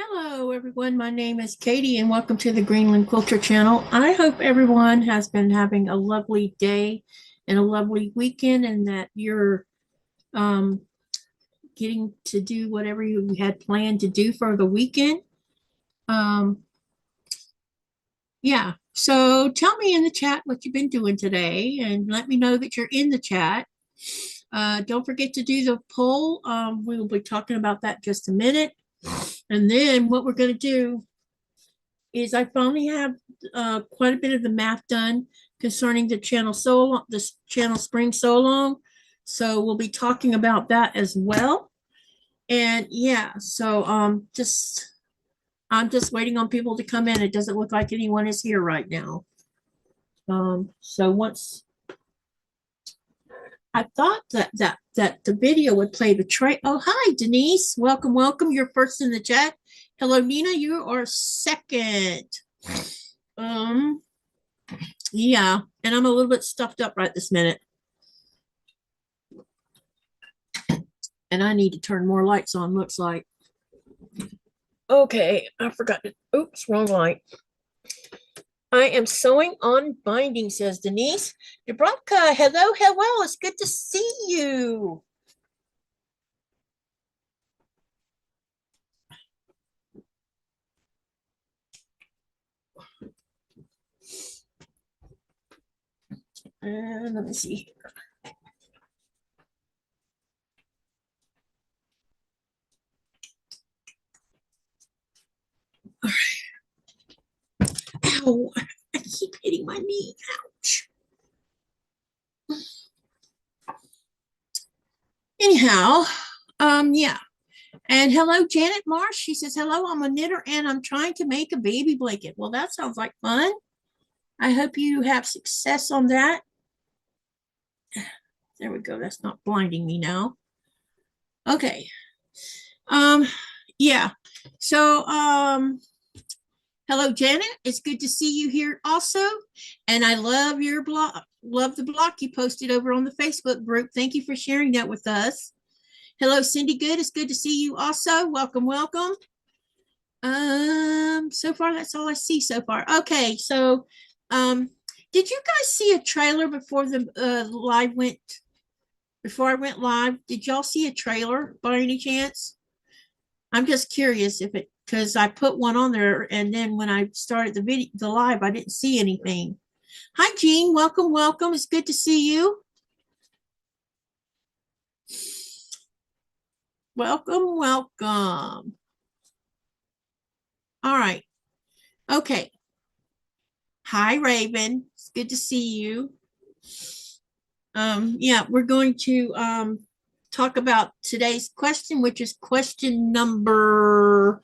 Hello, everyone. My name is Katy, and welcome to the Greenland Quilter channel. I hope everyone has been having a lovely day and a lovely weekend, and that you're getting to do whatever you had planned to do for the weekend. Yeah, so tell me in the chat what you've been doing today, and let me know that you're in the chat. Don't forget to do the poll. We will be talking about that just a minute. And then what we're going to do is I finally have quite a bit of the math done concerning the channel spring so long. So we'll be talking about that as well. And yeah, so I'm just waiting on people to come in. It doesn't look like anyone is here right now. So once I thought that the video would play the tray. Oh, hi, Denise. Welcome, welcome. You're first in the chat. Hello, Nina. You are second. Yeah, and I'm a little bit stuffed up right this minute. And I need to turn more lights on, looks like. Okay, I forgot to, oops, wrong light. I am sewing on binding, says Denise. Dubrovka, hello, hello. It's good to see you. And let me see here. All right. Ow, I keep hitting my knee. Ouch. Anyhow, yeah. And hello, Janet Marsh. She says, hello, I'm a knitter and I'm trying to make a baby blanket. Well, that sounds like fun. I hope you have success on that. There we go. That's not blinding me now. Okay. Yeah. So, hello, Janet. It's good to see you here also. And I love your blog. Love the blog you posted over on the Facebook group. Thank you for sharing that with us. Hello, Cindy Good. It's good to see you also. Welcome, welcome. So far, that's all I see so far. Okay, so did you guys see a trailer before the live went before I went live? Did y'all see a trailer by any chance? I'm just curious if it, because I put one on there and then when I started the live, I didn't see anything. Hi, Jean. Welcome, welcome. It's good to see you. Welcome, welcome. All right. Okay. Hi, Raven. It's good to see you. Yeah, we're going to talk about today's question, which is question number.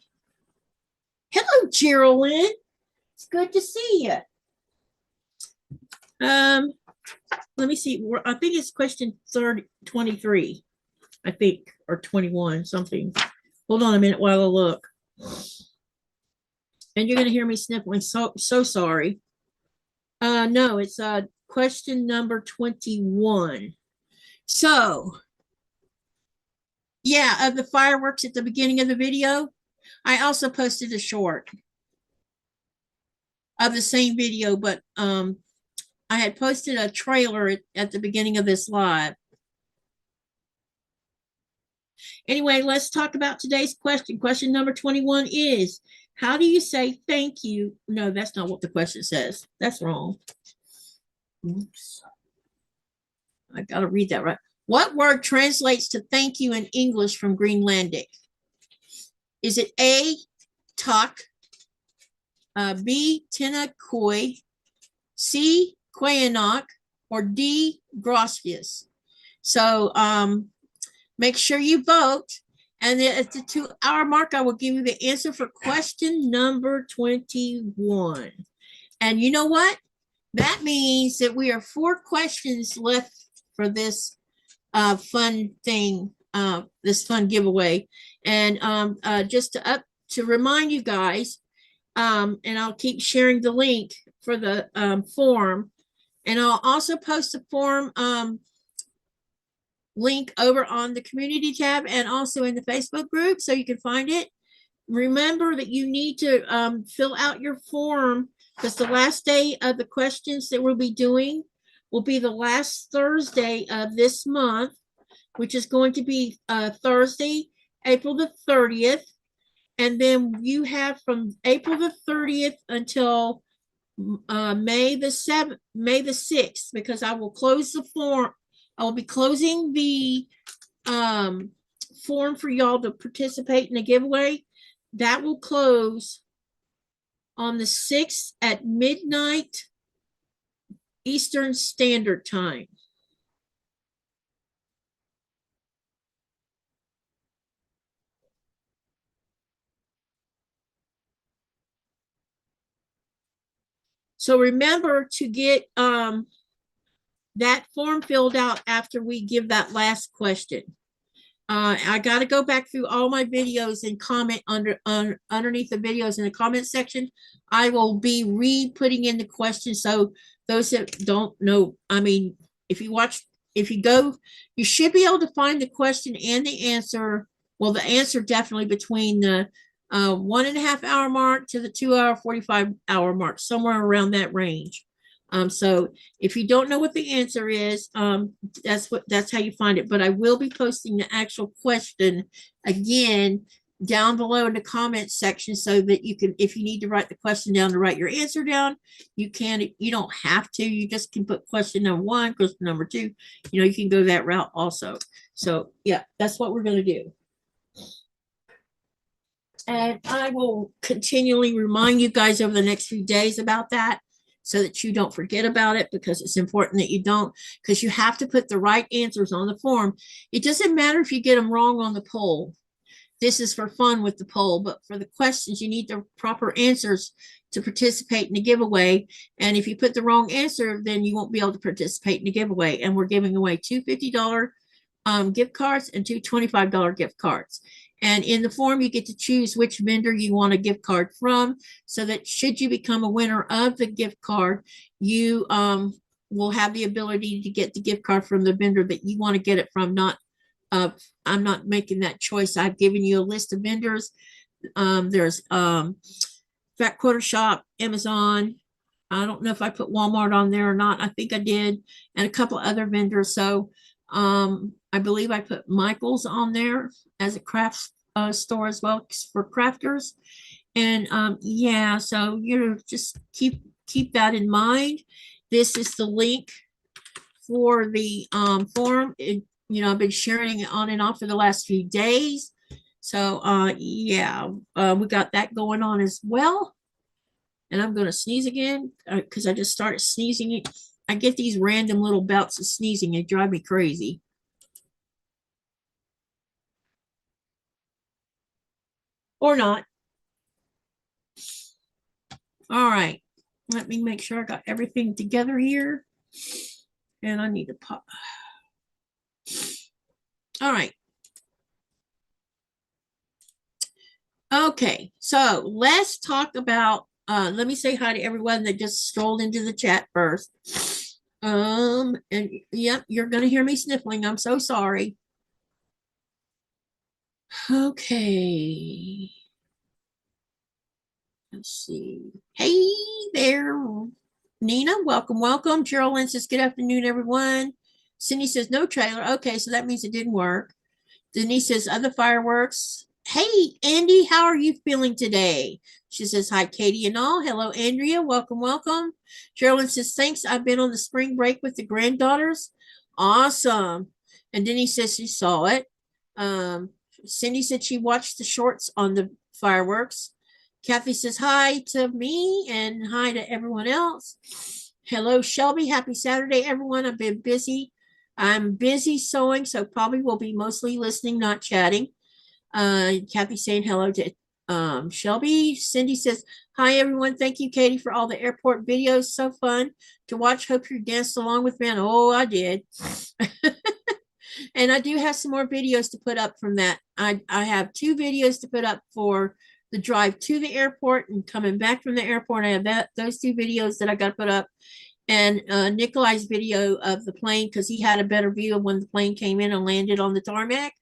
Hello, Geraldine. It's good to see you. Let me see. I think it's question 23, I think, or 21, something. Hold on a minute while I look. And you're going to hear me sniffling. So sorry. No, it's question number 21. So, yeah, of the fireworks at the beginning of the video, I also posted a short of the same video, but I had posted a trailer at the beginning of this live. Anyway, let's talk about today's question. Question number 21 is, how do you say thank you? No, that's not what the question says. That's wrong. Oops. I got to read that right. What word translates to thank you in English from Greenlandic? Is it A, tak, B, tina koi, C, kwayanok, or D, gracias? So make sure you vote. And then at the 2-hour mark, I will give you the answer for question number 21. And you know what? That means that we are 4 questions left for this fun thing, this fun giveaway. And just to remind you guys, and I'll keep sharing the link for the form. And I'll also post the form link over on the community tab and also in the Facebook group so you can find it. remember that you need to fill out your form, because the last day of the questions that we'll be doing will be the last Thursday of this month, which is going to be Thursday, April the 30th. And then you have from April the 30th until May the 6th, because I will close the form. I will be closing the form for y'all to participate in the giveaway. That will close on the 6th at midnight Eastern Standard Time. So remember to get that form filled out after we give that last question. I got to go back through all my videos and comment underneath the videos in the comment section. I will be re-putting in the question. So those that don't know, I mean, if you go, you should be able to find the question and the answer. Well, the answer definitely between the 1.5 hour mark to the 2 hour, 45 hour mark, somewhere around that range. So if you don't know what the answer is, that's how you find it. But I will be posting the actual question again down below in the comments section, so that you can, if you need to write the question down to write your answer down, you can. You don't have to. You just can put question number 1, question number 2. You know, you can go that route also. So yeah, that's what we're going to do. And I will continually remind you guys over the next few days about that, so that you don't forget about it, because it's important that you don't, because you have to put the right answers on the form. It doesn't matter if you get them wrong on the poll. This is for fun with the poll, but for the questions, you need the proper answers to participate in the giveaway. And if you put the wrong answer, then you won't be able to participate in the giveaway. And we're giving away 2 $50 gift cards and 2 $25 gift cards. And in the form, you get to choose which vendor you want a gift card from, so that should you become a winner of the gift card, you will have the ability to get the gift card from the vendor that you want to get it from. Not, I'm not making that choice. I've given you a list of vendors. There's Fat Quarter Shop, Amazon. I don't know if I put Walmart on there or not. I think I did, and a couple other vendors. So I believe I put Michael's on there as a craft store as well for crafters. And yeah, so you just keep that in mind. This is the link for the forum. You know, I've been sharing it on and off for the last few days. So yeah, we got that going on as well. And I'm going to sneeze again because I just started sneezing. I get these random little bouts of sneezing. They drive me crazy. Or not. All right. Let me make sure I got everything together here. And I need to pop. All right. Okay. So let's talk about, let me say hi to everyone that just strolled into the chat first. And yep, you're going to hear me sniffling. I'm so sorry. Okay. Let's see. Hey there, Nina. Welcome, welcome. Geraldine says, good afternoon, everyone. Cindy says, no trailer. Okay, so that means it didn't work. Denise says, other fireworks. Hey, Andy, how are you feeling today? She says, hi, Katie and all. Hello, Andrea. Welcome, welcome. Geraldine says, thanks. I've been on the spring break with the granddaughters. Awesome. And Denise says she saw it. Cindy said she watched the shorts on the fireworks. Kathy says hi to me and hi to everyone else. Hello, Shelby. Happy Saturday, everyone. I've been busy. I'm busy sewing, so probably will be mostly listening, not chatting. Kathy saying hello to Shelby. Cindy says, hi, everyone. Thank you, Katie, for all the airport videos. So fun to watch. Hope you danced along with me. Oh, I did. And I do have some more videos to put up from that. I have 2 videos to put up for the drive to the airport and coming back from the airport. I have those 2 videos that I got to put up, and Nikolai's video of the plane, because he had a better view of when the plane came in and landed on the tarmac.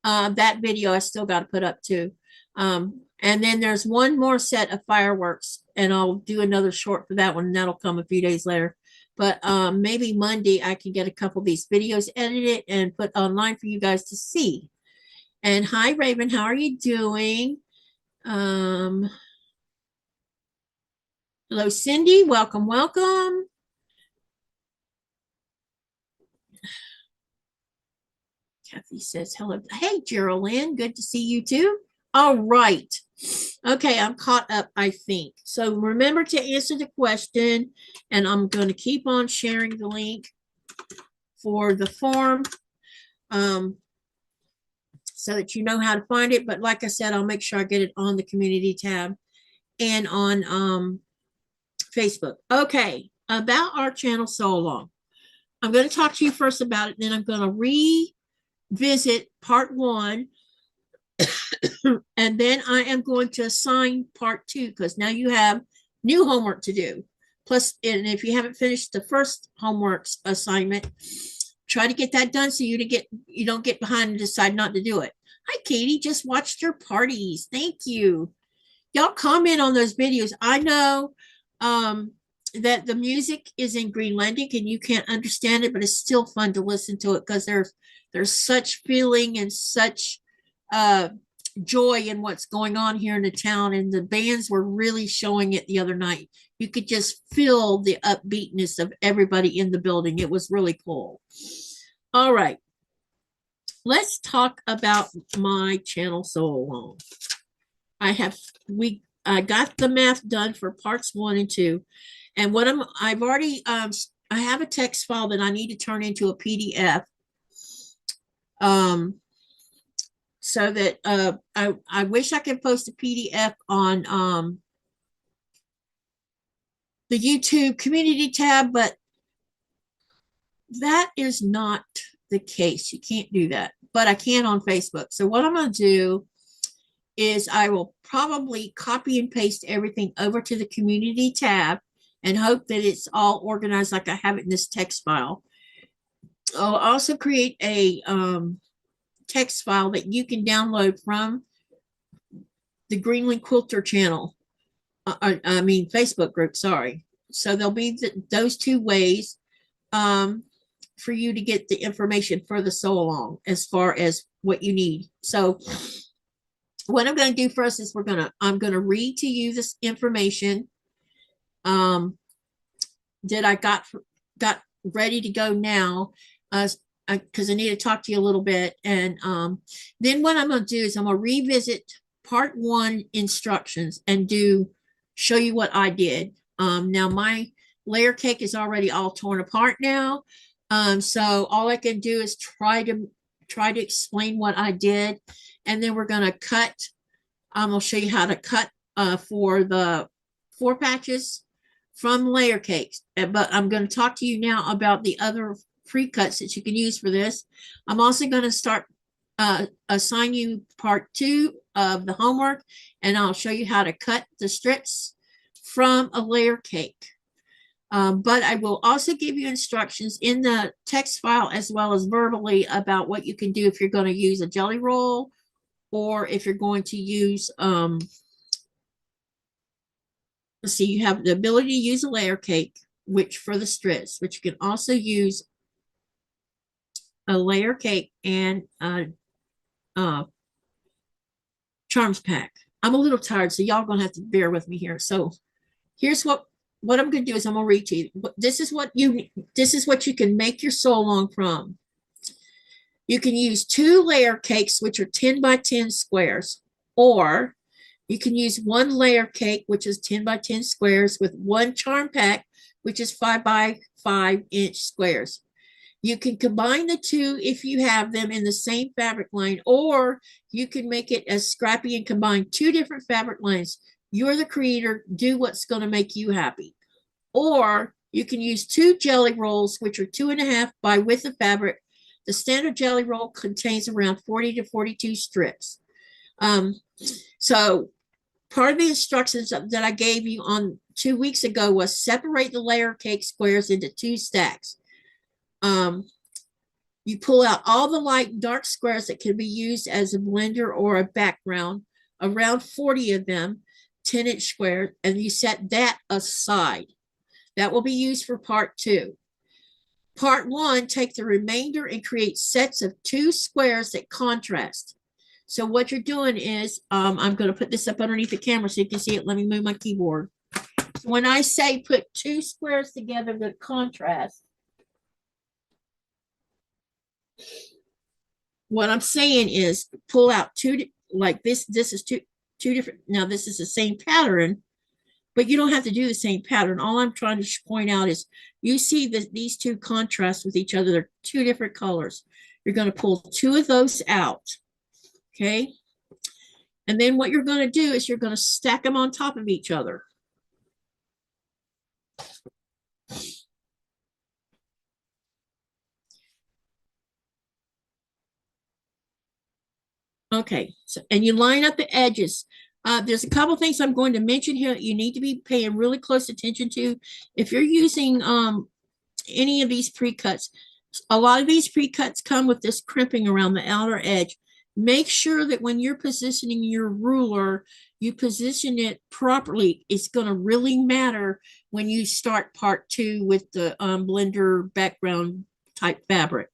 That video I still got to put up too. And then there's one more set of fireworks, and I'll do another short for that one, and that'll come a few days later. But maybe Monday I can get a couple of these videos edited and put online for you guys to see. And hi, Raven, how are you doing? Hello, Cindy. Welcome, welcome. Kathy says hello. Hey, Geraldine. Good to see you too. All right. Okay, I'm caught up, I think. So remember to answer the question, and I'm going to keep on sharing the link for the form so that you know how to find it. But like I said, I'll make sure I get it on the community tab and on Facebook. Okay, about our channel so long. I'm going to talk to you first about it, then I'm going to revisit part 1. And then I am going to assign part 2 because now you have new homework to do. Plus, and if you haven't finished the first homework assignment, try to get that done so you don't get behind and decide not to do it. Hi, Katy. Just watched your parties. Thank you. Y'all comment on those videos. I know that the music is in Greenlandic and you can't understand it, but it's still fun to listen to it because there's such feeling and such joy in what's going on here in the town, and the bands were really showing it the other night. You could just feel the upbeatness of everybody in the building. It was really cool. All right, let's talk about my channel so long. I got the math done for parts 1 and 2, and what I've already I have a text file that I need to turn into a PDF. So that I wish I could post a PDF on the YouTube community tab, but that is not the case. You can't do that, but I can on Facebook. So what I'm going to do is I will probably copy and paste everything over to the community tab and hope that it's all organized like I have it in this text file. I'll also create a text file that you can download from the Greenland Quilter channel. Facebook group, sorry. So there'll be those 2 ways for you to get the information for the sew along as far as what you need. So what I'm going to do first is I'm going to read to you this information that I got ready to go now, because I need to talk to you a little bit. And then what I'm going to do is I'm going to revisit part 1 instructions and show you what I did. Now my layer cake is already all torn apart now. So all I can do is try to explain what I did. And then we're going to cut. I'll show you how to cut for the 4 patches from layer cakes. But I'm going to talk to you now about the other pre-cuts that you can use for this. I'm also going to start assign you part 2 of the homework, and I'll show you how to cut the strips from a layer cake. But I will also give you instructions in the text file as well as verbally about what you can do if you're going to use a jelly roll, or if you're going to use let's see, you have the ability to use a layer cake, which for the strips, but you can also use a layer cake and charms pack. I'm a little tired, so y'all gonna have to bear with me here. So here's what I'm gonna do is I'm gonna read to you. This is what you can make your sew along from. You can use 2 layer cakes, which are 10 by 10 squares, or you can use 1 layer cake, which is 10 by 10 squares, with 1 charm pack, which is 5 by 5 inch squares. You can combine the 2 if you have them in the same fabric line, or you can make it as scrappy and combine 2 different fabric lines. You're the creator. Do what's going to make you happy. Or you can use 2 jelly rolls, which are 2.5 by width of fabric. The standard jelly roll contains around 40 to 42 strips. So part of the instructions that I gave you on 2 weeks ago was separate the layer cake squares into 2 stacks. You pull out all the light and dark squares that can be used as a blender or a background around 40 of them, 10-inch squares, and you set that aside. That will be used for part 2. Part 1, take the remainder and create sets of 2 squares that contrast. So what you're doing is, I'm going to put this up underneath the camera so you can see it. Let me move my keyboard. So when I say put 2 squares together that contrast, what I'm saying is pull out 2, like this. This is two different. Now this is the same pattern, but you don't have to do the same pattern. All I'm trying to point out is you see that these 2 contrast with each other. They're 2 different colors. You're going to pull 2 of those out. Okay. And then what you're going to do is you're going to stack them on top of each other. Okay. So, and you line up the edges. There's a couple things I'm going to mention here that you need to be paying really close attention to. If you're using any of these pre-cuts, a lot of these pre-cuts come with this crimping around the outer edge. Make sure that when you're positioning your ruler, you position it properly. It's going to really matter when you start part 2 with the blender background type fabric.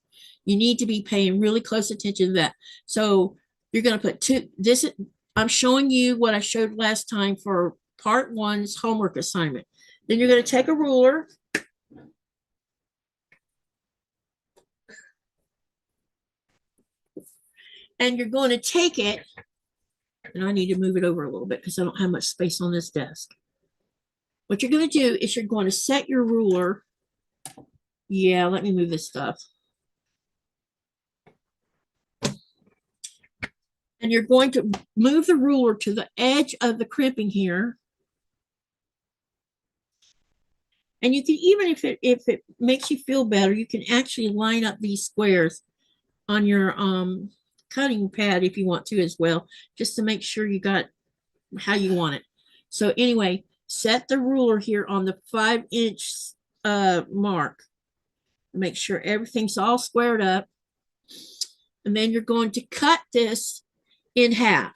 You need to be paying really close attention to that. So you're going to put 2, I'm showing you what I showed last time for part 1's homework assignment. Then you're going to take a ruler. And you're going to take it, and I need to move it over a little bit because I don't have much space on this desk. What you're going to do is you're going to set your ruler. Yeah, let me move this stuff. And you're going to move the ruler to the edge of the crimping here. And you can, even if it makes you feel better, you can actually line up these squares on your cutting pad if you want to as well, just to make sure you got how you want it. So anyway, set the ruler here on the 5-inch mark. Make sure everything's all squared up. And then you're going to cut this in half.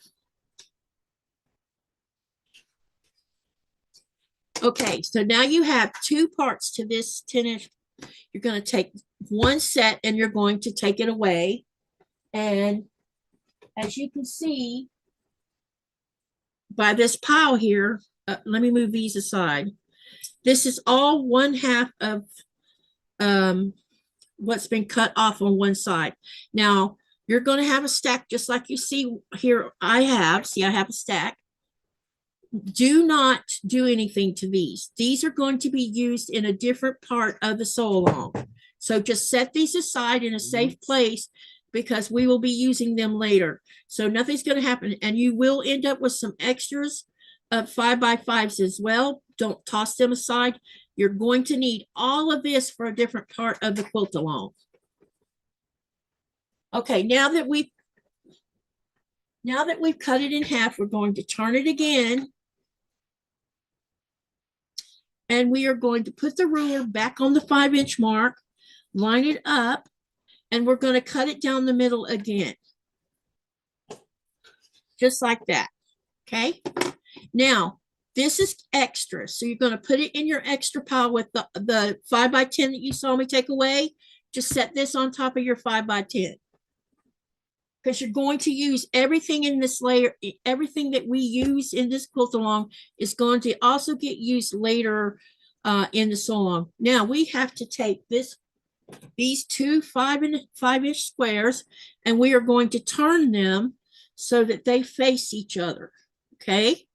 Okay, so now you have 2 parts to this 10-inch. You're going to take one set and you're going to take it away. And as you can see by this pile here, let me move these aside. This is all 1/2 of what's been cut off on one side. Now, you're going to have a stack just like you see here. I have a stack. Do not do anything to these. These are going to be used in a different part of the sew along. So just set these aside in a safe place because we will be using them later. So nothing's going to happen. And you will end up with some extras of 5x5s as well. Don't toss them aside. You're going to need all of this for a different part of the quilt along. Okay, now that we've cut it in half, we're going to turn it again. And we are going to put the ruler back on the 5-inch mark, line it up, and we're going to cut it down the middle again. Just like that. Okay. Now, this is extra. So you're going to put it in your extra pile with the 5x10 that you saw me take away. Just set this on top of your 5x10. Because you're going to use everything in this layer, everything that we use in this quilt along is going to also get used later in the sew along. Now we have to take these 2 5-inch squares, and we are going to turn them so that they face each other. Okay.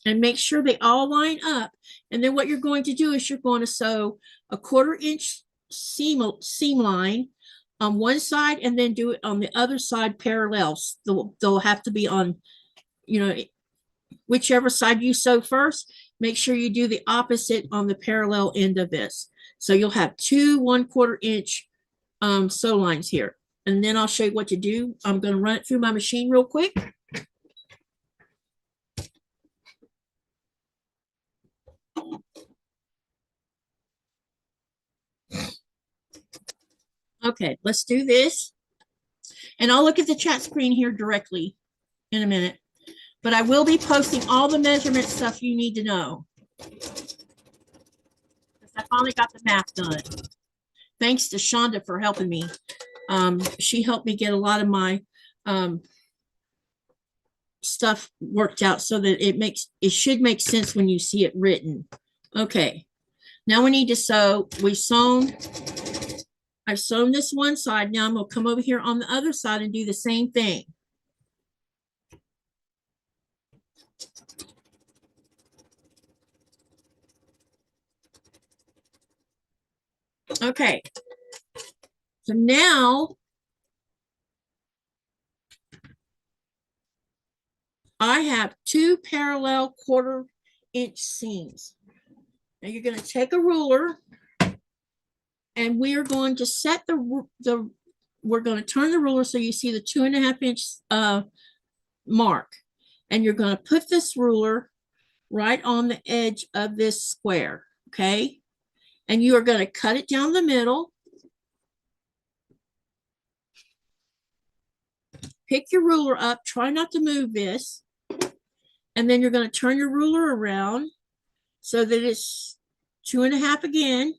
And make sure they all line up. And then what you're going to do is you're going to sew a 1/4 inch seam line on one side and then do it on the other side parallel. They'll have to be on, whichever side you sew first. Make sure you do the opposite on the parallel end of this. So you'll have 2 1/4 inch sew lines here. And then I'll show you what to do. I'm going to run it through my machine real quick. Okay, let's do this. And I'll look at the chat screen here directly. in a minute. But I will be posting all the measurement stuff you need to know. I finally got the math done. Thanks to Shonda for helping me. She helped me get a lot of my stuff worked out so that it should make sense when you see it written. Okay, now we need to sew. I've sewn this one side. Now I'm going to come over here on the other side and do the same thing. Okay, so now I have 2 parallel 1/4 inch seams. Now you're going to take a ruler and we are going to set we're going to turn the ruler so you see the 2.5 inch mark. And you're going to put this ruler right on the edge of this square, okay? And you are going to cut it down the middle. Pick your ruler up, try not to move this. And then you're going to turn your ruler around so that it's 2.5 again.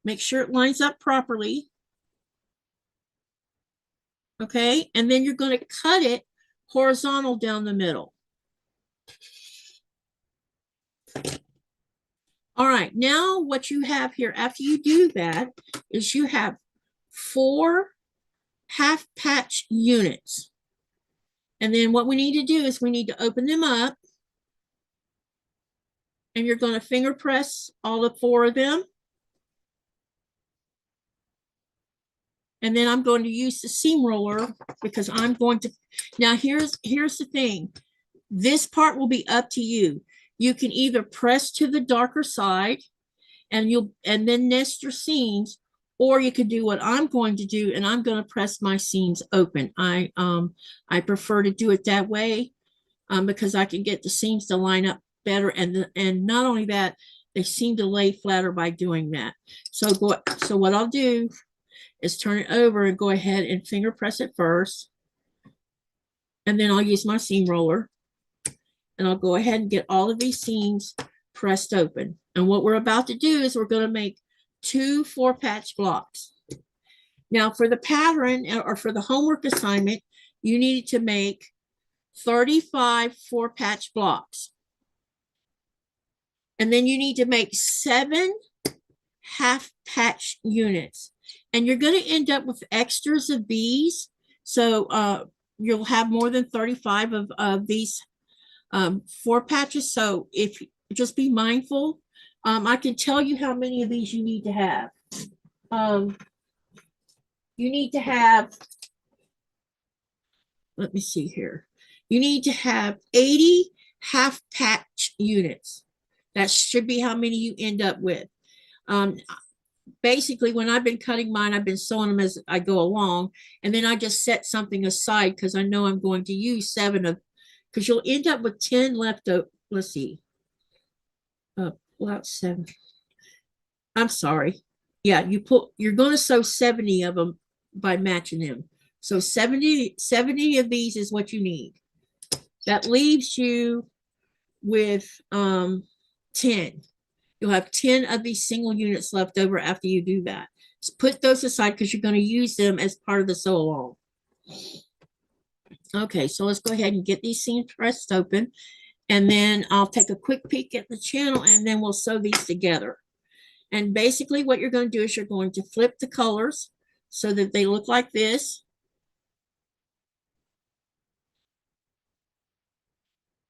Make sure it lines up properly. Okay, and then you're going to cut it horizontal down the middle. All right, now what you have here after you do that is you have 4 half patch units. And then what we need to do is we need to open them up. And you're going to finger press all the 4 of them. And then I'm going to use the seam roller because I'm going to, now here's the thing. This part will be up to you. You can either press to the darker side and then nest your seams, or you could do what I'm going to do, and I'm going to press my seams open. I prefer to do it that way because I can get the seams to line up better, and not only that, they seem to lay flatter by doing that. So what I'll do is turn it over and go ahead and finger press it first. And then I'll use my seam roller. And I'll go ahead and get all of these seams pressed open. And what we're about to do is we're going to make 2 4-patch blocks. Now for the pattern or for the homework assignment, you needed to make 35 4-patch blocks. And then you need to make 7 half-patch units. And you're going to end up with extras of these. So you'll have more than 35 of these 4 patches. So if just be mindful. I can tell you how many of these you need to have. You need to have, let me see here. You need to have 80 half-patch units. That should be how many you end up with. Basically, when I've been cutting mine, I've been sewing them as I go along. And then I just set something aside because I know I'm going to use 7 of, because you'll end up with 10 left over. Let's see. Well, 7. I'm sorry. Yeah, you're going to sew 70 of them by matching them. So 70 of these is what you need. That leaves you with 10. You'll have 10 of these single units left over after you do that. Just put those aside because you're going to use them as part of the sew along. Okay, so let's go ahead and get these seams pressed open. And then I'll take a quick peek at the channel and then we'll sew these together. And basically what you're going to do is you're going to flip the colors so that they look like this.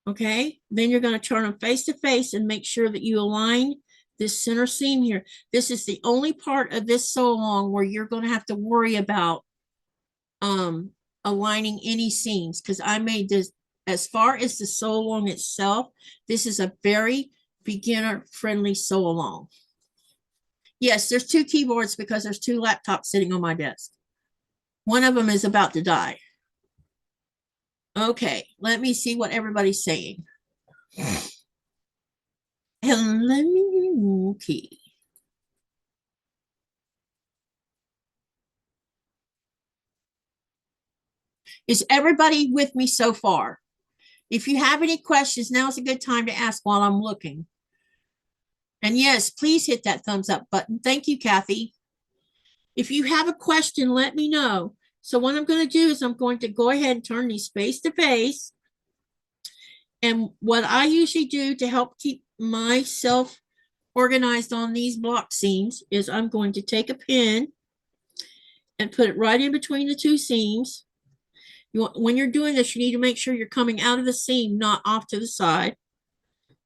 Okay, then you're going to turn them face to face and make sure that you align this center seam here. This is the only part of this sew along where you're going to have to worry about aligning any seams, because I made this, as far as the sew along itself, this is a very beginner friendly sew along. Yes, there's 2 keyboards because there's 2 laptops sitting on my desk. One of them is about to die. Okay, let me see what everybody's saying. And let me, okay. Is everybody with me so far? If you have any questions, now's a good time to ask while I'm looking. And yes, please hit that thumbs up button. Thank you, Kathy. If you have a question, let me know. So what I'm going to do is I'm going to go ahead and turn these face to face. And what I usually do to help keep myself organized on these block seams is I'm going to take a pin and put it right in between the two seams. When you're doing this, you need to make sure you're coming out of the seam, not off to the side.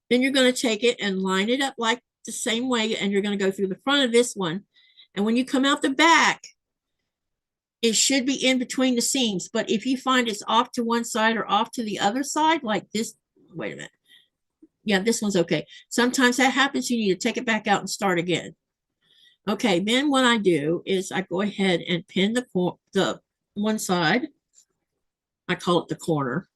Then you're going to take it and line it up like the same way, and you're going to go through the front of this one. And when you come out the back, it should be in between the seams. But if you find it's off to one side or off to the other side, like this, wait a minute. Yeah, this one's okay. Sometimes that happens. You need to take it back out and start again. Okay, then what I do is I go ahead and pin the one side. I call it the corner.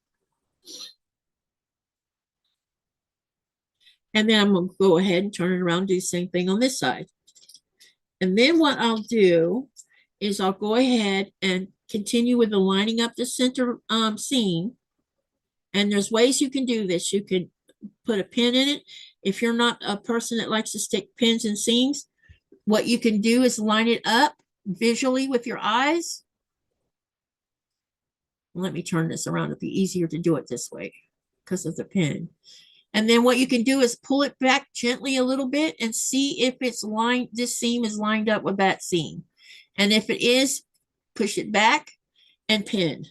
And then I'm going to go ahead and turn it around and do the same thing on this side. And then what I'll do is I'll go ahead and continue with the lining up the center seam. And there's ways you can do this. You can put a pin in it. If you're not a person that likes to stick pins in seams, what you can do is line it up visually with your eyes. Let me turn this around. It'll be easier to do it this way because of the pin. And then what you can do is pull it back gently a little bit and see if it's lined, this seam is lined up with that seam. And if it is, push it back and pin.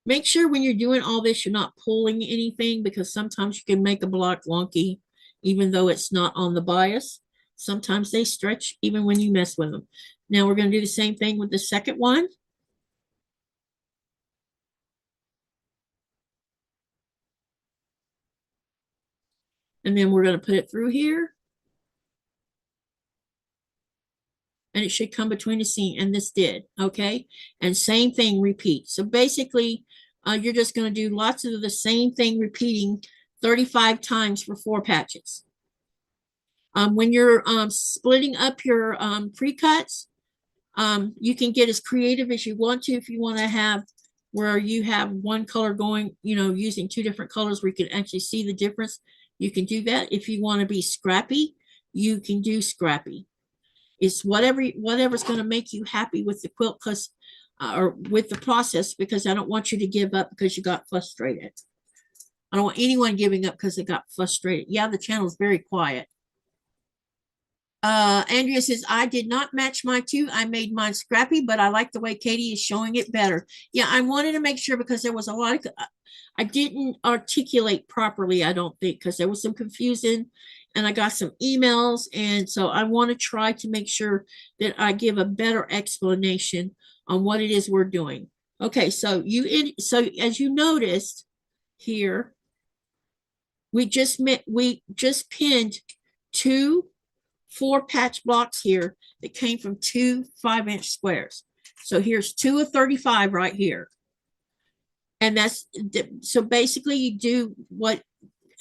Make sure when you're doing all this, you're not pulling anything, because sometimes you can make a block wonky, even though it's not on the bias. Sometimes they stretch even when you mess with them. Now we're going to do the same thing with the second one. And then we're going to put it through here. And it should come between the seam, and this did, okay? And same thing, repeat. So basically, you're just going to do lots of the same thing, repeating 35 times for 4 patches. When you're splitting up your pre-cuts, you can get as creative as you want to. If you want to have where you have one color going, you know, using 2 different colors where you can actually see the difference, you can do that. If you want to be scrappy, you can do scrappy. It's whatever's going to make you happy with the quilt, because or with the process, because I don't want you to give up because you got frustrated. I don't want anyone giving up because they got frustrated. Yeah, the channel is very quiet. Andrea says, I did not match my 2. I made mine scrappy, but I like the way Katy is showing it better. Yeah, I wanted to make sure, because there was a lot of, I didn't articulate properly, I don't think, because there was some confusion, and I got some emails, and so I want to try to make sure that I give a better explanation on what it is we're doing. Okay, so as you noticed here, we just pinned 2 4 patch blocks here that came from 2 5-inch squares. So here's 2 of 35 right here. And that's, so basically you do what,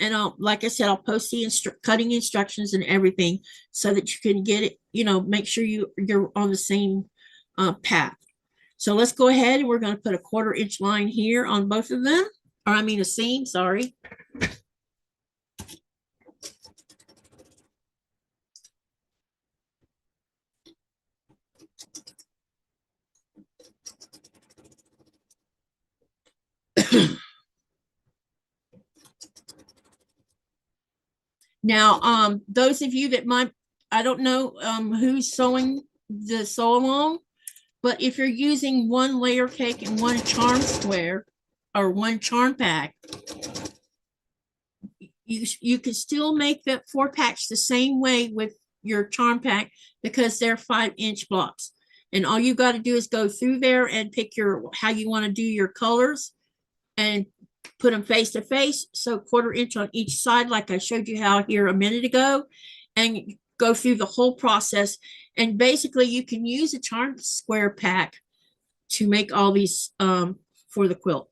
and like I said, I'll post the cutting instructions and everything so that you can get it, you know, make sure you're on the same path. So let's go ahead, and we're going to put a 1/4 inch line here on both of them, or I mean a seam, sorry. Now, those of you that might, I don't know who's sewing the sew along, but if you're using 1 layer cake and 1 charm square or 1 charm pack, you can still make that 4 patch the same way with your charm pack, because they're 5-inch blocks. And all you got to do is go through there and pick how you want to do your colors and put them face to face. So 1/4 inch on each side, like I showed you how here a minute ago, and go through the whole process. And basically you can use a charm square pack to make all these for the quilt.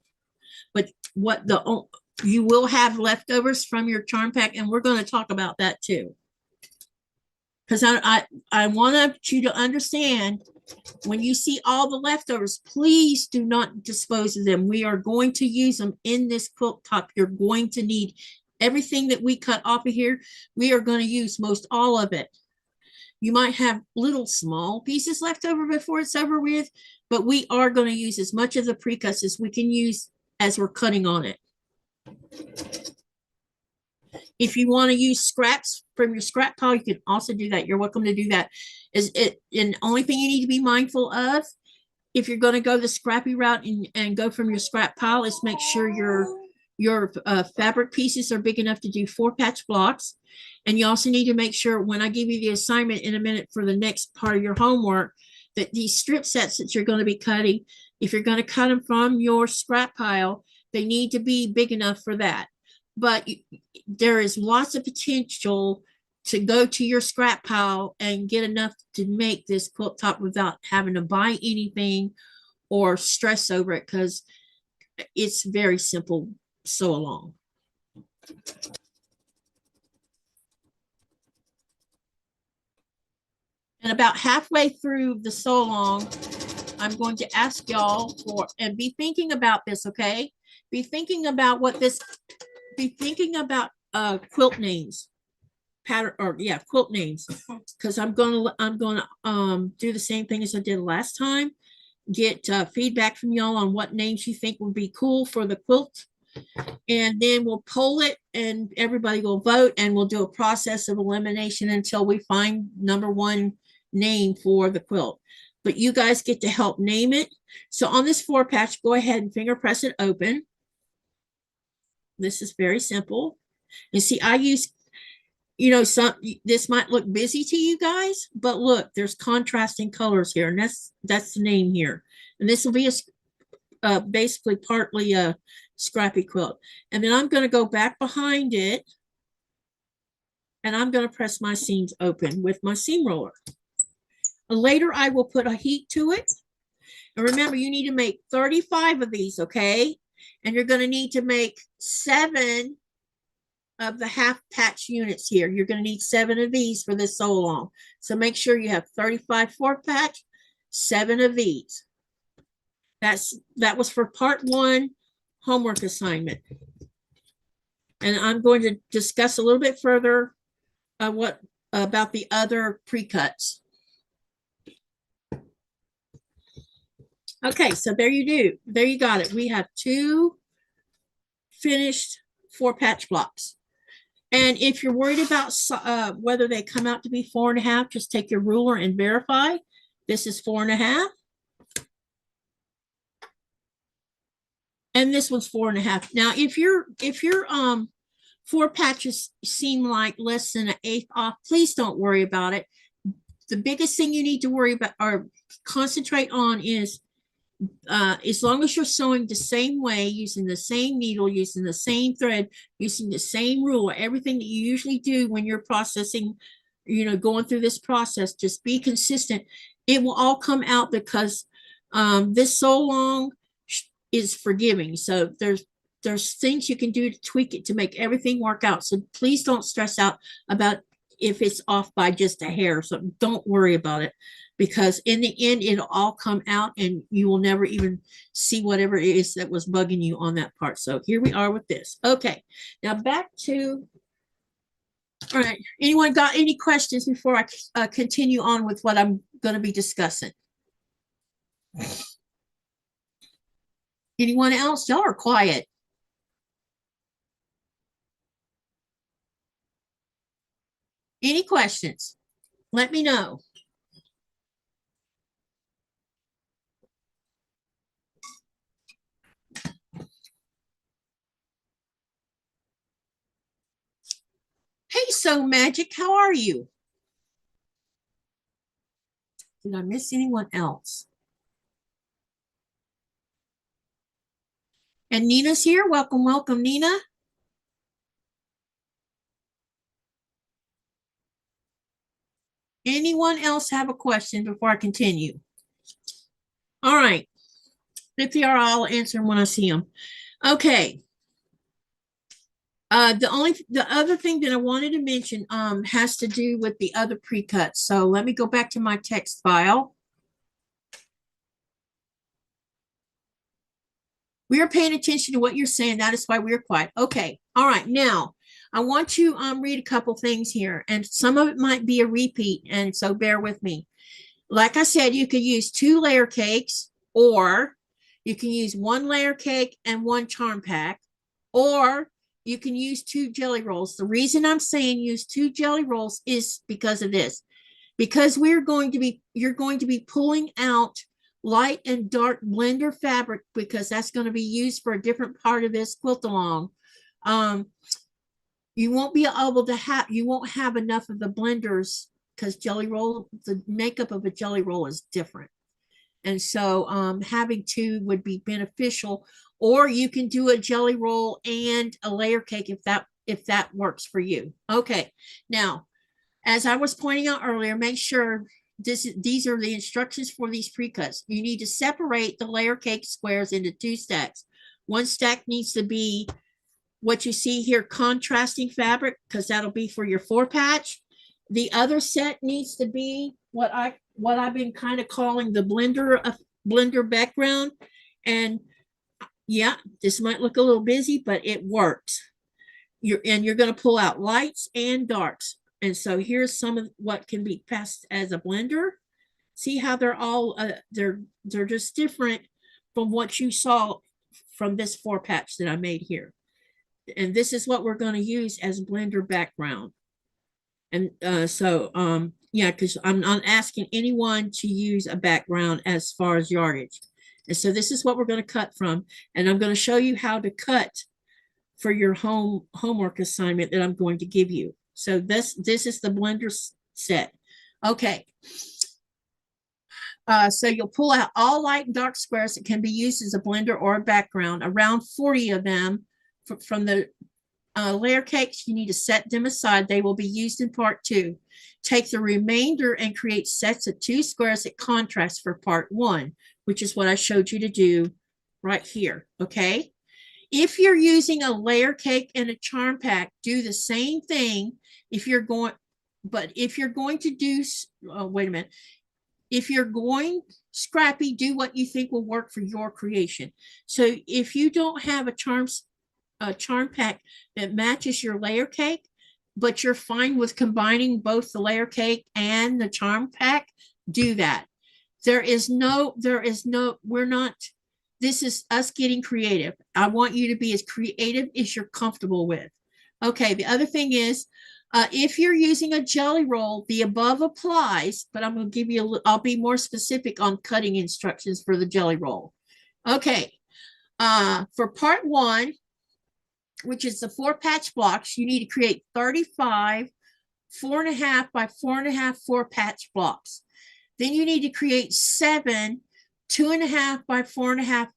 But You will have leftovers from your charm pack, and we're going to talk about that too. Because I want you to understand, when you see all the leftovers, please do not dispose of them. We are going to use them in this quilt top. You're going to need everything that we cut off of here. We are going to use most all of it. You might have little small pieces left over before it's over with, but we are going to use as much of the pre-cuts as we can use as we're cutting on it. If you want to use scraps from your scrap pile, you can also do that. You're welcome to do that. And the only thing you need to be mindful of, if you're going to go the scrappy route and go from your scrap pile, is make sure your fabric pieces are big enough to do 4 patch blocks. And you also need to make sure, when I give you the assignment in a minute for the next part of your homework, that these strip sets that you're going to be cutting, if you're going to cut them from your scrap pile, they need to be big enough for that. But there is lots of potential to go to your scrap pile and get enough to make this quilt top without having to buy anything or stress over it, because it's very simple sew along. And about halfway through the sew along, I'm going to ask y'all for, and be thinking about this, okay? Be thinking about quilt names, quilt names, because I'm gonna do the same thing as I did last time. Get feedback from y'all on what names you think would be cool for the quilt, and then we'll poll it, and everybody will vote, and we'll do a process of elimination until we find number one name for the quilt. But you guys get to help name it. So on this 4 patch, go ahead and finger press it open. This is very simple. And see, I use, this might look busy to you guys, but look, there's contrasting colors here, and that's the name here. And this will be basically partly a scrappy quilt. And then I'm going to go back behind it, and I'm going to press my seams open with my seam roller. Later, I will put a heat to it. And remember, you need to make 35 of these, okay? And you're going to need to make 7 of the half patch units here. You're going to need 7 of these for this sew along. So make sure you have 35 4 patch, 7 of these. That was for part 1 homework assignment. And I'm going to discuss a little bit further about the other pre-cuts. Okay, so there you got it. We have 2 finished 4 patch blocks. And if you're worried about whether they come out to be 4.5, just take your ruler and verify. This is 4.5. And this one's 4.5. Now, if your 4 patches seem like less than 1/8 off, please don't worry about it. The biggest thing you need to worry about or concentrate on is, as long as you're sewing the same way, using the same needle, using the same thread, using the same ruler, everything that you usually do when you're processing, going through this process, just be consistent. It will all come out, because this sew along is forgiving. So there's things you can do to tweak it to make everything work out. So please don't stress out about if it's off by just a hair or something. Don't worry about it, because in the end, it'll all come out and you will never even see whatever it is that was bugging you on that part. So here we are with this. Okay, now back to, all right, anyone got any questions before I continue on with what I'm going to be discussing? Anyone else? Y'all are quiet. Any questions? Let me know. Hey, So Magic, how are you? Did I miss anyone else? And Nina's here. Welcome, welcome, Nina. Anyone else have a question before I continue? All right. If you are, I'll answer them when I see them. Okay. The other thing that I wanted to mention has to do with the other pre-cuts. So let me go back to my text file. We are paying attention to what you're saying. That is why we're quiet. Okay. All right. Now, I want to read a couple things here, and some of it might be a repeat, and so bear with me. Like I said, you could use 2 layer cakes, or you can use 1 layer cake and 1 charm pack, or you can use 2 jelly rolls. The reason I'm saying use 2 jelly rolls is because of this. Because you're going to be pulling out light and dark blender fabric, because that's going to be used for a different part of this quilt along. You won't be able to have, you won't have enough of the blenders, because jelly roll, the makeup of a jelly roll is different. And so having 2 would be beneficial, or you can do a jelly roll and a layer cake if that works for you. Okay, now, as I was pointing out earlier, make sure these are the instructions for these pre-cuts. You need to separate the layer cake squares into 2 stacks. 1 stack needs to be what you see here, contrasting fabric, because that'll be for your 4-patch. The other set needs to be what I've been kind of calling the blender background. And yeah, this might look a little busy, but it works. You're going to pull out lights and darks. And so here's some of what can be passed as a blender. See how they're all they're just different from what you saw from this 4-patch that I made here. And this is what we're going to use as blender background. And yeah, because I'm not asking anyone to use a background as far as yardage. And so this is what we're going to cut from. And I'm going to show you how to cut for your homework assignment that I'm going to give you. So this is the blender set. Okay. So you'll pull out all light and dark squares that can be used as a blender or a background, around 40 of them from the layer cakes. You need to set them aside. They will be used in part 2. Take the remainder and create sets of 2 squares that contrast for part 1, which is what I showed you to do right here. Okay. If you're using a layer cake and a charm pack, do the same thing. If you're going to do, wait a minute. If you're going scrappy, do what you think will work for your creation. So if you don't have a charm pack that matches your layer cake, but you're fine with combining both the layer cake and the charm pack, do that. This is us getting creative. I want you to be as creative as you're comfortable with. Okay, the other thing is, if you're using a jelly roll, the above applies, but I'm going to give you I'll be more specific on cutting instructions for the jelly roll. Okay, for part 1, which is the 4-patch blocks, you need to create 35 4.5 by 4.5 4-patch blocks. Then you need to create 7 2.5 by 4.5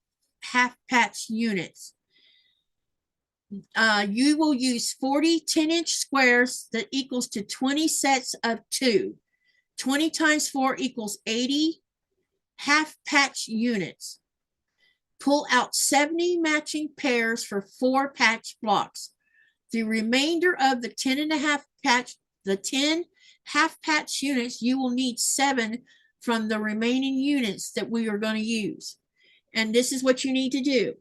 half-patch units. You will use 40 10-inch squares that equals to 20 sets of 2. 20 times 4 equals 80 half-patch units. Pull out 70 matching pairs for 4-patch blocks. The remainder of the 10 half-patch units, you will need 7 from the remaining units that we are going to use. And this is what you need to do.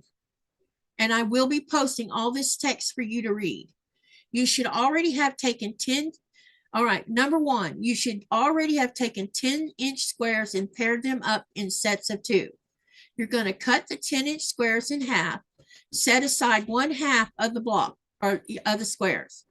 And I will be posting all this text for you to read. You should already have taken 10. All right, number 1, you should already have taken 10-inch squares and paired them up in sets of 2. You're going to cut the 10-inch squares in half, set aside 1/2 of the block or of the squares.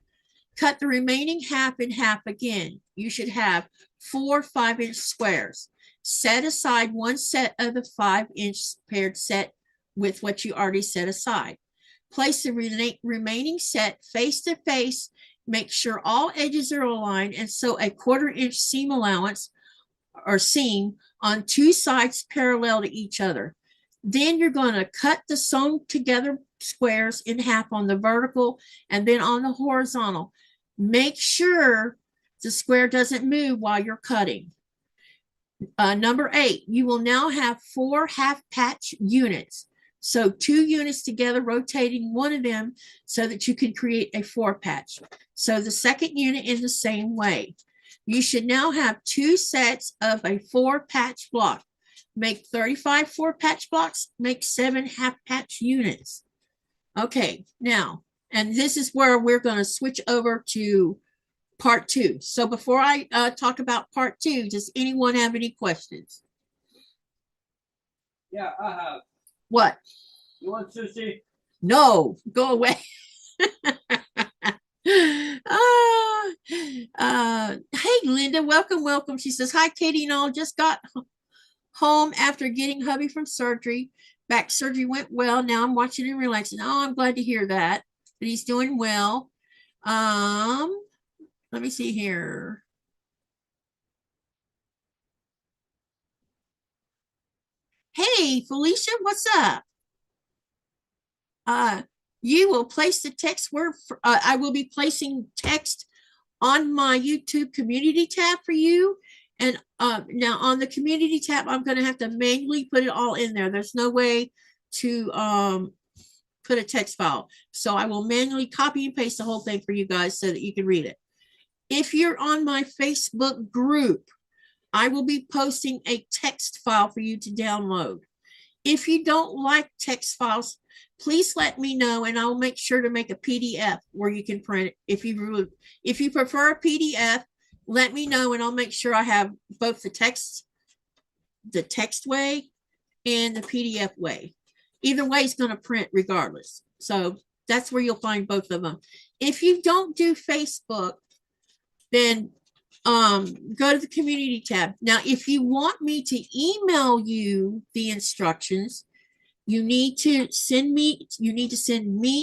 Cut the remaining half in half again. You should have 4 5-inch squares. Set aside 1 set of the 5-inch paired set with what you already set aside. Place the remaining set face to face. Make sure all edges are aligned and sew a 1/4-inch seam allowance or seam on 2 sides parallel to each other. Then you're going to cut the sewn together squares in half on the vertical and then on the horizontal. Make sure the square doesn't move while you're cutting. Number 8, you will now have 4 half-patch units. sew 2 units together, rotating one of them so that you can create a 4 patch. So the second unit in the same way. You should now have 2 sets of a 4 patch block. Make 35 4 patch blocks, make 7 half patch units. Okay, now, and this is where we're going to switch over to part 2. So before I talk about part 2, does anyone have any questions? Yeah, I have. What? You want sushi? No, go away. Hey, Linda, welcome. She says, hi, Katie and all. Just got home after getting hubby from surgery. Back surgery went well. Now I'm watching and relaxing. Oh, I'm glad to hear that he's doing well. Let me see here. Hey, Felicia, what's up? You will place the text word. I will be placing text on my YouTube community tab for you. And now on the community tab, I'm going to have to manually put it all in there. There's no way to put a text file. So I will manually copy and paste the whole thing for you guys so that you can read it. If you're on my Facebook group, I will be posting a text file for you to download. If you don't like text files, please let me know and I'll make sure to make a PDF where you can print it. If you prefer a PDF, let me know and I'll make sure I have both the text way and the PDF way. Either way is going to print regardless. So that's where you'll find both of them. If you don't do Facebook, then go to the community tab. Now, if you want me to email you the instructions, you need to send me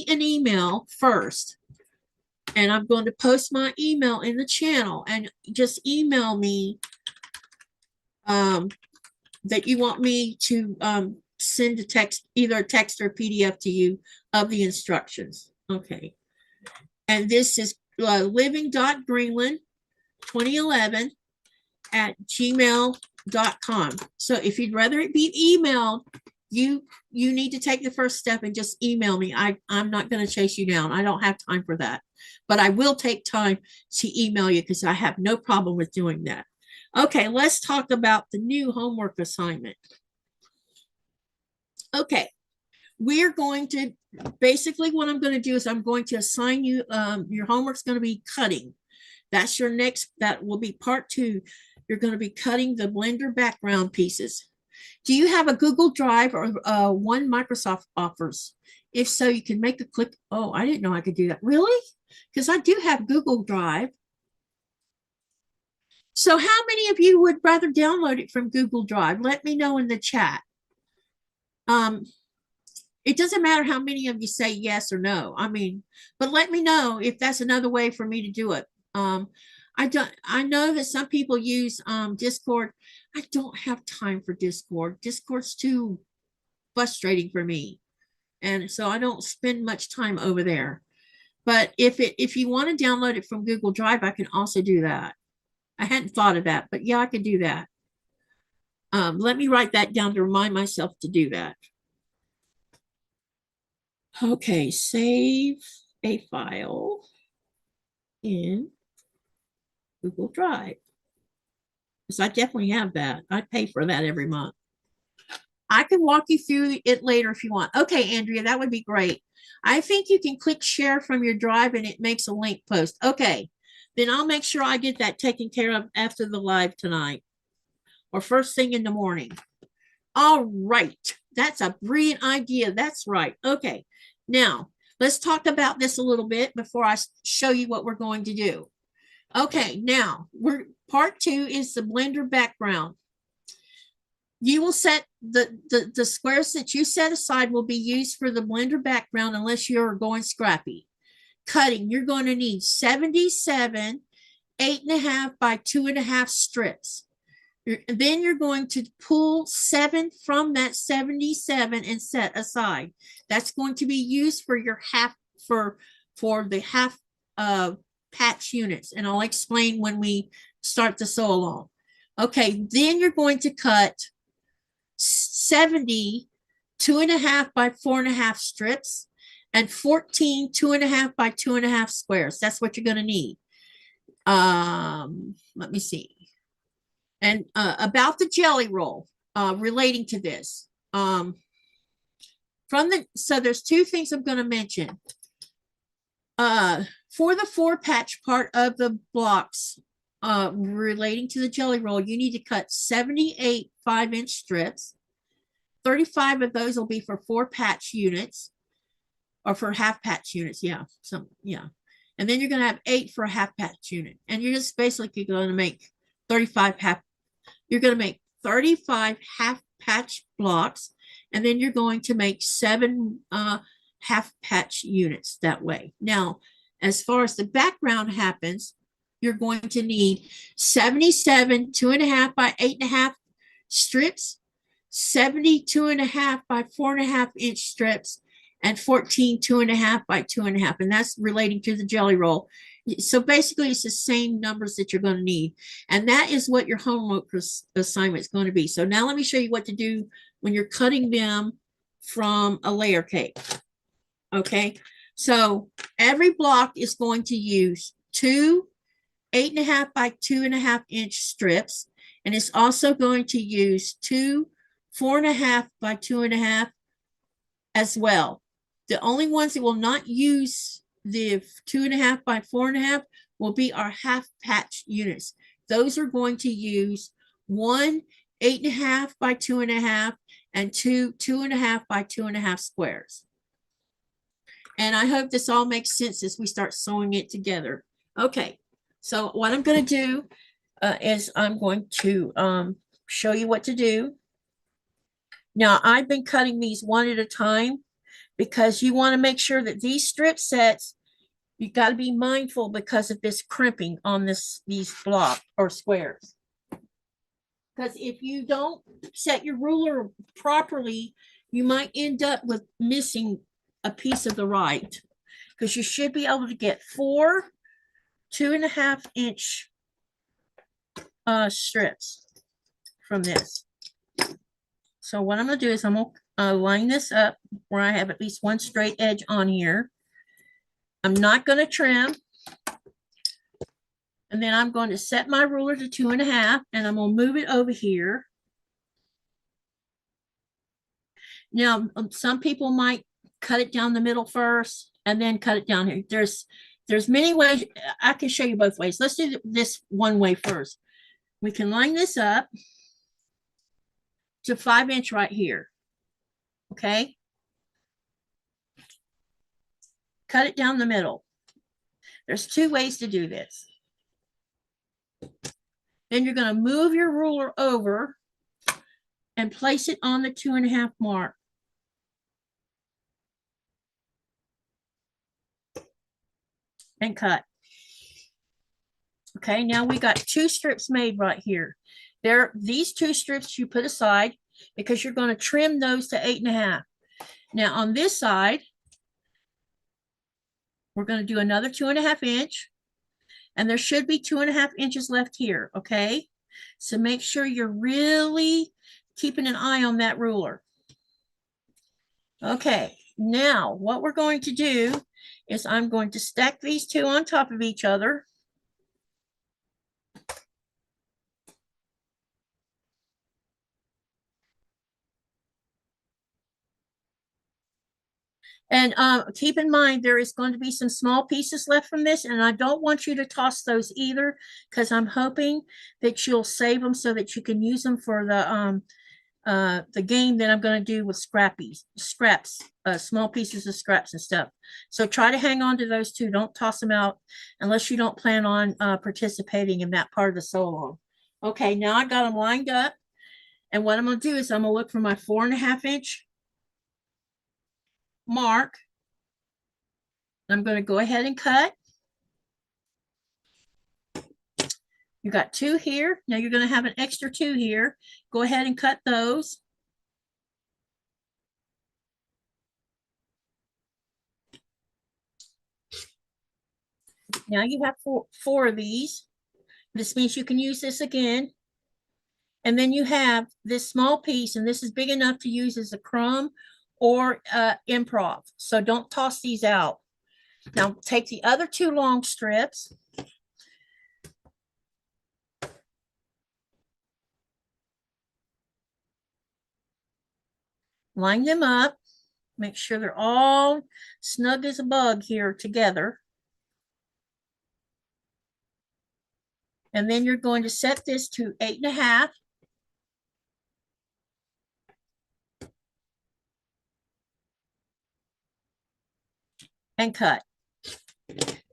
an email first. And I'm going to post my email in the channel and just email me that you want me to send a text, either a text or a PDF to you of the instructions. Okay. And this is living.greenland 2011 at gmail.com. So if you'd rather it be emailed, you need to take the first step and just email me. I'm not going to chase you down. I don't have time for that. But I will take time to email you because I have no problem with doing that. Okay, let's talk about the new homework assignment. Okay, we're going to, basically what I'm going to do is I'm going to assign you, your homework's going to be cutting. That's your next, that will be part 2. You're going to be cutting the Blender background pieces. Do you have a Google Drive or one Microsoft offers? If so, you can make a clip. Oh, I didn't know I could do that. Really? Because I do have Google Drive. So how many of you would rather download it from Google Drive? Let me know in the chat. It doesn't matter how many of you say yes or no. I mean, but let me know if that's another way for me to do it. I know that some people use Discord. I don't have time for Discord. Discord's too frustrating for me. And so I don't spend much time over there. But if you want to download it from Google Drive, I can also do that. I hadn't thought of that, but yeah, I can do that. Let me write that down to remind myself to do that. Okay, save a file in Google Drive. Because I definitely have that. I pay for that every month. I can walk you through it later if you want. Okay, Andrea, that would be great. I think you can click share from your drive and it makes a link post. Okay, then I'll make sure I get that taken care of after the live tonight or first thing in the morning. All right, that's a brilliant idea. That's right. Okay, now let's talk about this a little bit before I show you what we're going to do. Okay, now part 2 is the Blender background. You will set the squares that you set aside will be used for the Blender background unless you're going Scrappy. Cutting, you're going to need 77 8.5 by 2.5 strips. Then you're going to pull 7 from that 77 and set aside. That's going to be used for your half for the half patch units, and I'll explain when we start the sew along. Okay, then you're going to cut 70 2.5 by 4.5 strips and 14 2.5 by 2.5 squares. That's what you're going to need. Let me see. And about the jelly roll, relating to this, so there's two things I'm going to mention. For the 4-patch part of the blocks, relating to the jelly roll, you need to cut 78 5-inch strips. 35 of those will be for 4-patch units, or for half-patch units. Yeah, and then you're going to have 8 for a half-patch unit, and you're just basically going to make 35 half-patch blocks, and then you're going to make 7 half-patch units that way. Now, as far as the background happens, you're going to need 77 2.5 by 8.5 strips, 72.5 by 4.5 inch strips, and 14 2.5 by 2.5, and that's relating to the jelly roll. So basically, it's the same numbers that you're going to need, and that is what your homework assignment is going to be. So now let me show you what to do when you're cutting them from a layer cake. Okay, so every block is going to use 2 8.5 by 2.5 inch strips, and it's also going to use 2 4.5 by 2.5 as well. The only ones that will not use the 2.5 by 4.5 will be our half patch units. Those are going to use 1 8.5 by 2.5 and 2 2.5 by 2.5 squares. And I hope this all makes sense as we start sewing it together. Okay, so what I'm going to do is I'm going to show you what to do. Now, I've been cutting these one at a time because you want to make sure that these strip sets, you got to be mindful because of this crimping on these blocks or squares. Because if you don't set your ruler properly, you might end up with missing a piece of the right, because you should be able to get 4 2.5 inch strips from this. So what I'm going to do is I'm going to line this up where I have at least one straight edge on here. I'm not going to trim. And then I'm going to set my ruler to 2.5, and I'm going to move it over here. Now, some people might cut it down the middle first and then cut it down here. There's many ways. I can show you both ways. Let's do this one way first. We can line this up to 5 inch right here. Okay. Cut it down the middle. There's 2 ways to do this. Then you're going to move your ruler over and place it on the 2.5 mark. And cut. Okay, now we got 2 strips made right here. These 2 strips you put aside because you're going to trim those to 8.5. Now on this side, we're going to do another 2.5 inch, and there should be 2.5 inches left here. Okay, so make sure you're really keeping an eye on that ruler. Okay, now what we're going to do is I'm going to stack these 2 on top of each other. And keep in mind, there is going to be some small pieces left from this, and I don't want you to toss those either, because I'm hoping that you'll save them so that you can use them for the game that I'm going to do with scraps, small pieces of scraps and stuff. So try to hang on to those 2. Don't toss them out unless you don't plan on participating in that part of the sew-along. Okay, now I got them lined up, and what I'm going to do is I'm going to look for my 4.5 inch mark. I'm going to go ahead and cut. You got 2 here. Now you're going to have an extra 2 here. Go ahead and cut those. Now you have 4 of these. This means you can use this again. And then you have this small piece, and this is big enough to use as a crumb or improv. So don't toss these out. Now take the other two long strips. Line them up. Make sure they're all snug as a bug here together. And then you're going to set this to 8.5. And cut.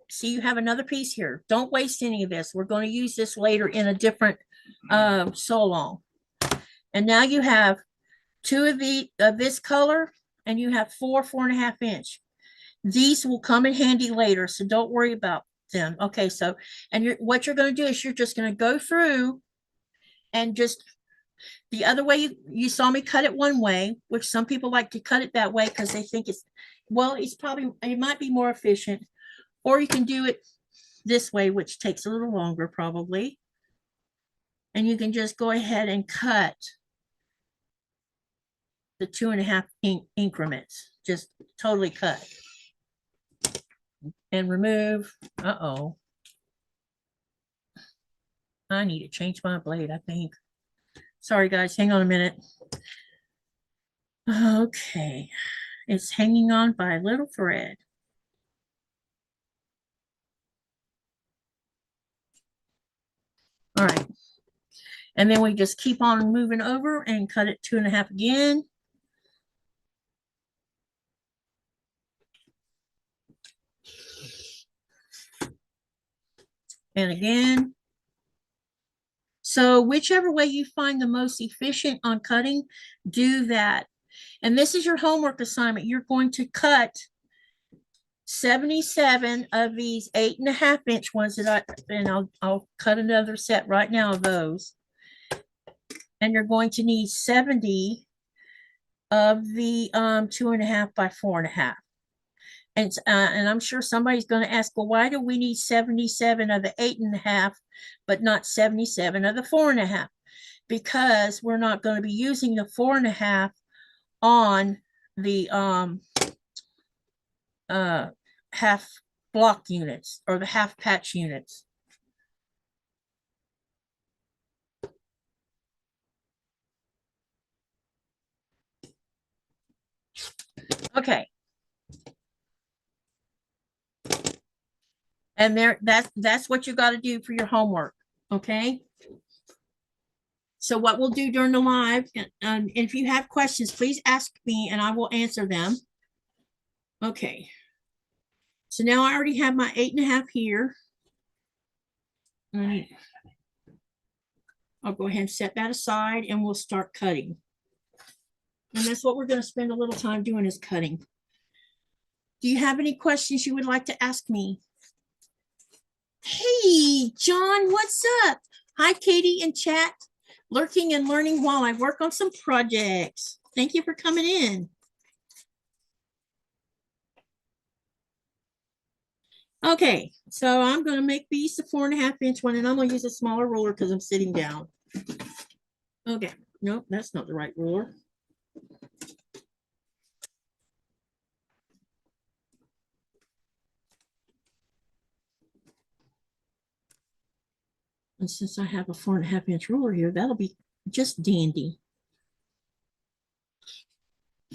See, you have another piece here. Don't waste any of this. We're going to use this later in a different sew along. And now you have two of this color, and you have 4.5 inch. These will come in handy later, so don't worry about them. Okay, so what you're going to do is you're just going to go through and just the other way you saw me cut it one way, which some people like to cut it that way because they think it's, well, it might be more efficient, or you can do it this way, which takes a little longer probably. And you can just go ahead and cut the 2.5 increments, just totally cut and remove. Uh-oh. I need to change my blade, I think. Sorry guys, hang on a minute. Okay, it's hanging on by a little thread. All right, and then we just keep on moving over and cut it 2.5 again. And again. So whichever way you find the most efficient on cutting, do that. And this is your homework assignment. You're going to cut 77 of these 8.5 inch ones that I'll cut another set right now of those. And you're going to need 70 of the 2.5 by 4.5. And I'm sure somebody's going to ask, well, why do we need 77 of the 8.5, but not 77 of the 4.5? Because we're not going to be using the 4.5 on the half block units or the half patch units. Okay. And that's what you got to do for your homework. Okay. So what we'll do during the live, and if you have questions, please ask me and I will answer them. Okay. So now I already have my 8.5 here. I'll go ahead and set that aside and we'll start cutting. And that's what we're going to spend a little time doing, is cutting. Do you have any questions you would like to ask me? Hey, John, what's up? Hi, Katy in chat. Lurking and learning while I work on some projects. Thank you for coming in. Okay, so I'm going to make these the 4.5 inch one, and I'm going to use a smaller ruler because I'm sitting down. Okay, nope, that's not the right ruler. And since I have a 4.5 inch ruler here, that'll be just dandy.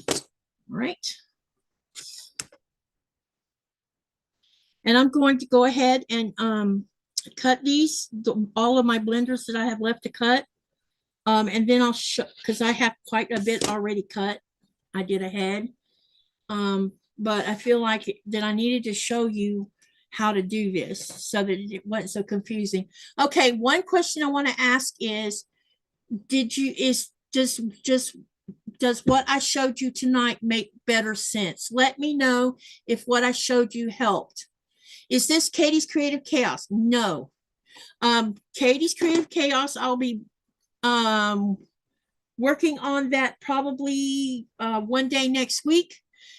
All right. And I'm going to go ahead and cut these, all of my blenders that I have left to cut. And then I'll show, because I have quite a bit already cut. I did ahead. But I feel like that I needed to show you how to do this so that it wasn't so confusing. Okay, one question I want to ask is, does what I showed you tonight make better sense? Let me know if what I showed you helped. Is this Katy's Creative Chaos? No. Katy's Creative Chaos, I'll be working on that probably one day next week,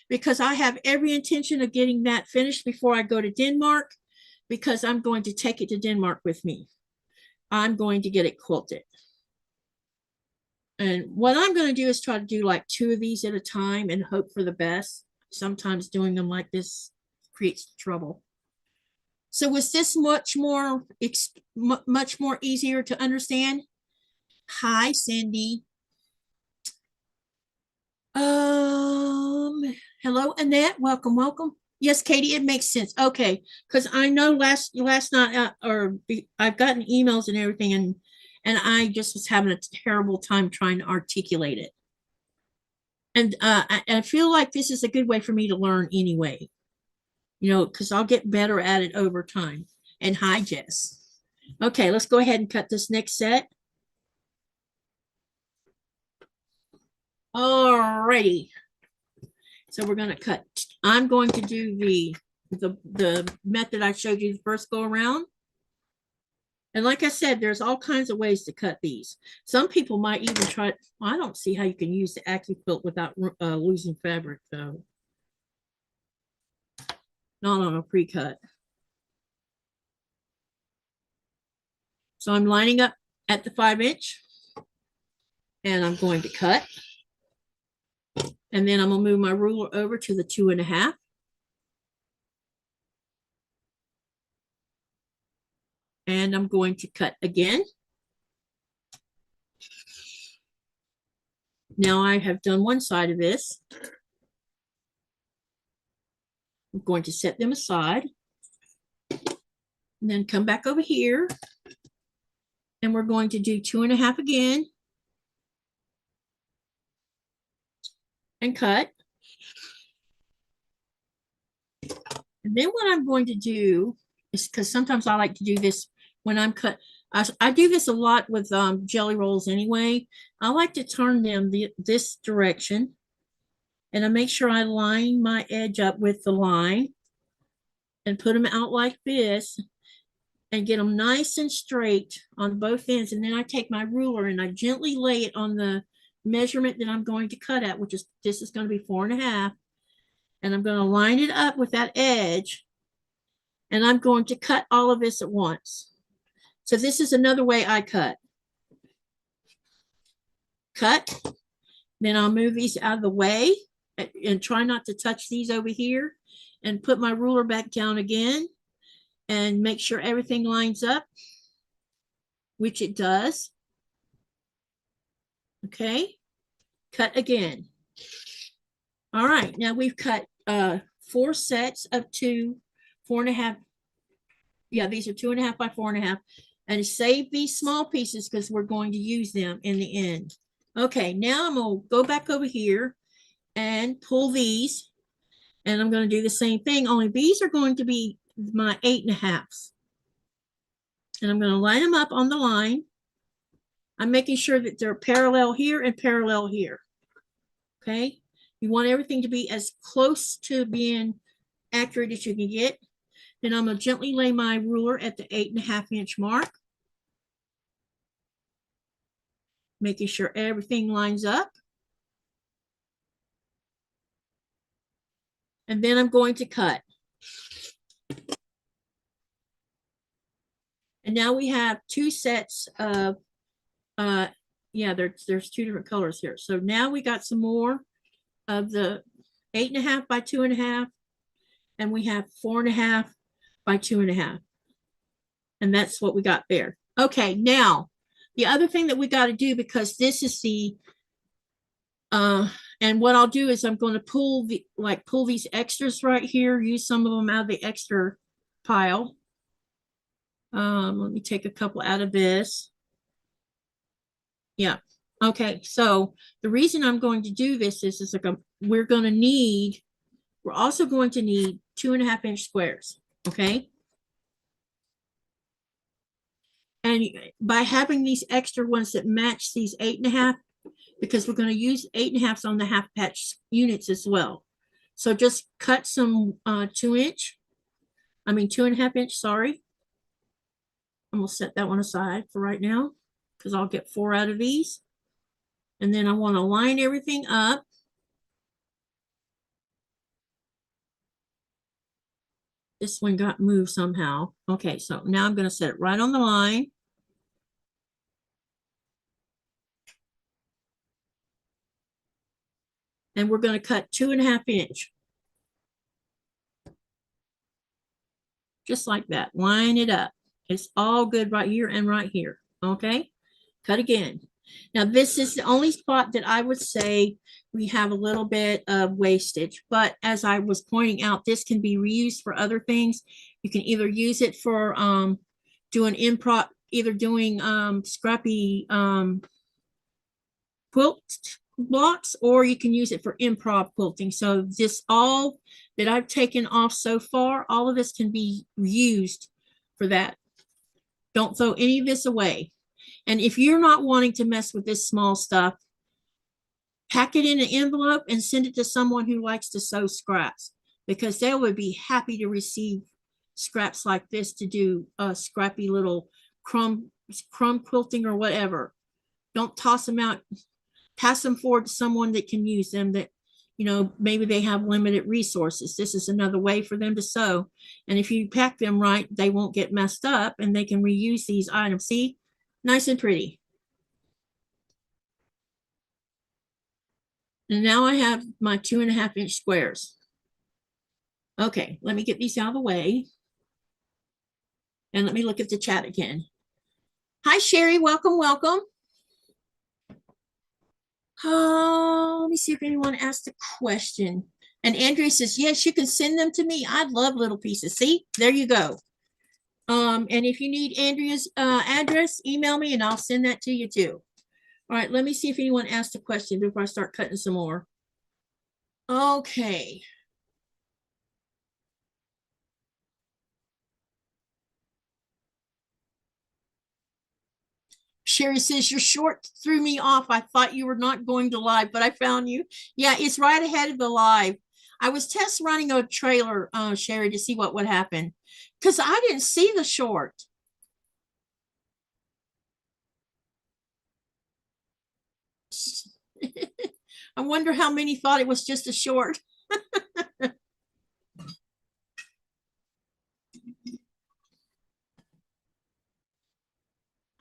because I have every intention of getting that finished before I go to Denmark, because I'm going to take it to Denmark with me. I'm going to get it quilted. And what I'm going to do is try to do like 2 of these at a time and hope for the best. Sometimes doing them like this creates trouble. So was this much more easier to understand? Hi, Cindy. Hello, Annette. Welcome, welcome. Yes, Katie, it makes sense. Okay, because I know last night I've gotten emails and everything, and I just was having a terrible time trying to articulate it. And I feel like this is a good way for me to learn anyway, you know, because I'll get better at it over time. And hi, Jess. Okay, let's go ahead and cut this next set. Alrighty. So we're going to cut. I'm going to do the method I showed you the first go around. And like I said, there's all kinds of ways to cut these. Some people might even try. Well, I don't see how you can use the AccuQuilt without losing fabric, though. Not on a pre-cut. So I'm lining up at the 5-inch, and I'm going to cut. And then I'm going to move my ruler over to the 2.5. And I'm going to cut again. Now I have done one side of this. I'm going to set them aside. And then come back over here. And we're going to do 2.5 again. And cut. And then what I'm going to do is, because sometimes I like to do this when I'm cut. I do this a lot with jelly rolls anyway. I like to turn them this direction. And I make sure I line my edge up with the line. And put them out like this. And get them nice and straight on both ends. And then I take my ruler and I gently lay it on the measurement that I'm going to cut at, which is, this is going to be 4.5. And I'm going to line it up with that edge. And I'm going to cut all of this at once. So this is another way I cut. Cut. Then I'll move these out of the way and try not to touch these over here. And put my ruler back down again. And make sure everything lines up, which it does. Okay. Cut again. All right. Now we've cut 4 sets of 2, 4.5. Yeah, these are 2.5 by 4.5. And save these small pieces because we're going to use them in the end. Okay, now I'm going to go back over here and pull these. And I'm going to do the same thing, only these are going to be my 8.5s. And I'm going to line them up on the line. I'm making sure that they're parallel here and parallel here. Okay, you want everything to be as close to being accurate as you can get. Then I'm going to gently lay my ruler at the 8.5-inch mark. Making sure everything lines up. And then I'm going to cut. And now we have 2 sets of, yeah, there's 2 different colors here. So now we got some more of the 8.5 by 2.5. And we have 4.5 by 2.5. And that's what we got there. Okay, now the other thing that we got to do, because this is the, and what I'll do is I'm going to pull these extras right here, use some of them out of the extra pile. Let me take a couple out of this. Yeah. Okay. So the reason I'm going to do this is like we're also going to need 2.5-inch squares. Okay. And by having these extra ones that match these 8.5, because we're going to use 8.5s on the half patch units as well. So just cut some 2.5-inch, sorry. I'm going to set that one aside for right now because I'll get 4 out of these. And then I want to line everything up. This one got moved somehow. Okay, so now I'm going to set it right on the line. And we're going to cut 2.5 inch. Just like that. Line it up. It's all good right here and right here. Okay. Cut again. Now, this is the only spot that I would say we have a little bit of wastage. But as I was pointing out, this can be reused for other things. You can either use it for doing improv, either doing scrappy quilt blocks, or you can use it for improv quilting. So this all that I've taken off so far, all of this can be used for that. Don't throw any of this away. And if you're not wanting to mess with this small stuff, pack it in an envelope and send it to someone who likes to sew scraps, because they would be happy to receive scraps like this to do a scrappy little crumb quilting or whatever. Don't toss them out. Pass them forward to someone that can use them, that, you know, maybe they have limited resources. This is another way for them to sew. And if you pack them right, they won't get messed up and they can reuse these items. See, nice and pretty. And now I have my 2.5 inch squares. Okay, let me get these out of the way. And let me look at the chat again. Hi, Sherry. Welcome, welcome. Let me see if anyone asked a question. And Andrea says, yes, you can send them to me. I'd love little pieces. See, there you go. And if you need Andrea's address, email me and I'll send that to you too. All right, let me see if anyone asked a question before I start cutting some more. Okay. Sherry says, your short threw me off. I thought you were not going to live, but I found you. Yeah, it's right ahead of the live. I was test running a trailer, Sherry, to see what would happen, because I didn't see the short. I wonder how many thought it was just a short.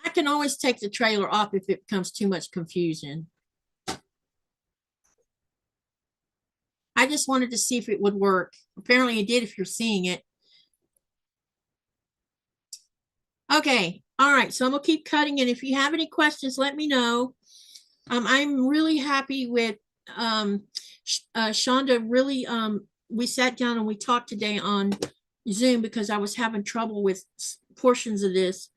I can always take the trailer off if it becomes too much confusion. I just wanted to see if it would work. Apparently it did if you're seeing it. Okay. All right. So I'm going to keep cutting. And if you have any questions, let me know. I'm really happy with Shonda. Really, we sat down and we talked today on Zoom because I was having trouble with portions of this,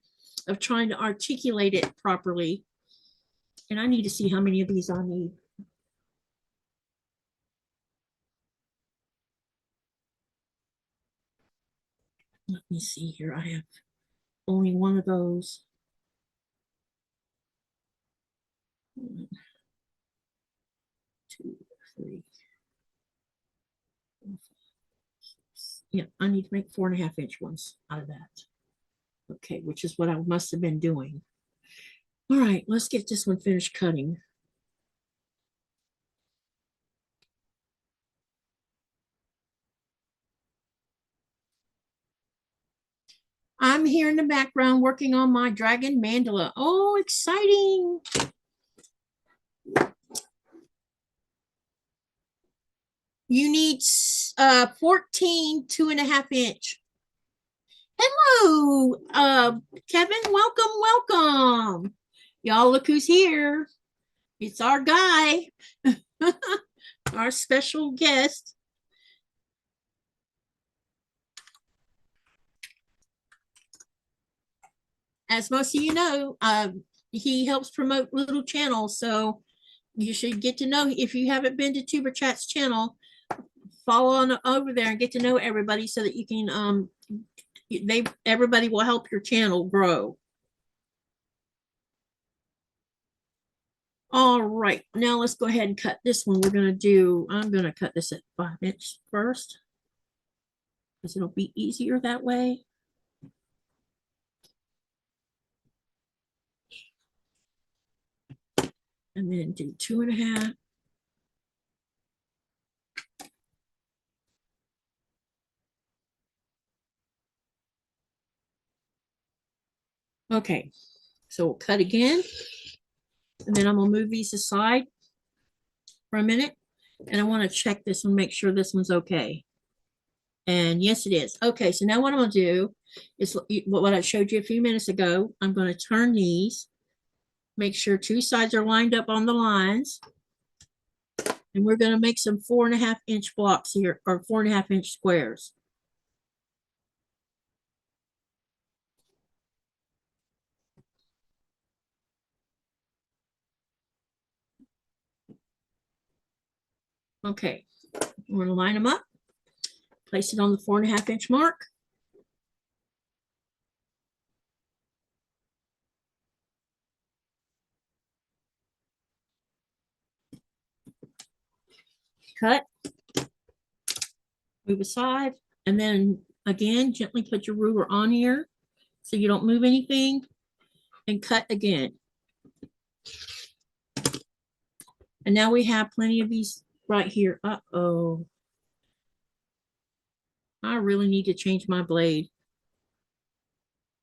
of trying to articulate it properly. And I need to see how many of these I need. Let me see here. I have only one of those. 1, 2, 3, 4, 5, 6. Yeah, I need to make 4.5 inch ones out of that. Okay, which is what I must have been doing. All right, let's get this one finished cutting. I'm here in the background working on my dragon mandala. Oh, exciting. You need 14 2.5 inch. Hello, Kevin. Welcome. Y'all look who's here. It's our guy, our special guest. As most of you know, he helps promote little channels, so you should get to know. If you haven't been to Tuber Chat's channel, follow on over there and get to know everybody so that you can everybody will help your channel grow. All right, now let's go ahead and cut this one. I'm going to cut this at 5 inch first because it'll be easier that way. And then do 2.5. Okay, so we'll cut again. And then I'm going to move these aside for a minute. And I want to check this one, make sure this one's okay. And yes, it is. Okay, so now what I'm going to do is what I showed you a few minutes ago. I'm going to turn these, make sure two sides are lined up on the lines. And we're going to make some 4.5-inch blocks here, or 4.5-inch squares. Okay, we're going to line them up, place it on the 4.5-inch mark. Cut, move aside, and then again, gently put your ruler on here so you don't move anything, and cut again. And now we have plenty of these right here. Uh-oh. I really need to change my blade.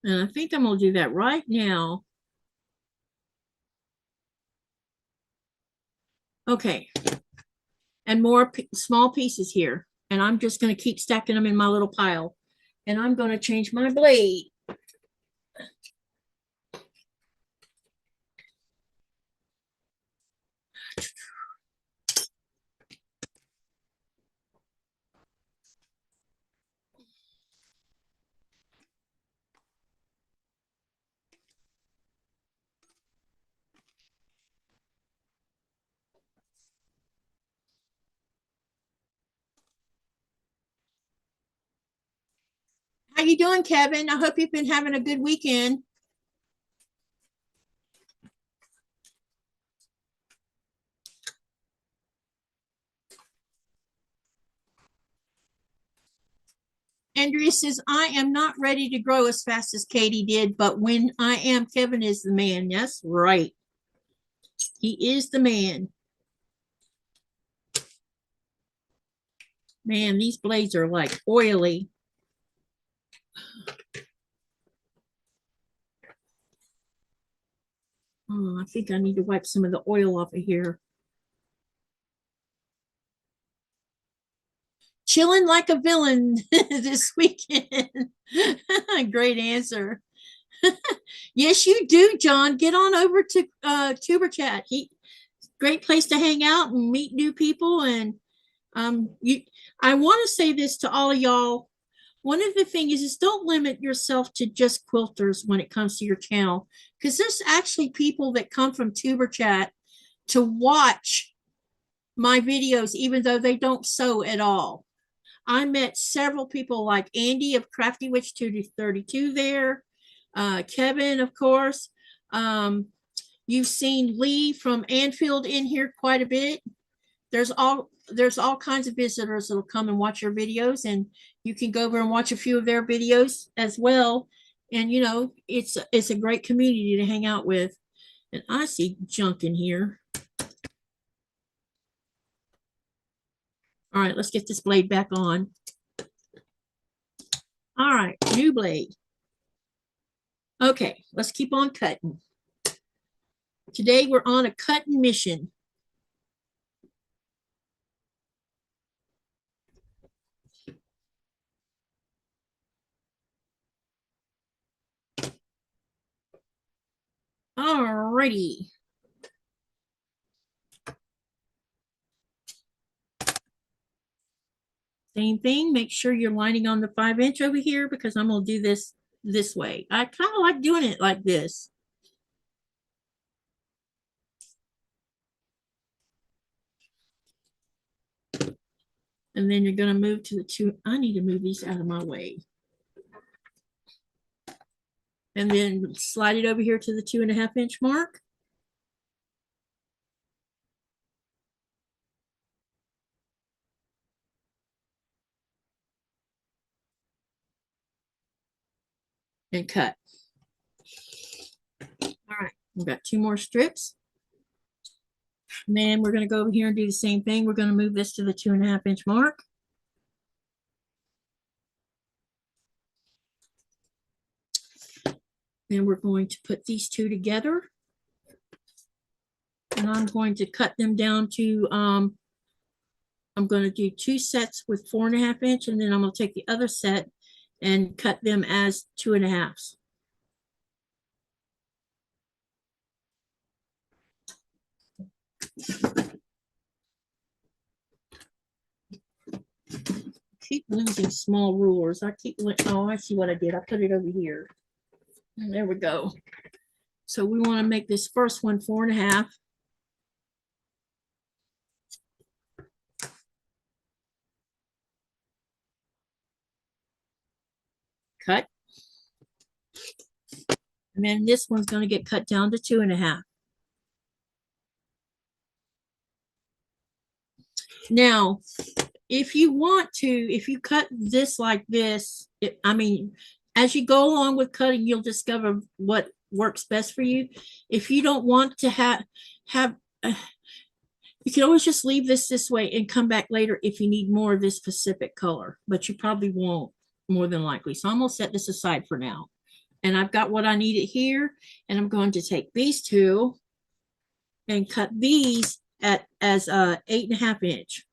And I think I'm going to do that right now. Okay. And more small pieces here. And I'm just going to keep stacking them in my little pile. And I'm going to change my blade. How you doing, Kevin? I hope you've been having a good weekend. Andrea says, I am not ready to grow as fast as Katy did, but when I am, Kevin is the man. That's right. He is the man. Man, these blades are like oily. Oh, I think I need to wipe some of the oil off of here. Chilling like a villain this weekend. Great answer. Yes, you do, John. Get on over to Tuber Chat. Great place to hang out and meet new people. And I want to say this to all of y'all. One of the things is don't limit yourself to just quilters when it comes to your channel, because there's actually people that come from Tuber Chat to watch my videos, even though they don't sew at all. I met several people like Andy of Crafty Witch 232 there, Kevin, of course. You've seen Lee from Anfield in here quite a bit. There's all kinds of visitors that'll come and watch your videos, and you can go over and watch a few of their videos as well. And you know, it's a great community to hang out with. And I see junk in here. All right, let's get this blade back on. All right, new blade. Okay, let's keep on cutting. Today we're on a cutting mission. All righty. Same thing, make sure you're lining on the 5-inch over here, because I'm going to do this way. I kind of like doing it like this. And then you're going to move to the 2. I need to move these out of my way. And then slide it over here to the 2.5-inch mark. And cut. All right, we've got 2 more strips. And then we're going to go over here and do the same thing. We're going to move this to the 2.5-inch mark. Then we're going to put these 2 together. And I'm going to cut them down to I'm going to do 2 sets with 4.5 inch, and then I'm going to take the other set and cut them as 2.5s. Keep losing small rulers. Oh, I see what I did. I put it over here. There we go. So we want to make this first one 4.5. Cut. And then this one's going to get cut down to 2.5. Now, if you want to, if you cut this like this, as you go along with cutting, you'll discover what works best for you. If you don't want to you can always just leave this way and come back later if you need more of this specific color, but you probably won't, more than likely. So I'm going to set this aside for now. And I've got what I needed here, and I'm going to take these two and cut these as 8.5 inch.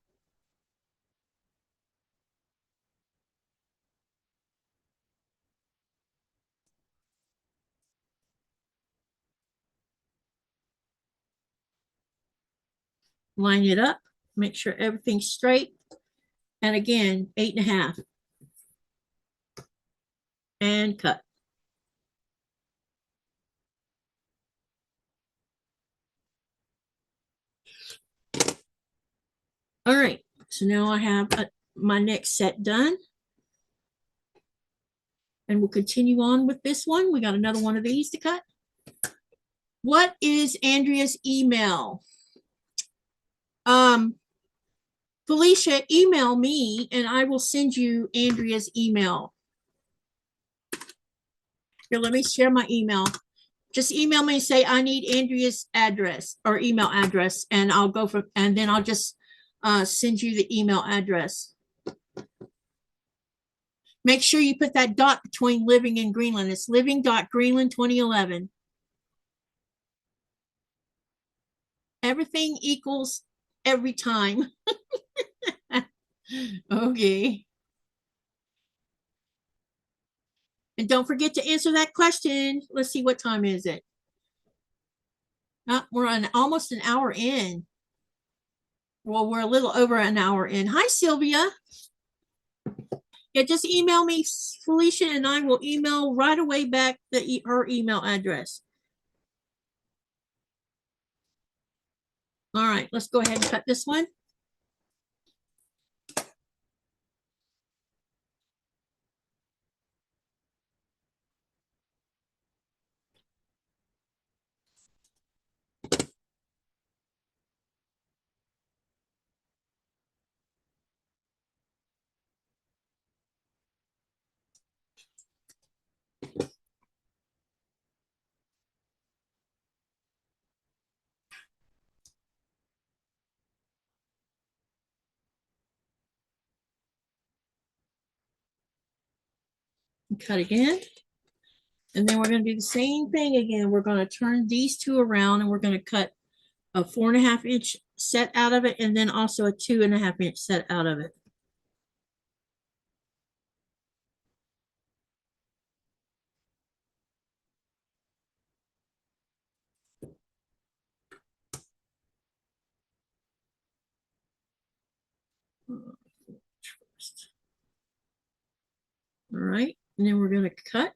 Line it up, make sure everything's straight, and again 8.5, and cut. All right, so now I have my next set done, and we'll continue on with this one. We got another one of these to cut. What is Andrea's email? Felicia, email me and I will send you Andrea's email. Here, let me share my email. Just email me and say I need Andrea's address or email address, and I'll go for, and then I'll just send you the email address. Make sure you put that dot between living and Greenland. It's living.greenland2011. Everything equals every time. Okay. And don't forget to answer that question. Let's see, what time is it? We're on almost an hour in. Well, we're a little over an hour in. Hi, Sylvia. Yeah, just email me, Felicia, and I will email right away back her email address. All right, let's go ahead and cut this one. Cut again. And then we're going to do the same thing again. We're going to turn these two around, and we're going to cut a 4.5 inch set out of it, and then also a 2.5 inch set out of it. All right, and then we're going to cut.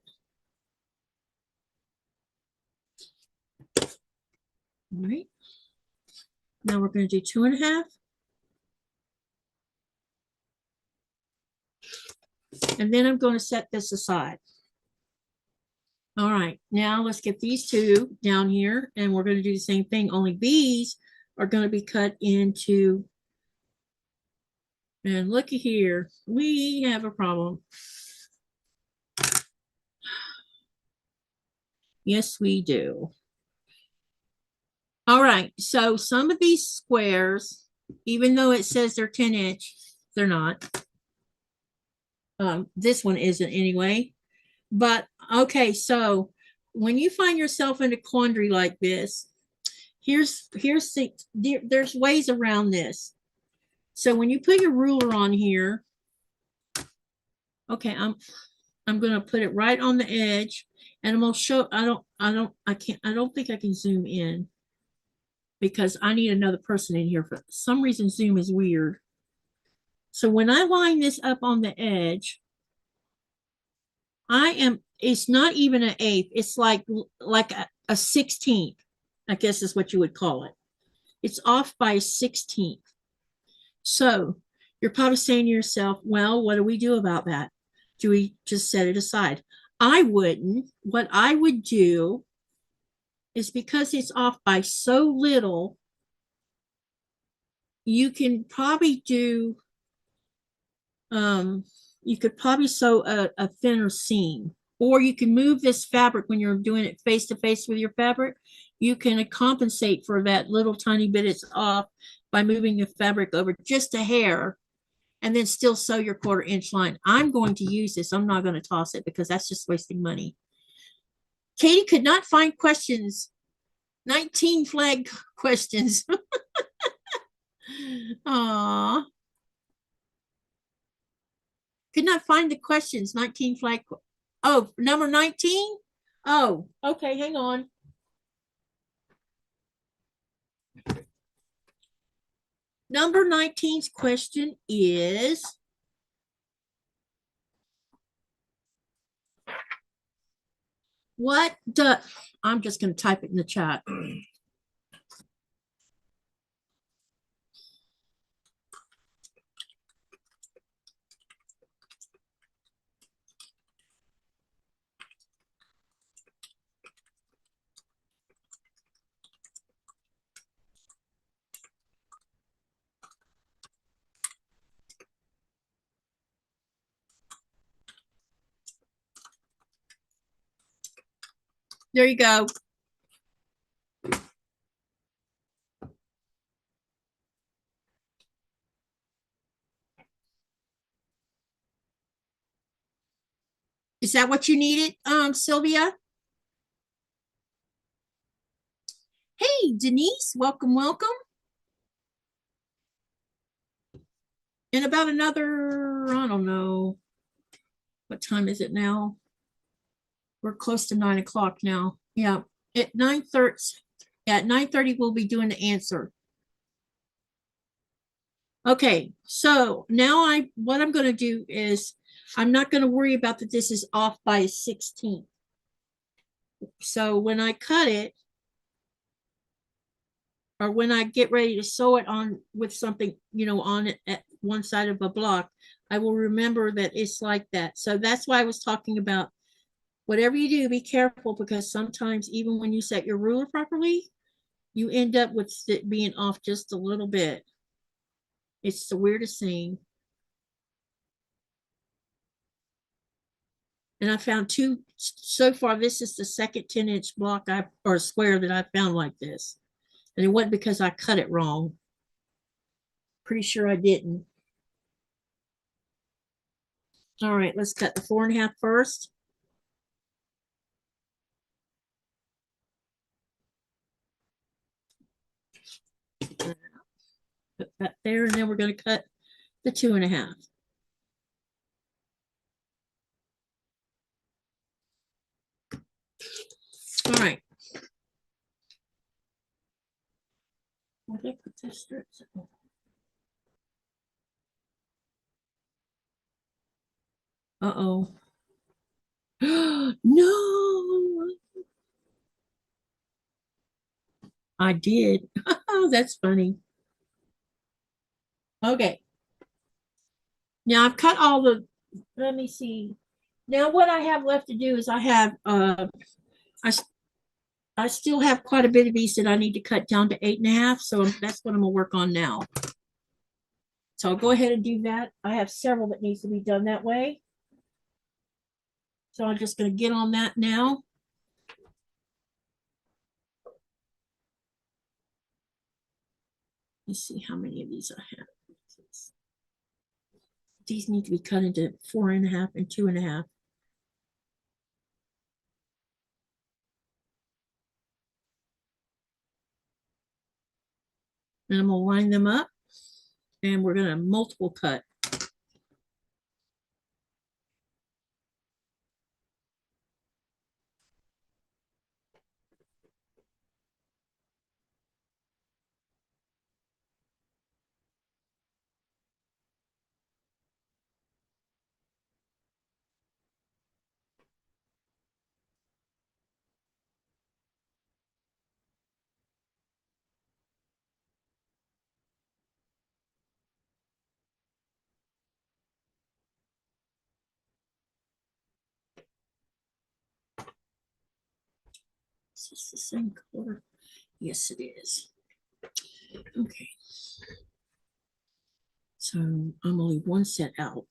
All right. Now we're going to do 2.5. And then I'm going to set this aside. All right, now let's get these two down here, and we're going to do the same thing, only these are going to be cut into, and looky here, we have a problem. Yes, we do. All right, so some of these squares, even though it says they're 10 inch, they're not. This one isn't anyway. But okay, so when you find yourself in a quandary like this, there's ways around this. So when you put your ruler on here, okay, I'm gonna put it right on the edge, and I'm gonna show. I don't think I can zoom in because I need another person in here. For some reason, Zoom is weird. So when I line this up on the edge, it's not even an eighth. It's like a 16th, I guess is what you would call it. It's off by a 16th. So you're probably saying to yourself, well, what do we do about that? Do we just set it aside? I wouldn't. What I would do is, because it's off by so little, you can probably do, you could probably sew a thinner seam, or you can move this fabric when you're doing it face to face with your fabric. You can compensate for that little tiny bit it's off by moving the fabric over just a hair, and then still sew your 1/4 inch line. I'm going to use this. I'm not going to toss it because that's just wasting money. Katy could not find questions. 19 flag questions. Aw. Could not find the questions. 19 flag. Oh, number 19? Oh, okay, hang on. Number 19's question is, I'm just going to type it in the chat. There you go. Is that what you needed, Sylvia? Hey, Denise, welcome, welcome. In about another, I don't know, what time is it now? We're close to 9 o'clock now. Yeah, at 9:30. Yeah, at 9:30 we'll be doing the answer. Okay, so now what I'm going to do is, I'm not going to worry about that this is off by a 16th. So when I cut it, or when I get ready to sew it on with something, on it at one side of a block, I will remember that it's like that. So that's why I was talking about, whatever you do, be careful, because sometimes even when you set your ruler properly, you end up with it being off just a little bit. It's the weirdest thing. And I found two so far. This is the second 10-inch block or square that I found like this. And it wasn't because I cut it wrong. Pretty sure I didn't. All right, let's cut the 4.5 first. Put that there, and then we're going to cut the 2.5. All right. Where did I put this strips? Uh-oh. No. I did. Oh, that's funny. Okay. Now I've cut all let me see. Now what I have left to do is I still have quite a bit of these that I need to cut down to 8.5. So that's what I'm gonna work on now. So I'll go ahead and do that. I have several that needs to be done that way. So I'm just gonna get on that now. Let's see how many of these I have. These need to be cut into 4.5 and 2.5. And I'm gonna line them up and we're going to multiple cut. Is this the same color? Yes, it is. Okay. So I'm gonna leave one set out.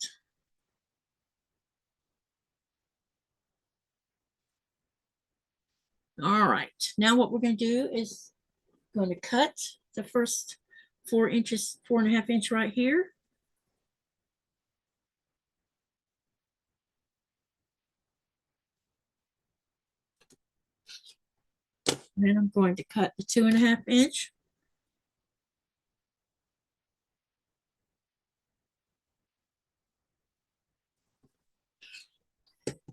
All right. Now what we're gonna do is going to cut the first 4 inches, 4.5 inch right here. Then I'm going to cut the 2.5 inch.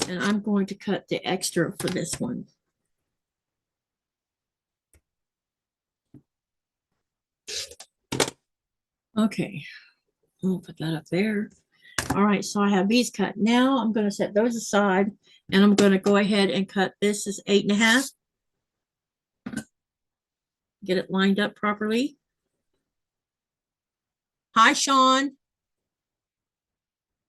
And I'm going to cut the extra for this one. Okay, I'll put that up there. All right, so I have these cut. Now I'm going to set those aside and I'm going to go ahead and cut this as 8.5. Get it lined up properly. Hi, Sean.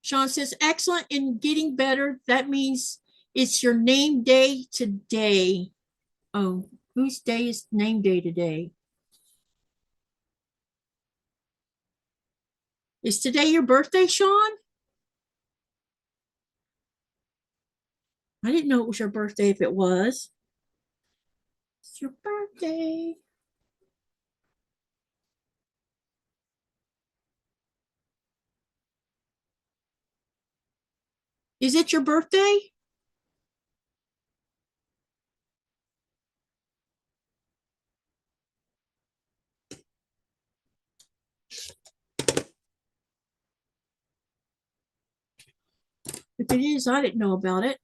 Sean says, excellent in getting better. That means it's your name day today. Oh, whose day is name day today? Is today your birthday, Sean? I didn't know it was your birthday if it was. It's your birthday. Is it your birthday? If it is, I didn't know about it.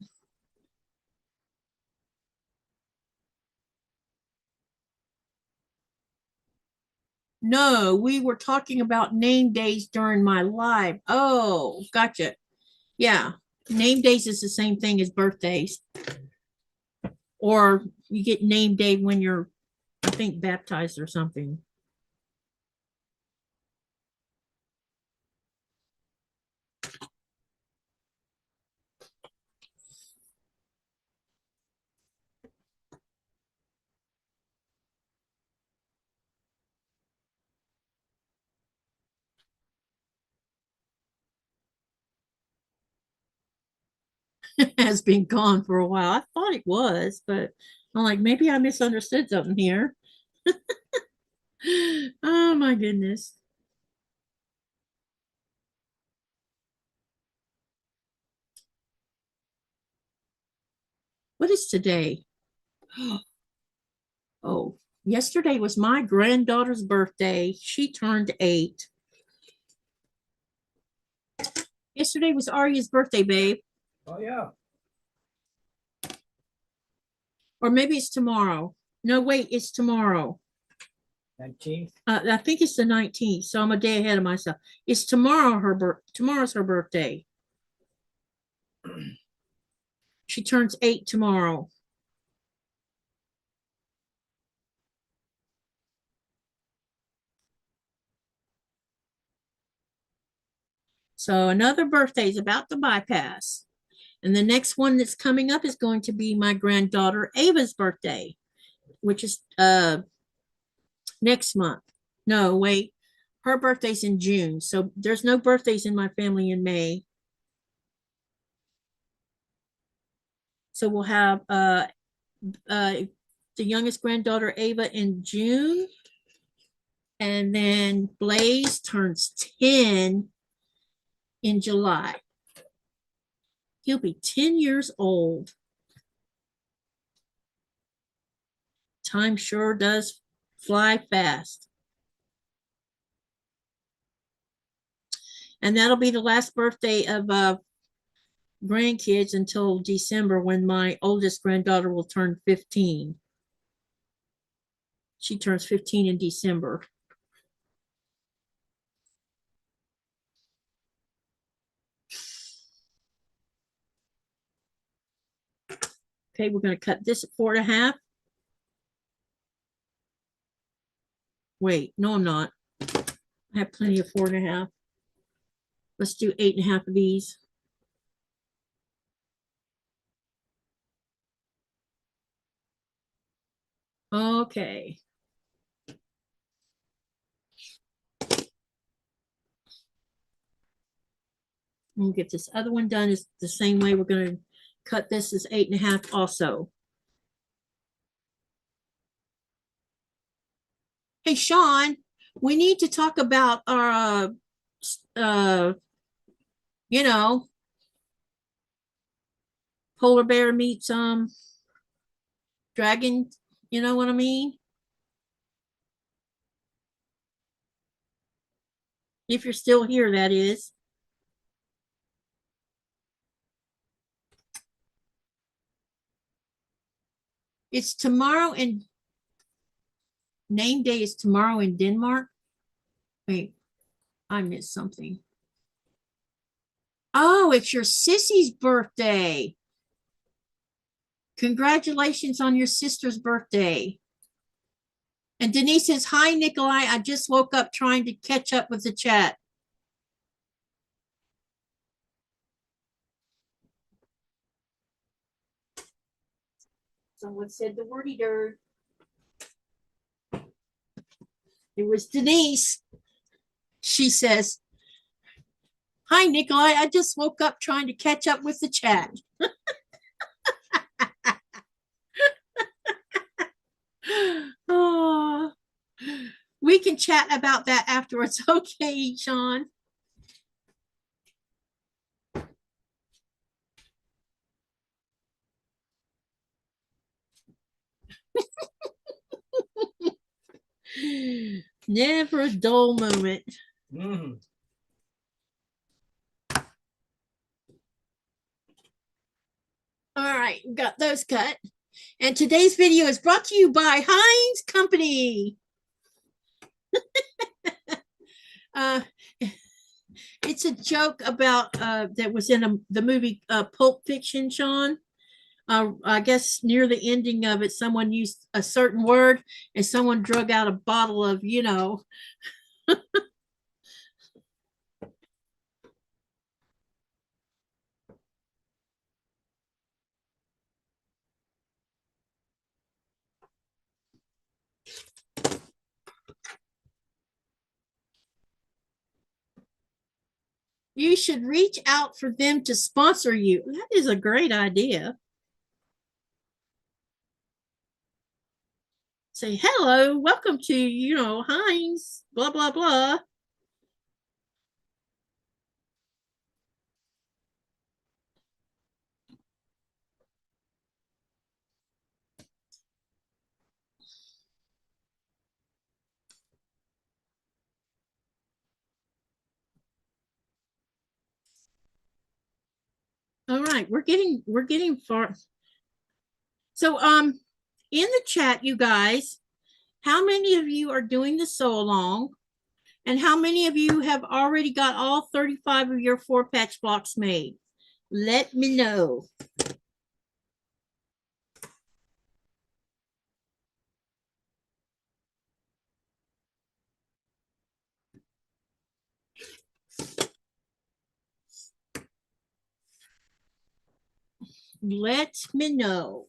No, we were talking about name days during my live. Oh, gotcha. Yeah, name days is the same thing as birthdays. Or you get name day when you're, I think, baptized or something. Has been gone for a while. I thought it was, but I'm like, maybe I misunderstood something here. Oh my goodness. What is today? Oh, yesterday was my granddaughter's birthday. She turned 8. Yesterday was Arya's birthday, babe. Oh, yeah. Or maybe it's tomorrow. No, wait, it's tomorrow. 19th. I think it's the 19th, so I'm a day ahead of myself. It's tomorrow tomorrow's her birthday. She turns 8 tomorrow. So another birthday is about to bypass. And the next one that's coming up is going to be my granddaughter Ava's birthday, which is next month. No, wait. Her birthday's in June. So there's no birthdays in my family in May. So we'll have the youngest granddaughter Ava in June. And then Blaze turns 10 in July. He'll be 10 years old. Time sure does fly fast. And that'll be the last birthday of grandkids until December, when my oldest granddaughter will turn 15. She turns 15 in December. Okay, we're going to cut this at 4.5. Wait, no, I'm not. I have plenty of 4.5. Let's do 8.5 of these. Okay. We'll get this other one done is the same way. We're going to cut this as 8.5 also. Hey, Sean, we need to talk about our, you know, polar bear meets dragon. You know what I mean? If you're still here, that is. It's tomorrow, and name day is tomorrow in Denmark. Wait, I missed something. Oh, it's your sissy's birthday. Congratulations on your sister's birthday. And Denise says, hi, Nikolai. I just woke up trying to catch up with the chat. Someone said the wordy dirt. It was Denise. She says, hi, Nikolai. I just woke up trying to catch up with the chat. Oh, we can chat about that afterwards. Okay, Sean. Never a dull moment. Mm-hmm. All right, got those cut. And today's video is brought to you by Heinz Company. It's a joke about that was in the movie Pulp Fiction, Sean. I guess near the ending of it, someone used a certain word and someone drug out a bottle of, you know. You should reach out for them to sponsor you. That is a great idea. Say, hello, welcome to, you know, Heinz, blah, blah, blah. All right, we're getting far. So in the chat, you guys, how many of you are doing the sew along? And how many of you have already got all 35 of your 4-patch blocks made? Let me know. Let me know.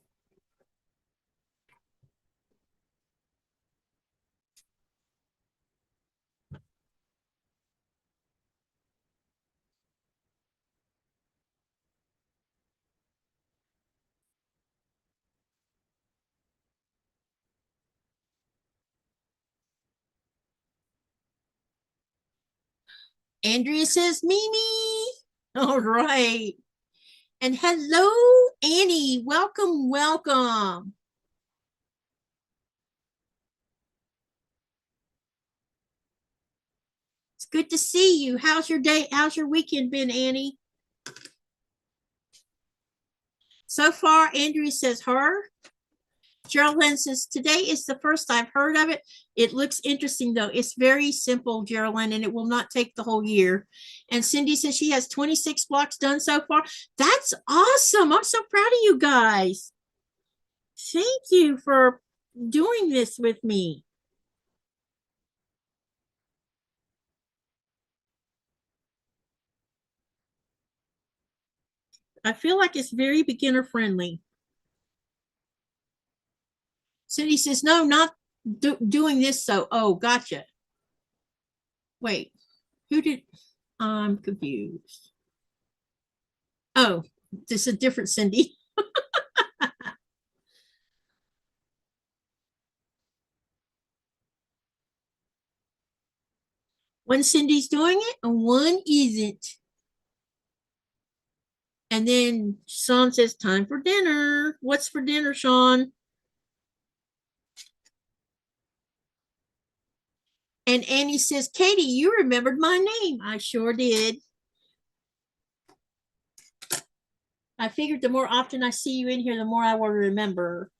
Andrea says, Mimi. All right. And hello, Annie. Welcome, welcome. Good to see you. How's your day? How's your weekend been, Annie? So far, Andrew says her. Geraldine says, today is the first I've heard of it. It looks interesting, though. It's very simple, Geraldine, and it will not take the whole year. And Cindy says she has 26 blocks done so far. That's awesome. I'm so proud of you guys. Thank you for doing this with me. I feel like it's very beginner friendly. Cindy says, no, not doing this. So, oh, gotcha. Wait, who did? I'm confused. Oh, this is a different Cindy. One Cindy's doing it and one isn't. And then Sean says, time for dinner. What's for dinner, Sean? And Annie says, Katy, you remembered my name. I sure did. I figured the more often I see you in here, the more I will remember.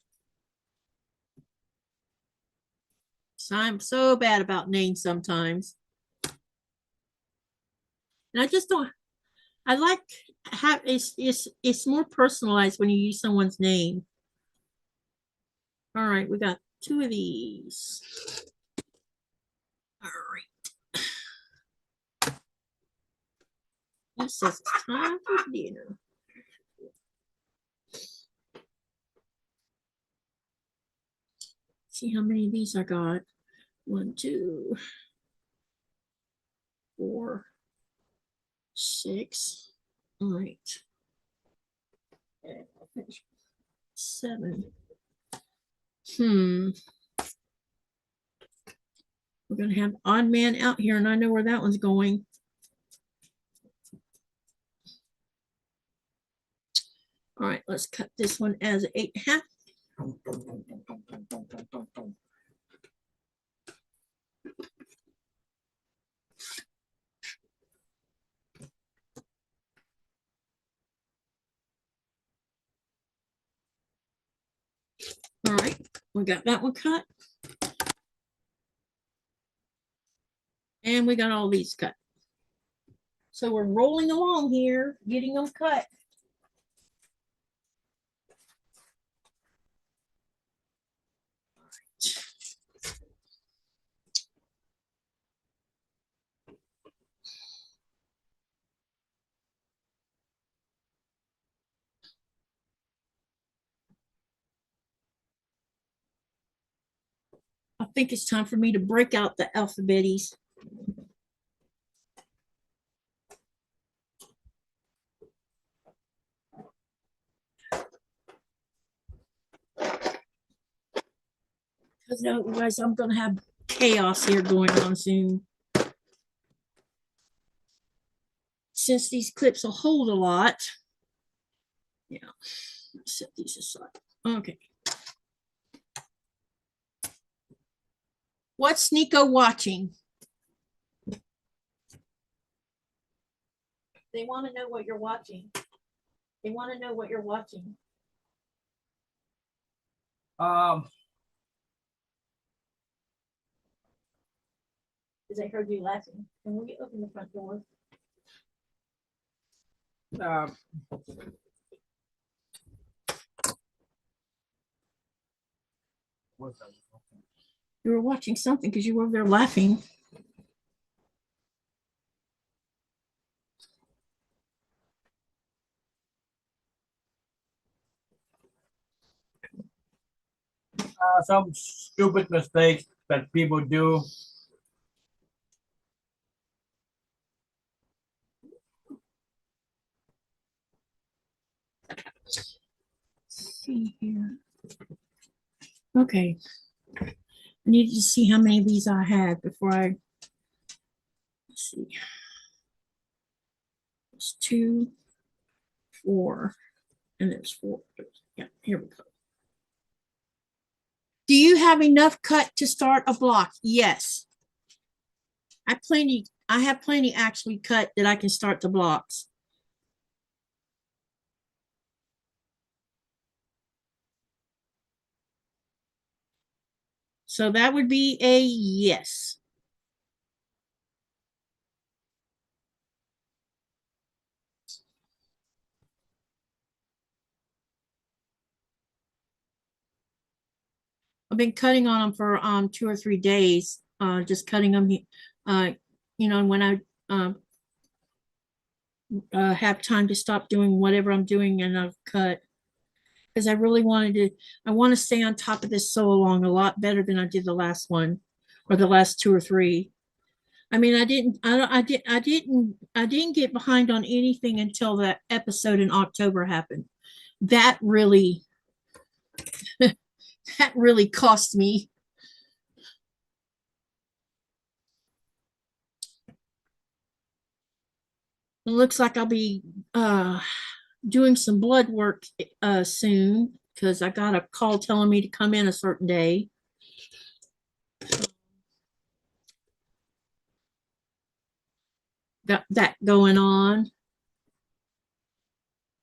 So I'm so bad about names sometimes. And I just don't, I like have it's more personalized when you use someone's name. All right, we got 2 of these. All right. This says it's time for dinner. See how many of these I got. 1, 2, 4, 6. All right. 7. We're going to have odd man out here, and I know where that one's going. All right, let's cut this one as 8.5. All right, we got that one cut. And we got all these cut. So we're rolling along here, getting them cut. I think it's time for me to break out the alphabeties. Because otherwise I'm going to have chaos here going on soon. Since these clips will hold a lot. Yeah, let's set these aside. Okay. What's Nico watching? They want to know what you're watching. They want to know what you're watching. Because I heard you laughing. Can we open the front door? You were watching something because you were over there laughing. Some stupid mistakes that people do. Let's see here. Okay. I needed to see how many of these I had before I, let's see. It's 2, 4, and there's 4. Yeah, here we go. Do you have enough cut to start a block? Yes. I I have plenty actually cut that I can start the blocks. So that would be a yes. I've been cutting on them for 2 or 3 days, just cutting them, when I have time to stop doing whatever I'm doing and I've cut because I really I want to stay on top of this sew along a lot better than I did the last one or the last 2 or 3. I mean, I didn't get behind on anything until that episode in October happened. That really, that really cost me. It looks like I'll be doing some blood work soon because I got a call telling me to come in a certain day. Got that going on.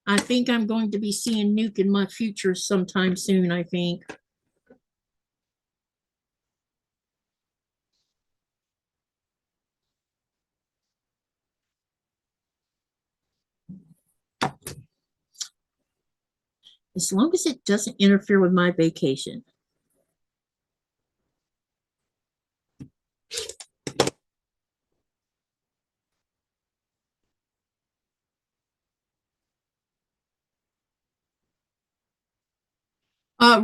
I think I'm going to be seeing Nuke in my future sometime soon, I think. As long as it doesn't interfere with my vacation.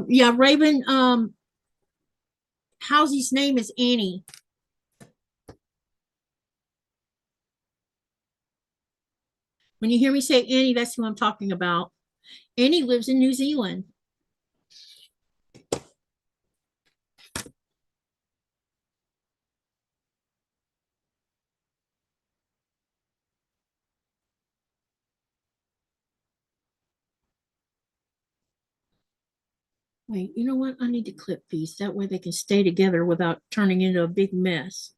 Yeah, Raven, Housy's name is Annie. When you hear me say Annie, that's who I'm talking about. Annie lives in New Zealand. Wait, you know what? I need to clip these. That way they can stay together without turning into a big mess.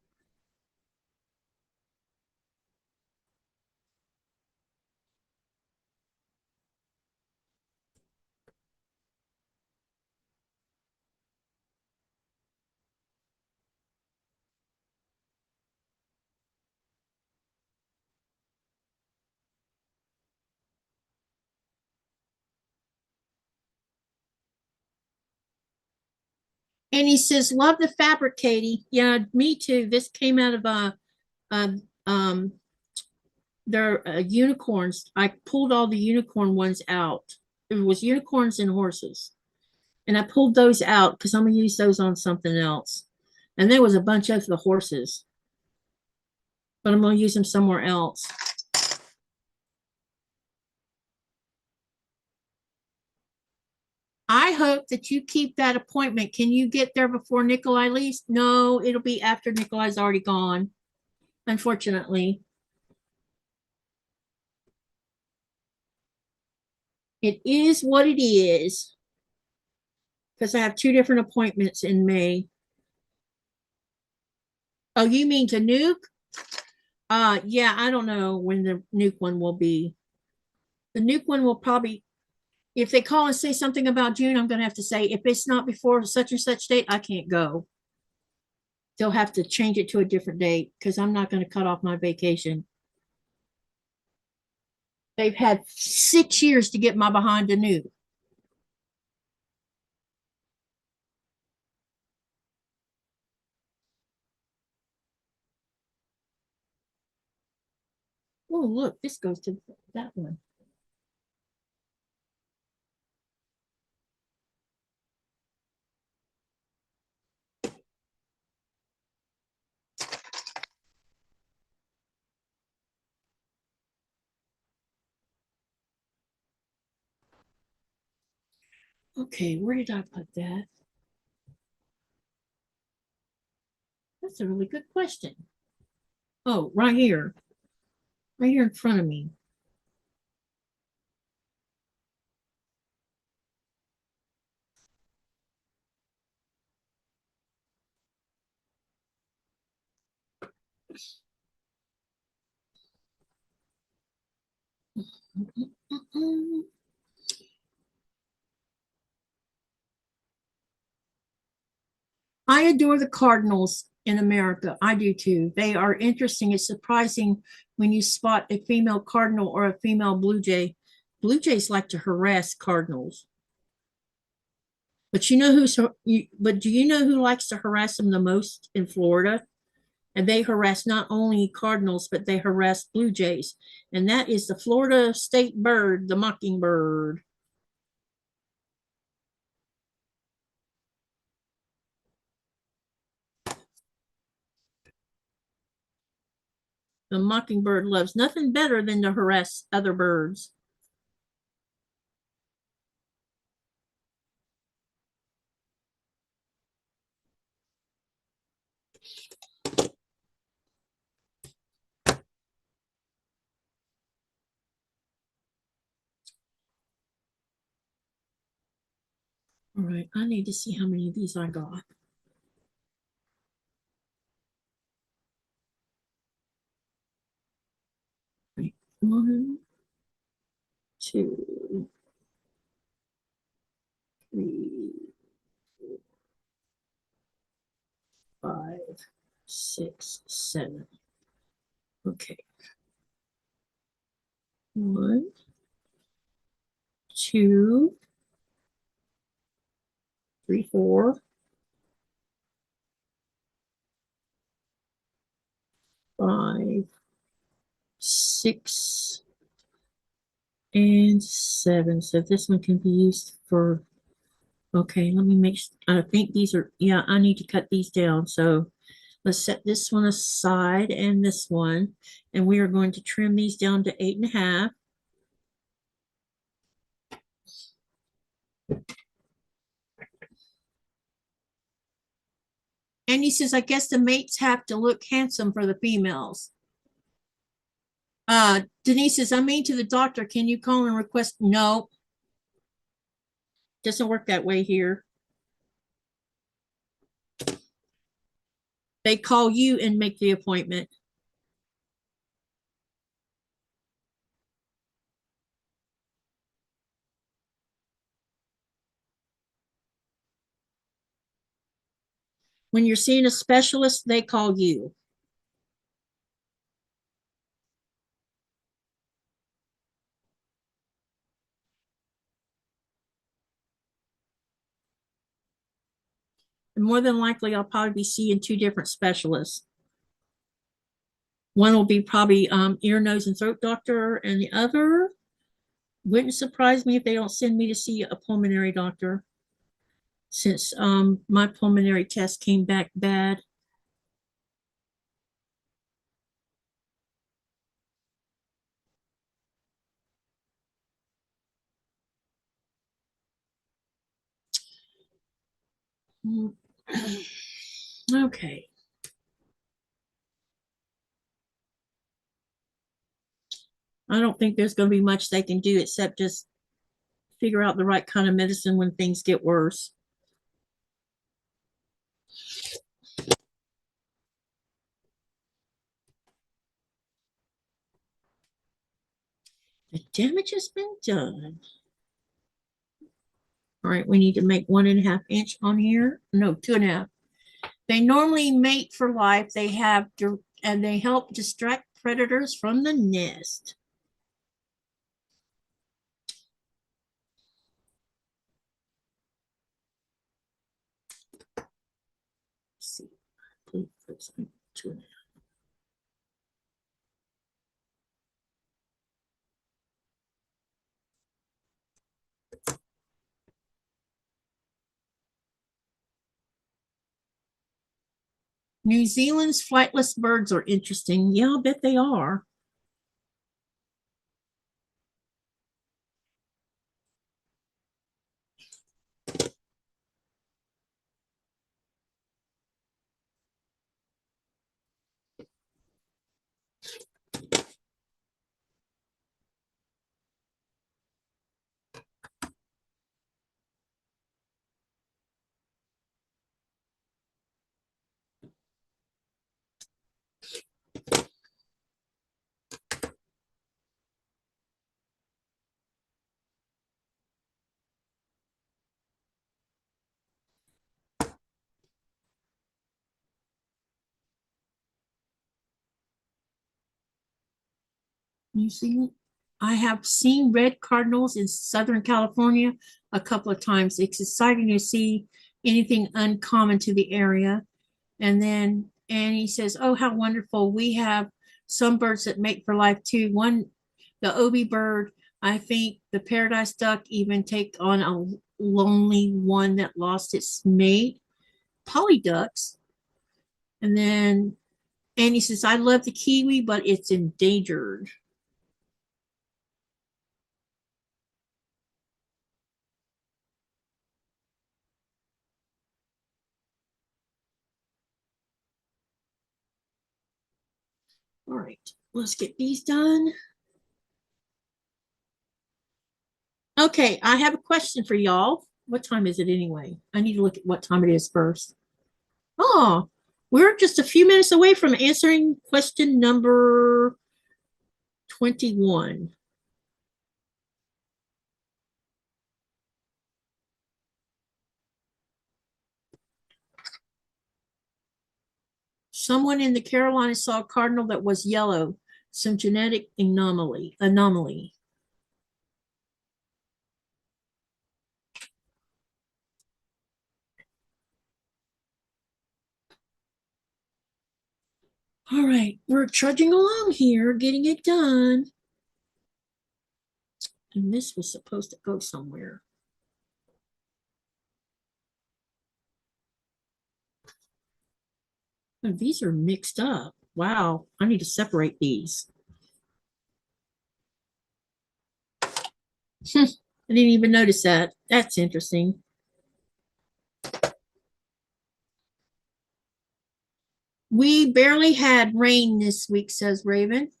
And he says, love the fabric, Katy. Yeah, me too. This came out of a they're unicorns. I pulled all the unicorn ones out. It was unicorns and horses. And I pulled those out because I'm going to use those on something else. And there was a bunch of the horses, but I'm going to use them somewhere else. I hope that you keep that appointment. Can you get there before Nikolai leaves? No, it'll be after Nikolai's already gone, unfortunately. It is what it is because I have 2 different appointments in May. Oh, you mean to Nuke? Yeah, I don't know when the Nuke one will be. The Nuke one will probably, if they call and say something about June, I'm going to have to say, if it's not before such and such date, I can't go. They'll have to change it to a different date because I'm not going to cut off my vacation. They've had 6 years to get my behind to Nuke. Oh, look, this goes to that one. Okay, where did I put that? That's a really good question. Oh, right here. Right here in front of me. I adore the cardinals in America. I do too. They are interesting. It's surprising when you spot a female cardinal or a female blue jay. Blue jays like to harass cardinals. But you know who's but do you know who likes to harass them the most in Florida? And they harass not only cardinals, but they harass blue jays. And that is the Florida state bird, the mockingbird. The mockingbird loves nothing better than to harass other birds. All right, I need to see how many of these I got. Right. 1, 2, 3, 5, 6, 7. Okay. 1, 2, 3, 4, 5, 6, and 7. So this one can be used for, okay, let me make, I think these are, yeah, I need to cut these down. So let's set this one aside and this one, and we are going to trim these down to 8.5. And he says, I guess the mates have to look handsome for the females. Denise says, I mean to the doctor, can you call and request? No, doesn't work that way here. They call you and make the appointment. When you're seeing a specialist, they call you. And more than likely, I'll probably be seeing 2 different specialists. One will be probably ear, nose, and throat doctor, and the other wouldn't surprise me if they don't send me to see a pulmonary doctor, since my pulmonary test came back bad. Okay. I don't think there's going to be much they can do except just figure out the right kind of medicine when things get worse. The damage has been done. All right, we need to make 1.5 inch on here. No, 2.5. They normally mate for life. They have to, and they help distract predators from the nest. Let's see, please, 2.5. New Zealand's flightless birds are interesting. Yeah, I bet they are. New Zealand. I have seen red cardinals in Southern California a couple of times. It's exciting to see anything uncommon to the area. And then Annie says, oh, how wonderful. We have some birds that mate for life too. One, the Obi bird, I think the paradise duck even take on a lonely one that lost its mate. Poly ducks. And then Annie says, I love the kiwi, but it's endangered. All right, let's get these done. Okay, I have a question for y'all. What time is it anyway? I need to look at what time it is first. Oh, we're just a few minutes away from answering question number 21. Someone in the Carolinas saw a cardinal that was yellow, some genetic anomaly. All right, we're trudging along here, getting it done. And this was supposed to go somewhere. Oh, these are mixed up. Wow, I need to separate these. I didn't even notice that. That's interesting. We barely had rain this week, says Raven.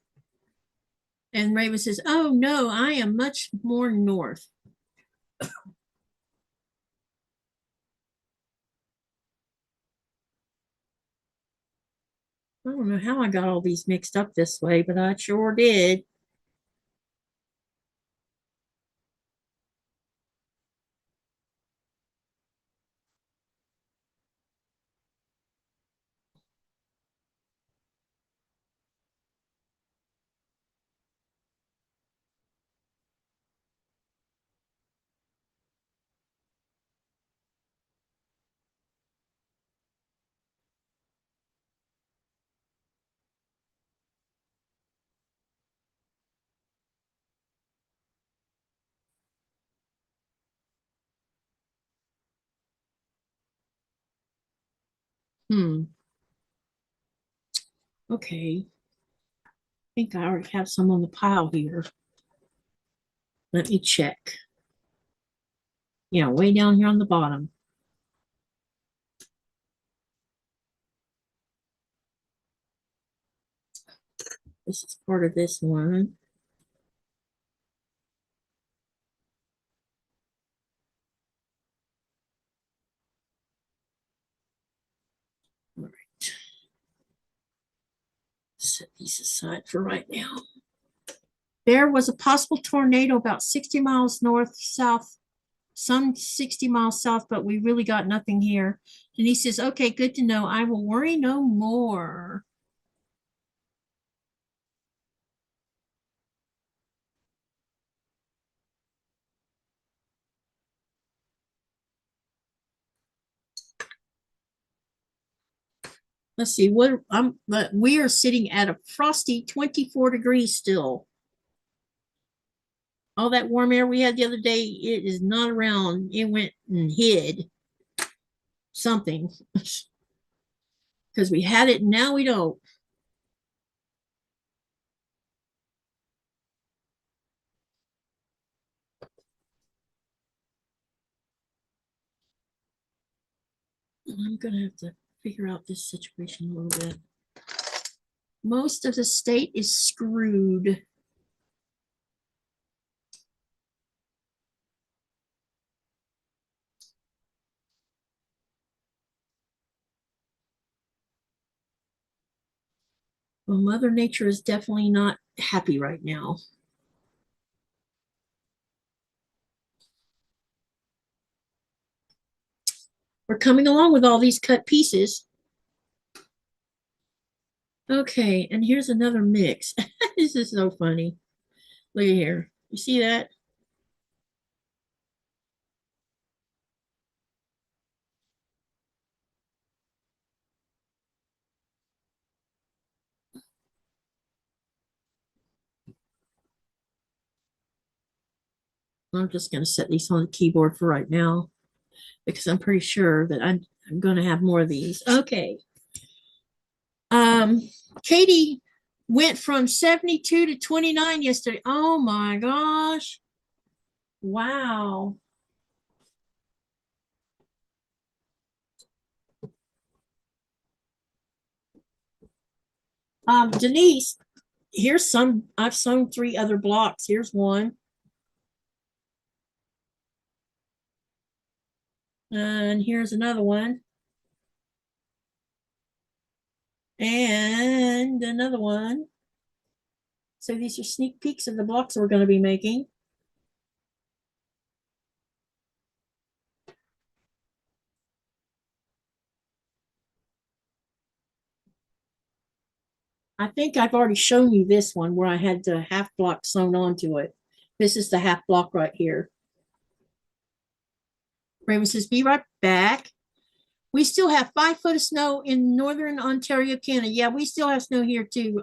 And Raven says, oh no, I am much more north. I don't know how I got all these mixed up this way, but I sure did. Okay. I think I already have some on the pile here. Let me check. Yeah, way down here on the bottom. This is part of this one. All right. Set these aside for right now. There was a possible tornado about 60 miles north, south, some 60 miles south, but we really got nothing here. And he says, okay, good to know. I will worry no more. Let's see what but we are sitting at a frosty 24 degrees still. All that warm air we had the other day, it is not around. It went and hid something because we had it and now we don't. I'm gonna have to figure out this situation a little bit. Most of the state is screwed. Well, Mother Nature is definitely not happy right now. We're coming along with all these cut pieces. Okay, and here's another mix. This is so funny. Look at here. You see that? I'm just going to set these on the keyboard for right now because I'm pretty sure that I'm going to have more of these. Okay. Katy went from 72 to 29 yesterday. Oh my gosh. Wow. Denise, here's some. I've sewn 3 other blocks. Here's one. And here's another one. And another one. So these are sneak peeks of the blocks we're going to be making. I think I've already shown you this one where I had the half block sewn onto it. This is the half block right here. Raymond says, be right back. We still have 5 foot of snow in northern Ontario, Canada. Yeah, we still have snow here too,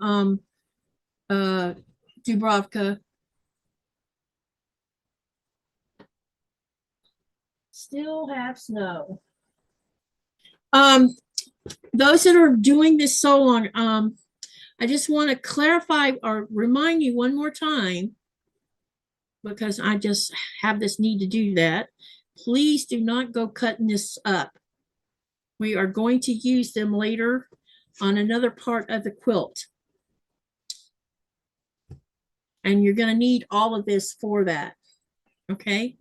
Dubrovka. Still have snow. Those that are doing this so long, I just want to clarify or remind you one more time, because I just have this need to do that. Please do not go cutting this up. We are going to use them later on another part of the quilt. And you're going to need all of this for that. Okay?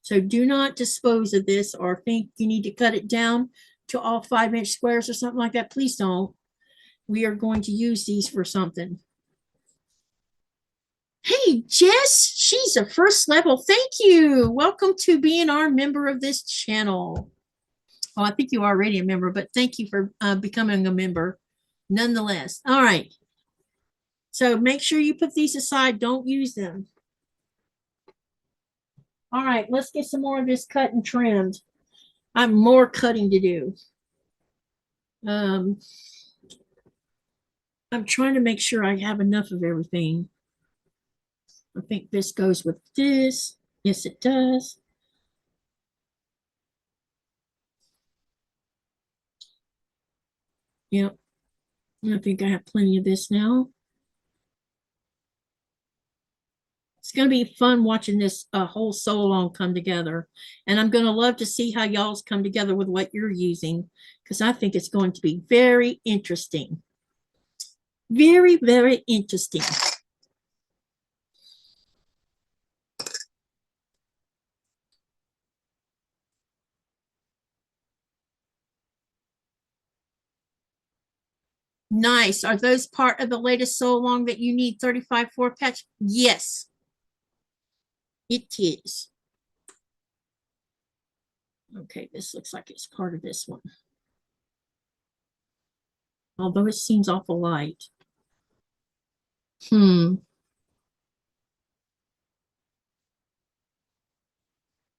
So do not dispose of this or think you need to cut it down to all 5-inch squares or something like that. Please don't. We are going to use these for something. Hey, Jess, she's a first level. Thank you. Welcome to being our member of this channel. Oh, I think you're already a member, but thank you for becoming a member nonetheless. All right. So make sure you put these aside. Don't use them. All right, let's get some more of this cut and trimmed. I have more cutting to do. I'm trying to make sure I have enough of everything. I think this goes with this. Yes, it does. Yep. I think I have plenty of this now. It's going to be fun watching this whole sew along come together. And I'm going to love to see how y'all's come together with what you're using, because I think it's going to be very interesting. Very, very interesting. Nice. Are those part of the latest sew along that you need 35-4 patch? Yes, it is. Okay, this looks like it's part of this one. Although it seems awful light.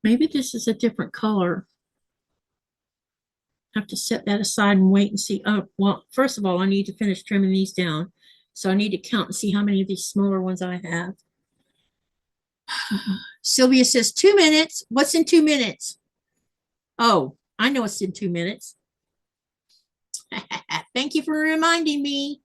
Maybe this is a different color. I have to set that aside and wait and see. Oh, well, first of all, I need to finish trimming these down. So I need to count and see how many of these smaller ones I have. Sylvia says 2 minutes. What's in 2 minutes? Oh, I know it's in 2 minutes. Thank you for reminding me.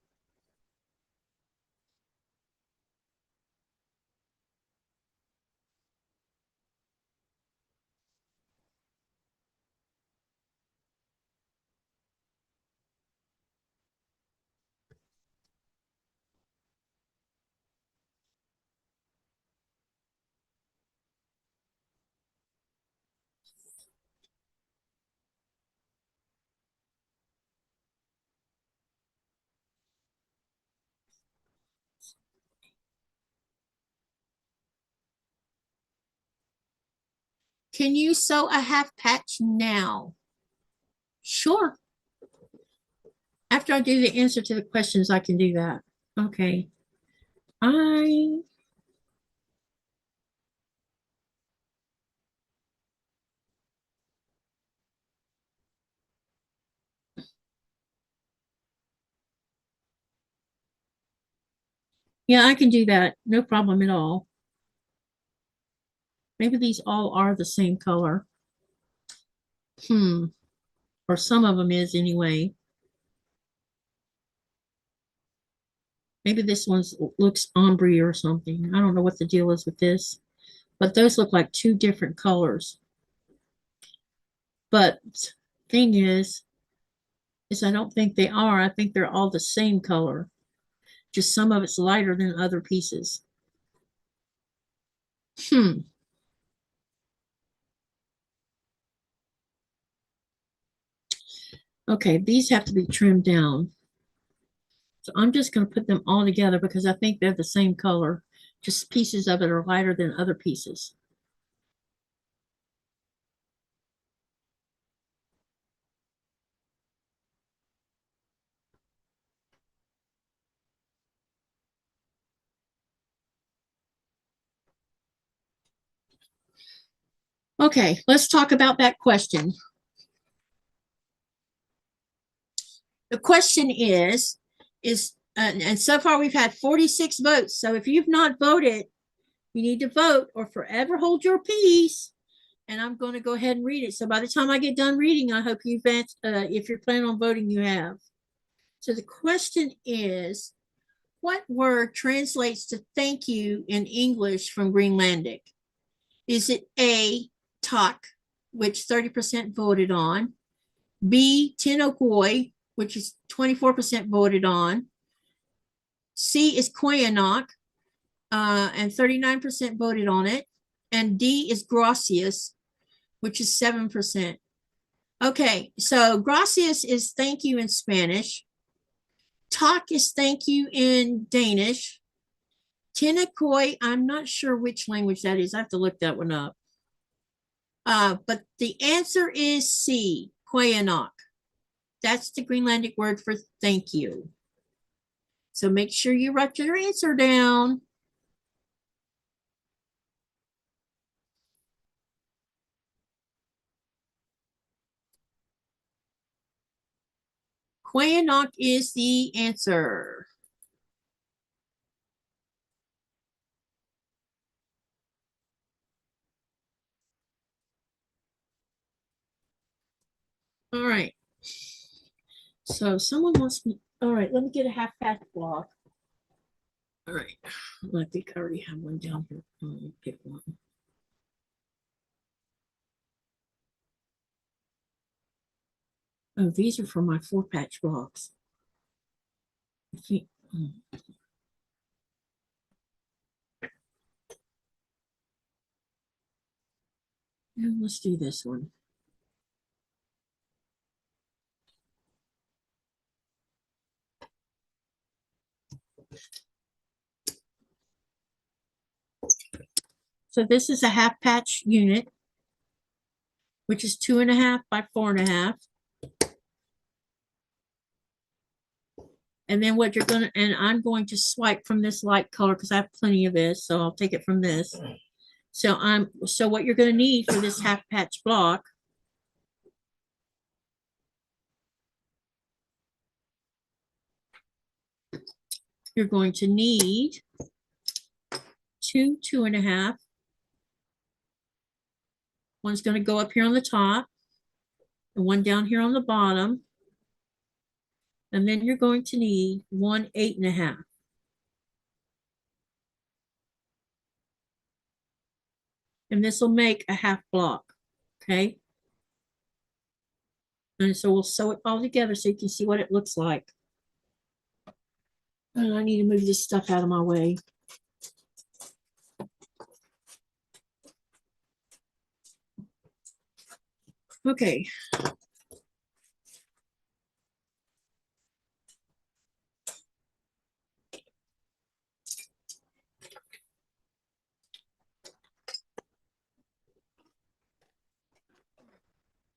Can you sew a half patch now? Sure. After I do the answer to the questions, I can do that. Okay. Yeah, I can do that. No problem at all. Maybe these all are the same color. Or some of them is anyway. Maybe this one looks ombre or something. I don't know what the deal is with this, but those look like two different colors. But thing is I don't think they are. I think they're all the same color. Just some of it's lighter than other pieces. Okay, these have to be trimmed down. So I'm just going to put them all together because I think they're the same color. Just pieces of it are lighter than other pieces. Okay, let's talk about that question. The question is, and so far we've had 46 votes. So if you've not voted, you need to vote or forever hold your peace. And I'm going to go ahead and read it. So by the time I get done reading, I hope you've if you're planning on voting, you have. So the question is, what word translates to thank you in English from Greenlandic? Is it A, tak, which 30% voted on, B, tinokoi, which is 24% voted on, C is koyanak, and 39% voted on it, and D is gracias, which is 7%. Okay, so gracias is thank you in Spanish. Tak is thank you in Danish. Tinakoi, I'm not sure which language that is. I have to look that one up. But the answer is C, koyanak. That's the Greenlandic word for thank you. So make sure you write your answer down. Koyanak is the answer. All right. So someone wants me. All right, let me get a half patch block. All right. I think I already have one down here. Let me get one. Oh, these are for my 4-patch blocks. I think, yeah, let's do this one. So this is a half patch unit, which is 2.5 by 4.5. And then what you're gonna, and I'm going to swipe from this light color because I have plenty of this, so I'll take it from this. So what you're gonna need for this half patch block you're going to need 2 2.5. One's going to go up here on the top and one down here on the bottom. And then you're going to need 1 8.5. And this will make a half block. Okay. And so we'll sew it all together so you can see what it looks like. And I need to move this stuff out of my way. Okay.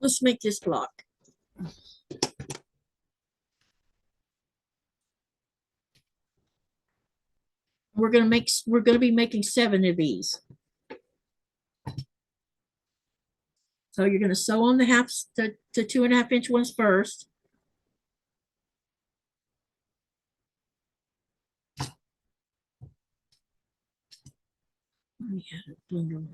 Let's make this block. We're going to be making 7 of these. So you're going to sew on the the 2.5 inch ones first. We had a blender.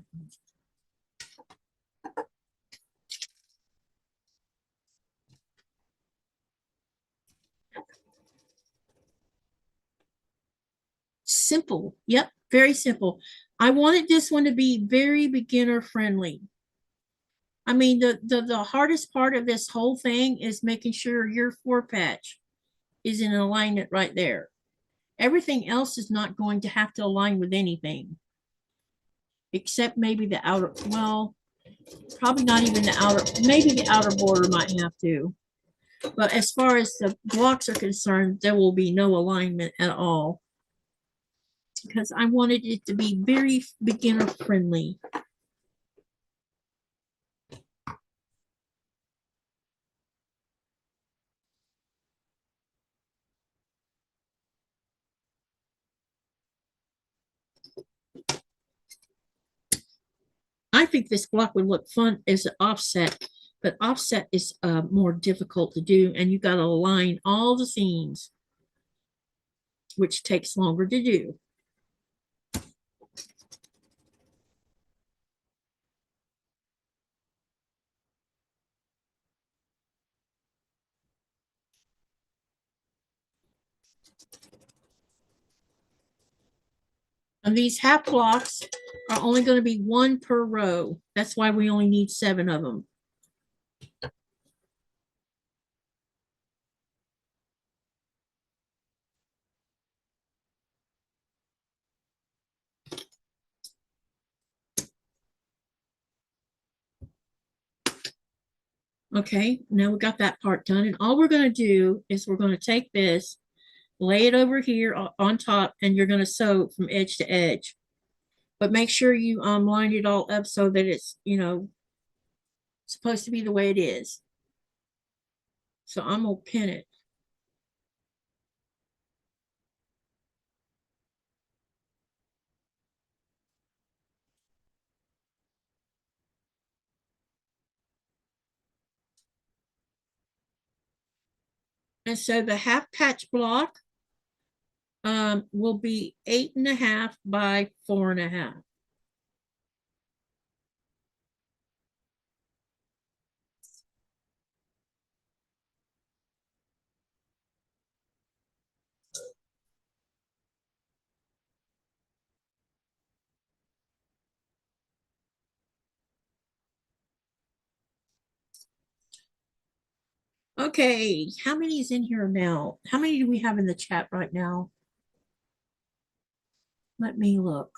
Simple. Yep, very simple. I wanted this one to be very beginner friendly. I mean, the hardest part of this whole thing is making sure your 4-patch is in alignment right there. Everything else is not going to have to align with anything. Except maybe the outer, well, probably not even the outer, maybe the outer border might have to. But as far as the blocks are concerned, there will be no alignment at all. Because I wanted it to be very beginner friendly. I think this block would look fun as an offset, but offset is more difficult to do, and you got to align all the seams, which takes longer to do. And these half blocks are only going to be 1 per row. That's why we only need 7 of them. Okay, now we got that part done. And all we're going to do is we're going to take this, lay it over here on top, and you're going to sew from edge to edge. But make sure you line it all up so that it's, you know, supposed to be the way it is. So I'm going to pin it. And so the half patch block will be 8.5 by 4.5. Okay, how many is in here now? How many do we have in the chat right now? Let me look.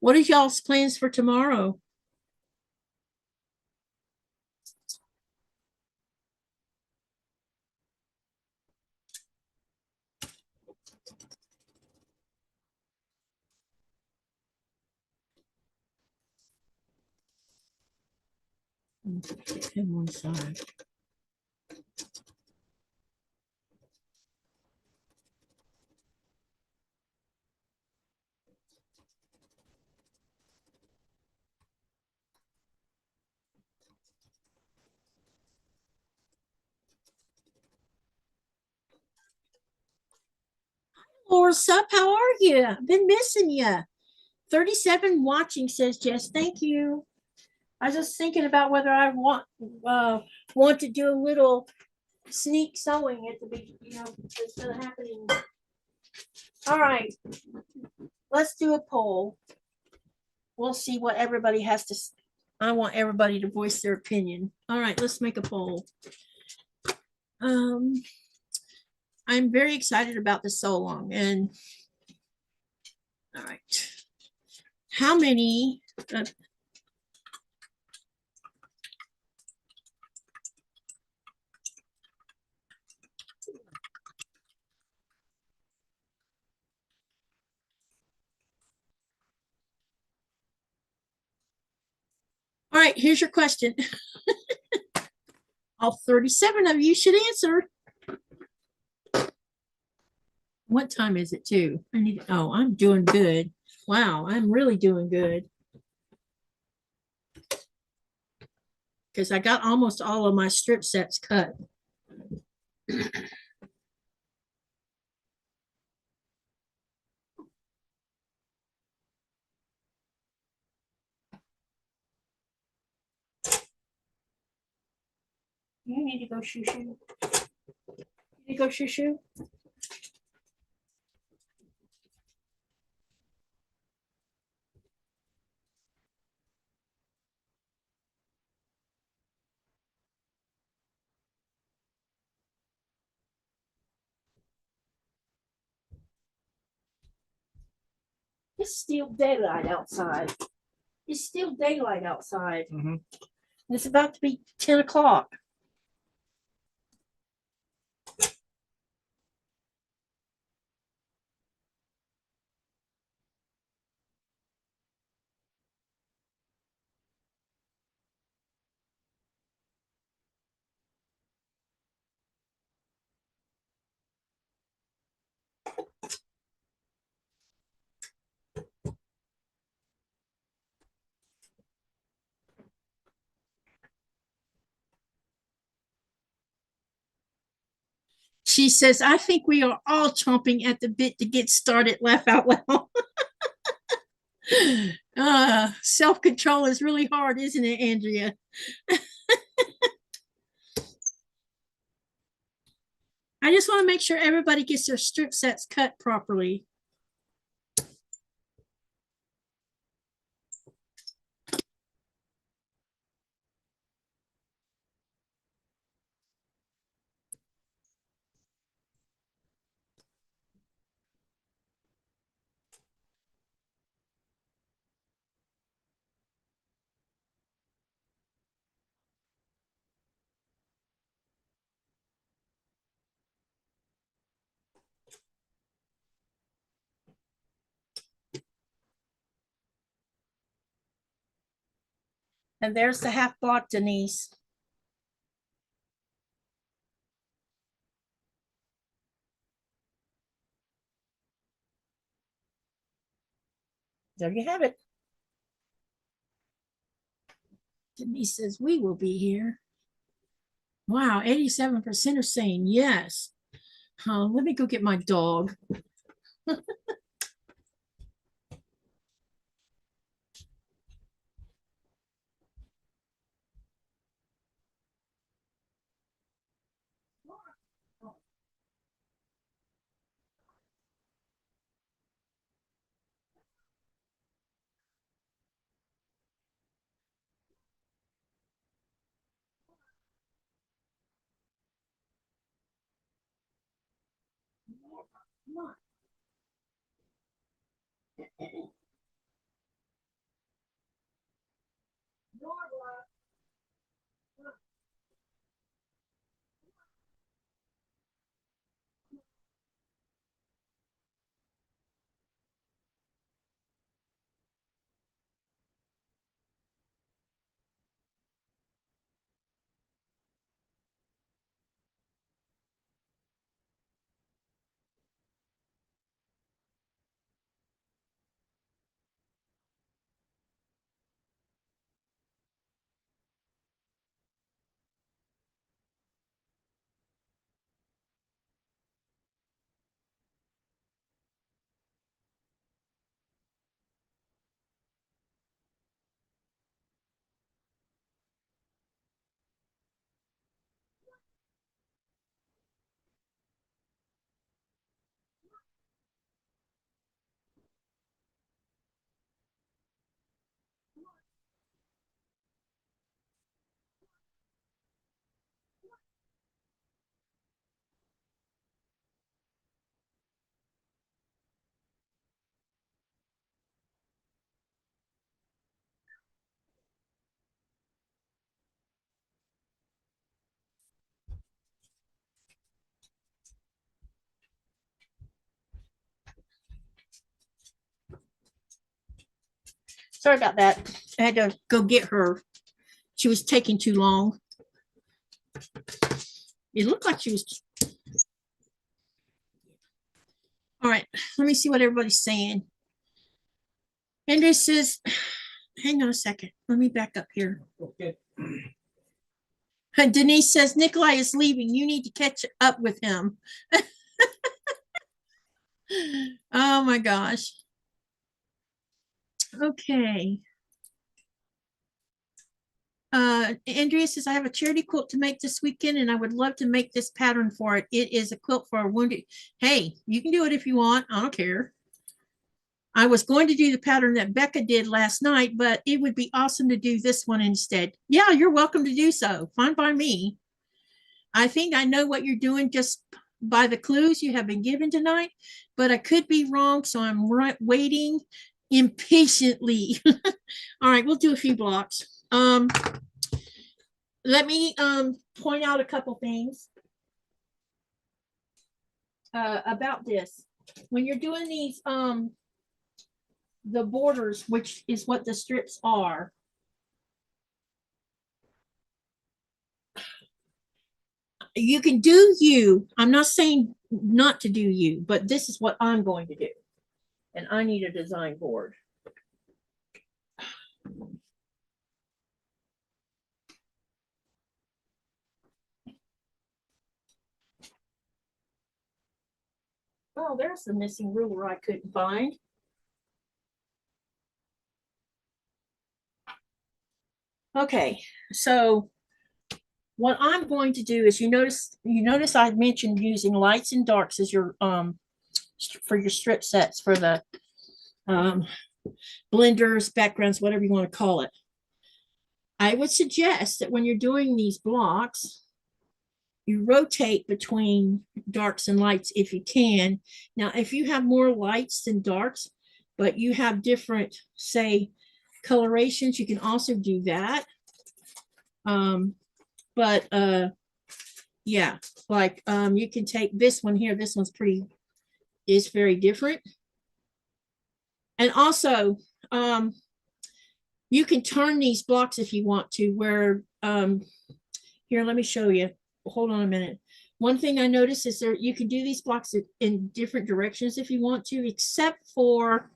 What are y'all's plans for tomorrow? Get him one side. Or sup, how are you? I've been missing you. 37 watching says Jess. Thank you. I was just thinking about whether I want to do a little sneak sewing at the beginning, you know, instead of happening. All right, let's do a poll. We'll see what everybody has to. I want everybody to voice their opinion. All right, let's make a poll. I'm very excited about the sewalong, and all right, how many? All right, here's your question. All 37 of you should answer. What time is it too? I need. Oh, I'm doing good. Wow, I'm really doing good. Because I got almost all of my strip sets cut. You need to go shoo shoo. You need to go shoo shoo. It's still daylight outside. It's still daylight outside. Mhm. It's about to be 10 o'clock. She says, I think we are all chomping at the bit to get started. Laugh out loud. Self-control is really hard, isn't it, Andrea? I just want to make sure everybody gets their strip sets cut properly. And there's the half block, Denise. There you have it. Denise says, we will be here. Wow, 87% are saying yes. Let me go get my dog. Come on. Sorry about that. I had to go get her. She was taking too long. It looked like she was. All right, let me see what everybody's saying. Andrew says, hang on a second. Let me back up here. Okay. Denise says, Nikolai is leaving. You need to catch up with him. Oh my gosh. Okay. Andrea says, I have a charity quilt to make this weekend and I would love to make this pattern for it. It is a quilt for a wounded. Hey, you can do it if you want. I don't care. I was going to do the pattern that Becca did last night, but it would be awesome to do this one instead. Yeah, you're welcome to do so. Fine by me. I think I know what you're doing just by the clues you have been given tonight, but I could be wrong, so I'm waiting impatiently. All right, we'll do a few blocks. Let me point out a couple things about this. When you're doing these, the borders, which is what the strips are, you can do you. I'm not saying not to do you, but this is what I'm going to do. And I need a design board. Oh, there's the missing ruler I couldn't find. Okay, so what I'm going to do is you notice I mentioned using lights and darks as your for your strip sets for the blenders, backgrounds, whatever you want to call it. I would suggest that when you're doing these blocks, you rotate between darks and lights if you can. Now, if you have more lights than darks, but you have different, say, colorations, you can also do that. Yeah, like you can take this one here. This one's is very different. And also, you can turn these blocks if you want to, where here, let me show you. Hold on a minute. One thing I noticed is you can do these blocks in different directions if you want to, except for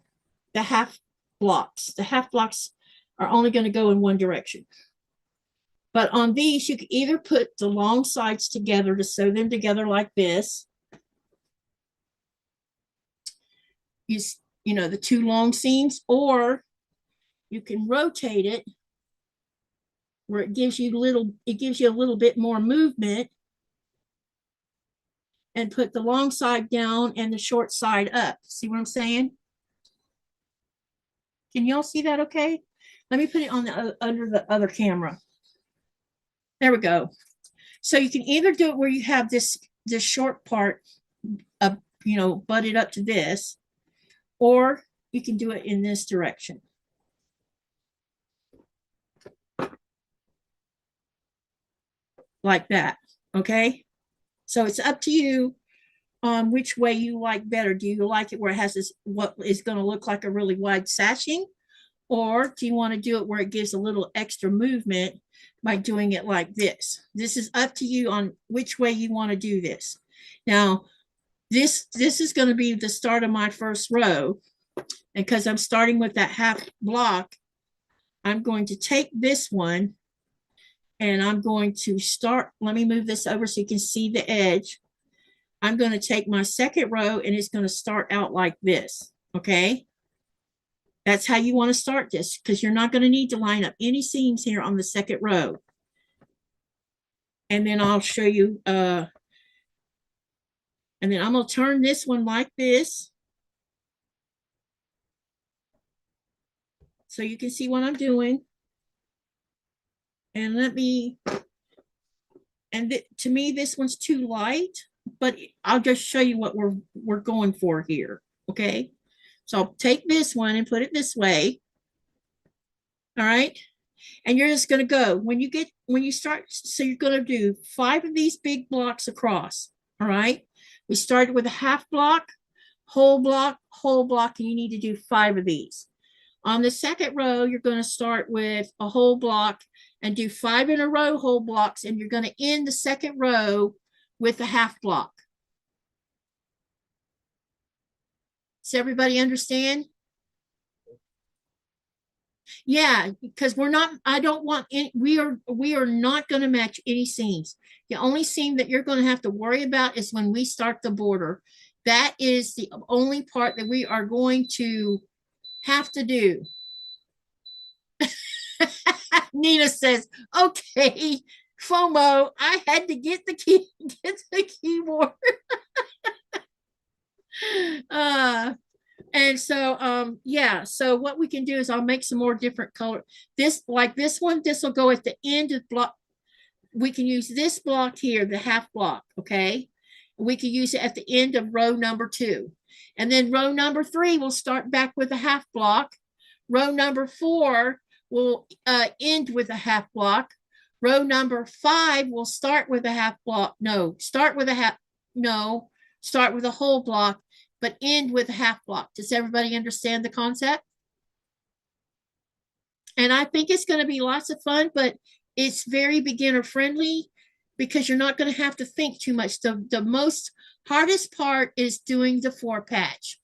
the half blocks. The half blocks are only going to go in one direction. But on these, you can either put the long sides together to sew them together like this. You know, the two long seams, or you can rotate it where it gives you a little bit more movement, and put the long side down and the short side up. See what I'm saying? Can y'all see that okay? Let me put it on the under the other camera. There we go. So you can either do it where you have this short part of, you know, butted up to this, or you can do it in this direction. Like that, okay? So it's up to you which way you like better. Do you like it where it has this, what is going to look like a really wide sashing? Or do you want to do it where it gives a little extra movement by doing it like this? This is up to you on which way you want to do this. Now, this is going to be the start of my first row. And because I'm starting with that half block, I'm going to take this one and I'm going to start. Let me move this over so you can see the edge. I'm going to take my second row and it's going to start out like this. Okay. That's how you want to start this, because you're not going to need to line up any seams here on the second row. And then I'll show you, and then I'm going to turn this one like this, so you can see what I'm doing. And to me, this one's too light, but I'll just show you what we're going for here. Okay. So I'll take this one and put it this way. All right. And you're just going to go when you start. So you're going to do 5 of these big blocks across. All right. We started with a half block, whole block, and you need to do 5 of these. On the second row, you're going to start with a whole block and do 5 in a row whole blocks, and you're going to end the second row with a half block. Does everybody understand? Yeah, because I don't want any, we are not going to match any seams. The only seam that you're going to have to worry about is when we start the border. That is the only part that we are going to have to do. Nina says, okay, FOMO, I had to get the keyboard. And so yeah, so what we can do is I'll make some more different color. This, like this one, this will go at the end of block. We can use this block here, the half block, okay? We can use it at the end of row number 2. And then row number 3 will start back with a half block. Row number 4 will end with a half block. Row number 5 will start with a half block. Start with a whole block, but end with a half block. Does everybody understand the concept? And I think it's going to be lots of fun, but it's very beginner friendly because you're not going to have to think too much. The most hardest part is doing the 4 patch.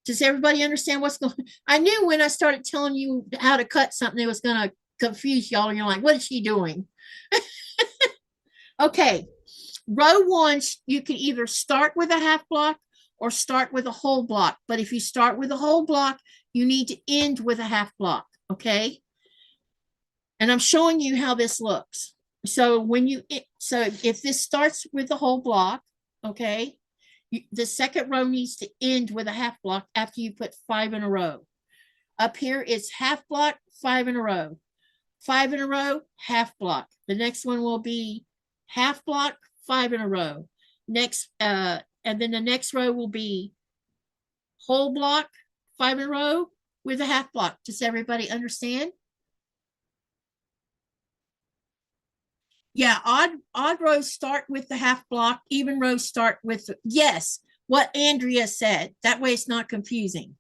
Does everybody understand what's going on? I knew when I started telling you how to cut something, it was going to confuse y'all. And you're like, what is she doing? Okay. Row 1, you can either start with a half block or start with a whole block. But if you start with a whole block, you need to end with a half block. Okay. And I'm showing you how this looks. So if this starts with the whole block, okay, the second row needs to end with a half block after you put 5 in a row. Up here, it's half block, 5 in a row. 5 in a row, half block. The next one will be half block, 5 in a row. Next, and then the next row will be whole block, 5 in a row with a half block. Does everybody understand? Yeah, odd rows start with the half block, even rows start with, yes, what Andrea said. That way it's not confusing.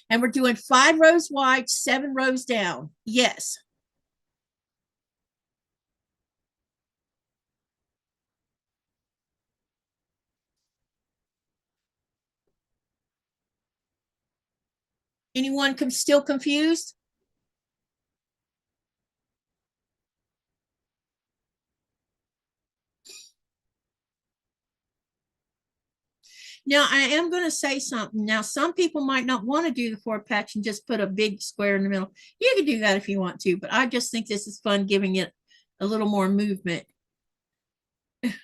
And we're doing 5 rows wide, 7 rows down. Yes. Anyone still confused? Now, I am going to say something. Now, some people might not want to do the 4 patch and just put a big square in the middle. You can do that if you want to, but I just think this is fun, giving it a little more movement. All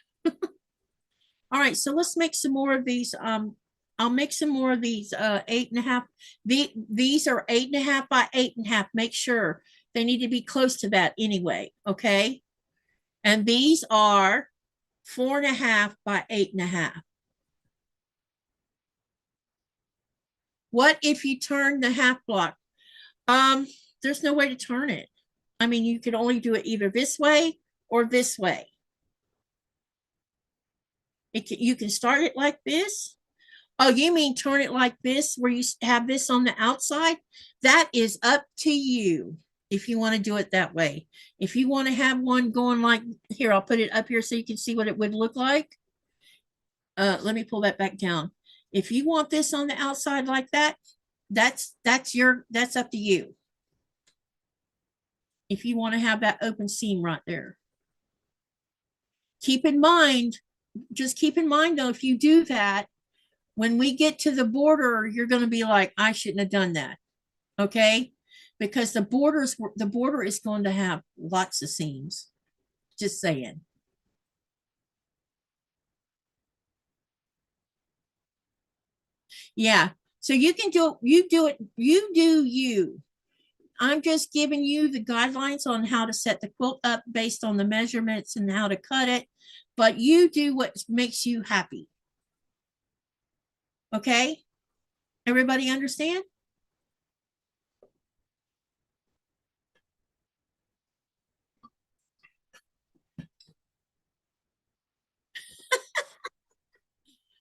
right, so let's make some more of these. I'll make some more of these 8.5. These are 8.5 by 8.5. Make sure they need to be close to that anyway, okay? And these are 4.5 by 8.5. What if you turn the half block? There's no way to turn it. I mean, you can only do it either this way or this way. You can start it like this. Oh, you mean turn it like this, where you have this on the outside? That is up to you if you want to do it that way. If you want to have one going like here, I'll put it up here so you can see what it would look like. Let me pull that back down. If you want this on the outside like that, that's up to you. If you want to have that open seam right there. Keep in mind, just keep in mind though, if you do that, when we get to the border, you're going to be like, I shouldn't have done that. Okay? Because the border is going to have lots of seams. Just saying. Yeah. So you can do you. I'm just giving you the guidelines on how to set the quilt up based on the measurements and how to cut it, but you do what makes you happy. Okay? Everybody understand?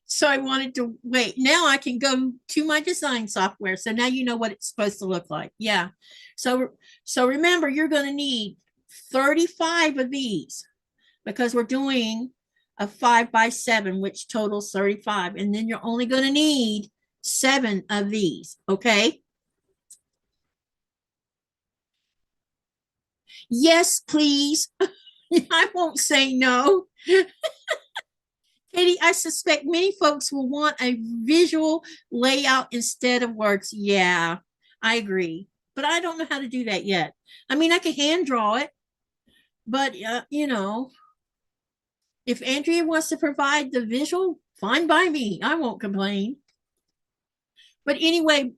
So I wanted to wait. Now I can go to my design software. So now you know what it's supposed to look like. Yeah. So remember, you're going to need 35 of these because we're doing a 5 by 7, which totals 35. And then you're only going to need 7 of these. Okay. Yes, please. I won't say no. Katie, I suspect many folks will want a visual layout instead of words. Yeah, I agree. But I don't know how to do that yet. I mean, I can hand draw it, but you know, if Andrea wants to provide the visual, fine by me. I won't complain. But anyway,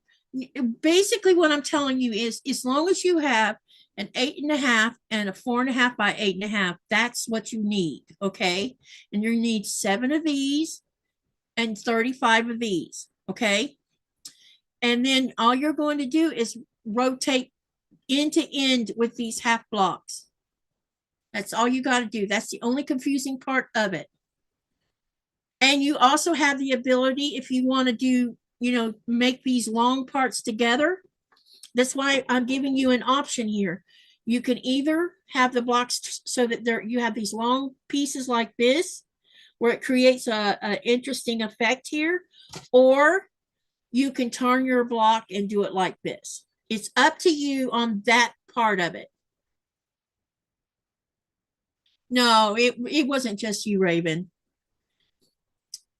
basically what I'm telling you is as long as you have an 8.5 and a 4.5 by 8.5, that's what you need. Okay. And you need 7 of these and 35 of these. Okay. And then all you're going to do is rotate end to end with these half blocks. That's all you got to do. That's the only confusing part of it. And you also have the ability, if you want to do, you know, make these long parts together. That's why I'm giving you an option here. You can either have the blocks so that you have these long pieces like this, where it creates a interesting effect here, or you can turn your block and do it like this. It's up to you on that part of it. No, it wasn't just you, Raven.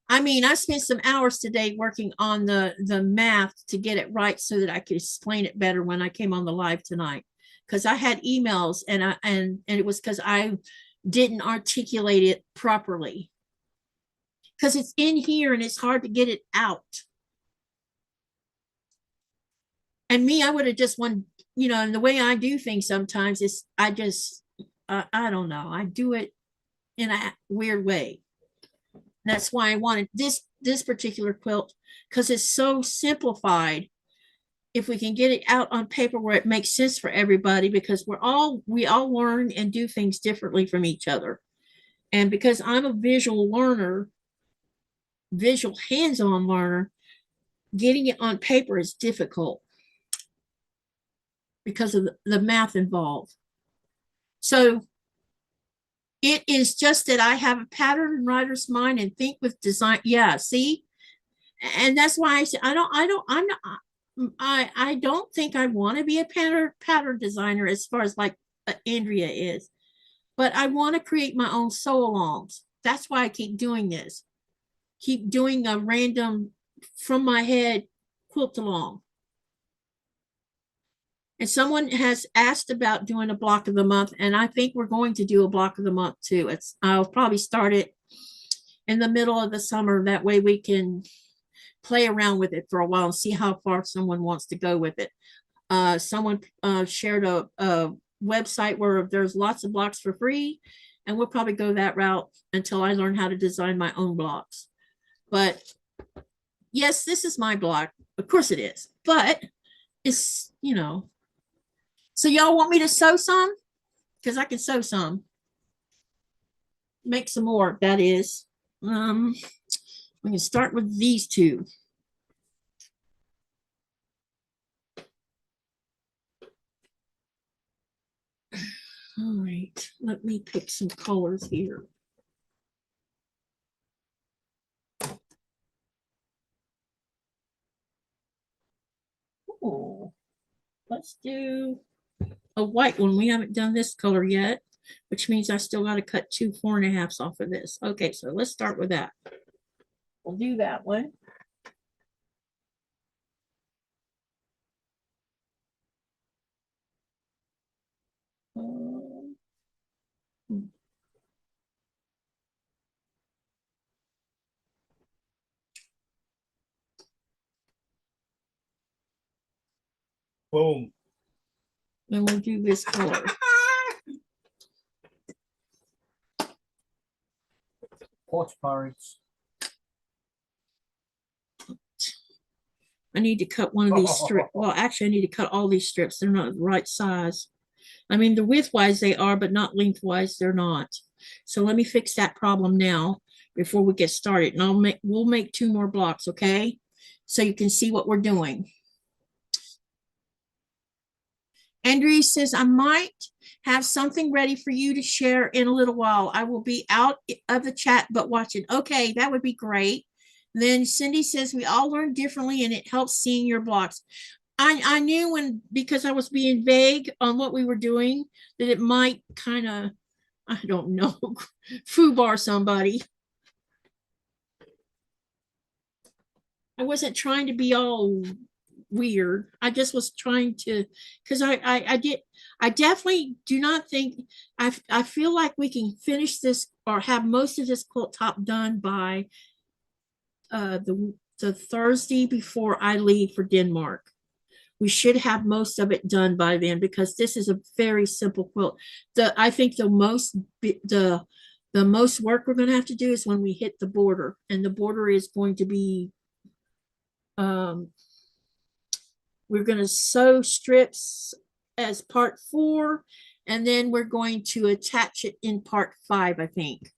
I mean, I spent some hours today working on the math to get it right so that I could explain it better when I came on the live tonight. Because I had emails and it was because I didn't articulate it properly. Because it's in here and it's hard to get it out. And me, I would have just won, you know, and the way I do things sometimes is I don't know. I do it in a weird way. That's why I wanted this particular quilt, because it's so simplified. If we can get it out on paper where it makes sense for everybody, because we all learn and do things differently from each other. And because I'm a visual learner, visual hands-on learner, getting it on paper is difficult because of the math involved. So it is just that I have a pattern writer's mind and think with design. Yeah, see? And that's why I said I don't think I want to be a pattern designer as far as like Andrea is, but I want to create my own sew-alongs. That's why I keep doing this. Keep doing a random from my head quilt along. And someone has asked about doing a block of the month, and I think we're going to do a block of the month too. I'll probably start it in the middle of the summer. That way we can play around with it for a while and see how far someone wants to go with it. Someone shared a website where there's lots of blocks for free, and we'll probably go that route until I learn how to design my own blocks. But yes, this is my block. Of course it is, but it's, you know. So y'all want me to sew some? Because I can sew some. Make some more, that is. We can start with these two. All right, let me pick some colors here. Oh, let's do a white one. We haven't done this color yet, which means I still got to cut 2 4.5s off of this. Okay, so let's start with that. We'll do that one. Boom. And we'll do this color. Porch parrots. I need to cut one of these strips. Well, actually, I need to cut all these strips. They're not the right size. I mean, the widthwise they are, but not lengthwise they're not. So let me fix that problem now before we get started. And we'll make 2 more blocks, okay? So you can see what we're doing. Andrea says, I might have something ready for you to share in a little while. I will be out of the chat, but watching. Okay, that would be great. And then Cindy says, we all learn differently and it helps seeing your blocks. I knew when, because I was being vague on what we were doing, that it might kind of, I don't know, foobar somebody. I wasn't trying to be all weird. I just was trying to, because I definitely do not think, I feel like we can finish this or have most of this quilt top done by the Thursday before I leave for Denmark. We should have most of it done by then because this is a very simple quilt. I think the most work we're going to have to do is when we hit the border, and the border is going to be we're going to sew strips as part 4, and then we're going to attach it in part 5, I think.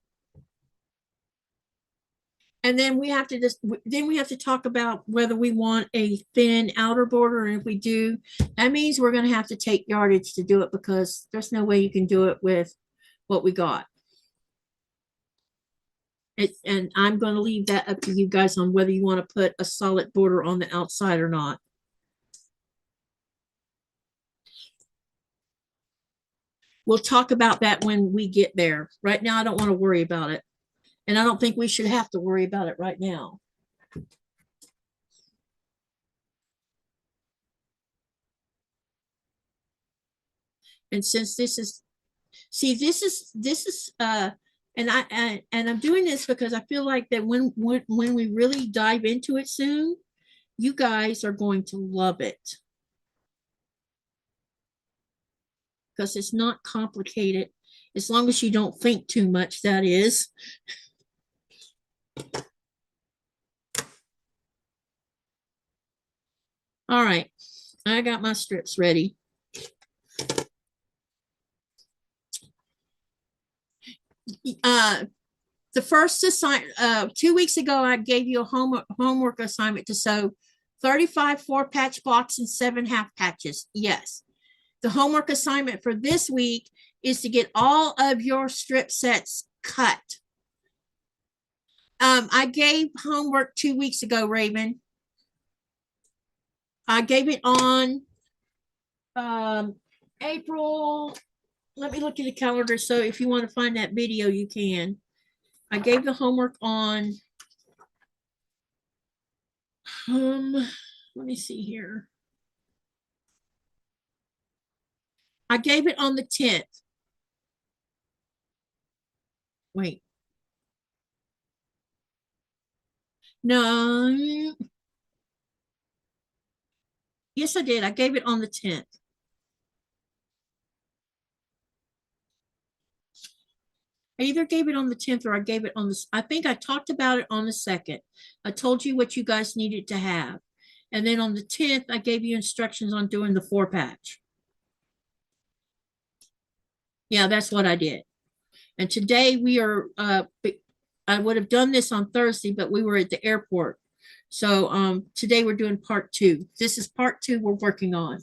And then we have to talk about whether we want a thin outer border, and if we do, that means we're going to have to take yardage to do it because there's no way you can do it with what we got. And I'm going to leave that up to you guys on whether you want to put a solid border on the outside or not. We'll talk about that when we get there. Right now, I don't want to worry about it. And I don't think we should have to worry about it right now. And since this is, see, this is and I'm doing this because I feel like that when we really dive into it soon, you guys are going to love it. Because it's not complicated, as long as you don't think too much, that is. All right, I got my strips ready. The first assignment, 2 weeks ago, I gave you a homework assignment to sew 35 4-patch blocks and 7 half patches. Yes. The homework assignment for this week is to get all of your strip sets cut. I gave homework 2 weeks ago, Raven. I gave it on April. Let me look at the calendar. So if you want to find that video, you can. I gave the homework on, let me see here. I gave it on the 10th. Wait. No. Yes, I did. I gave it on the 10th. I either gave it on the 10th or I gave it on the, I think I talked about it on the 2nd. I told you what you guys needed to have. And then on the 10th, I gave you instructions on doing the 4-patch. Yeah, that's what I did. And today we are, I would have done this on Thursday, but we were at the airport. So today we're doing part 2. This is part 2 we're working on.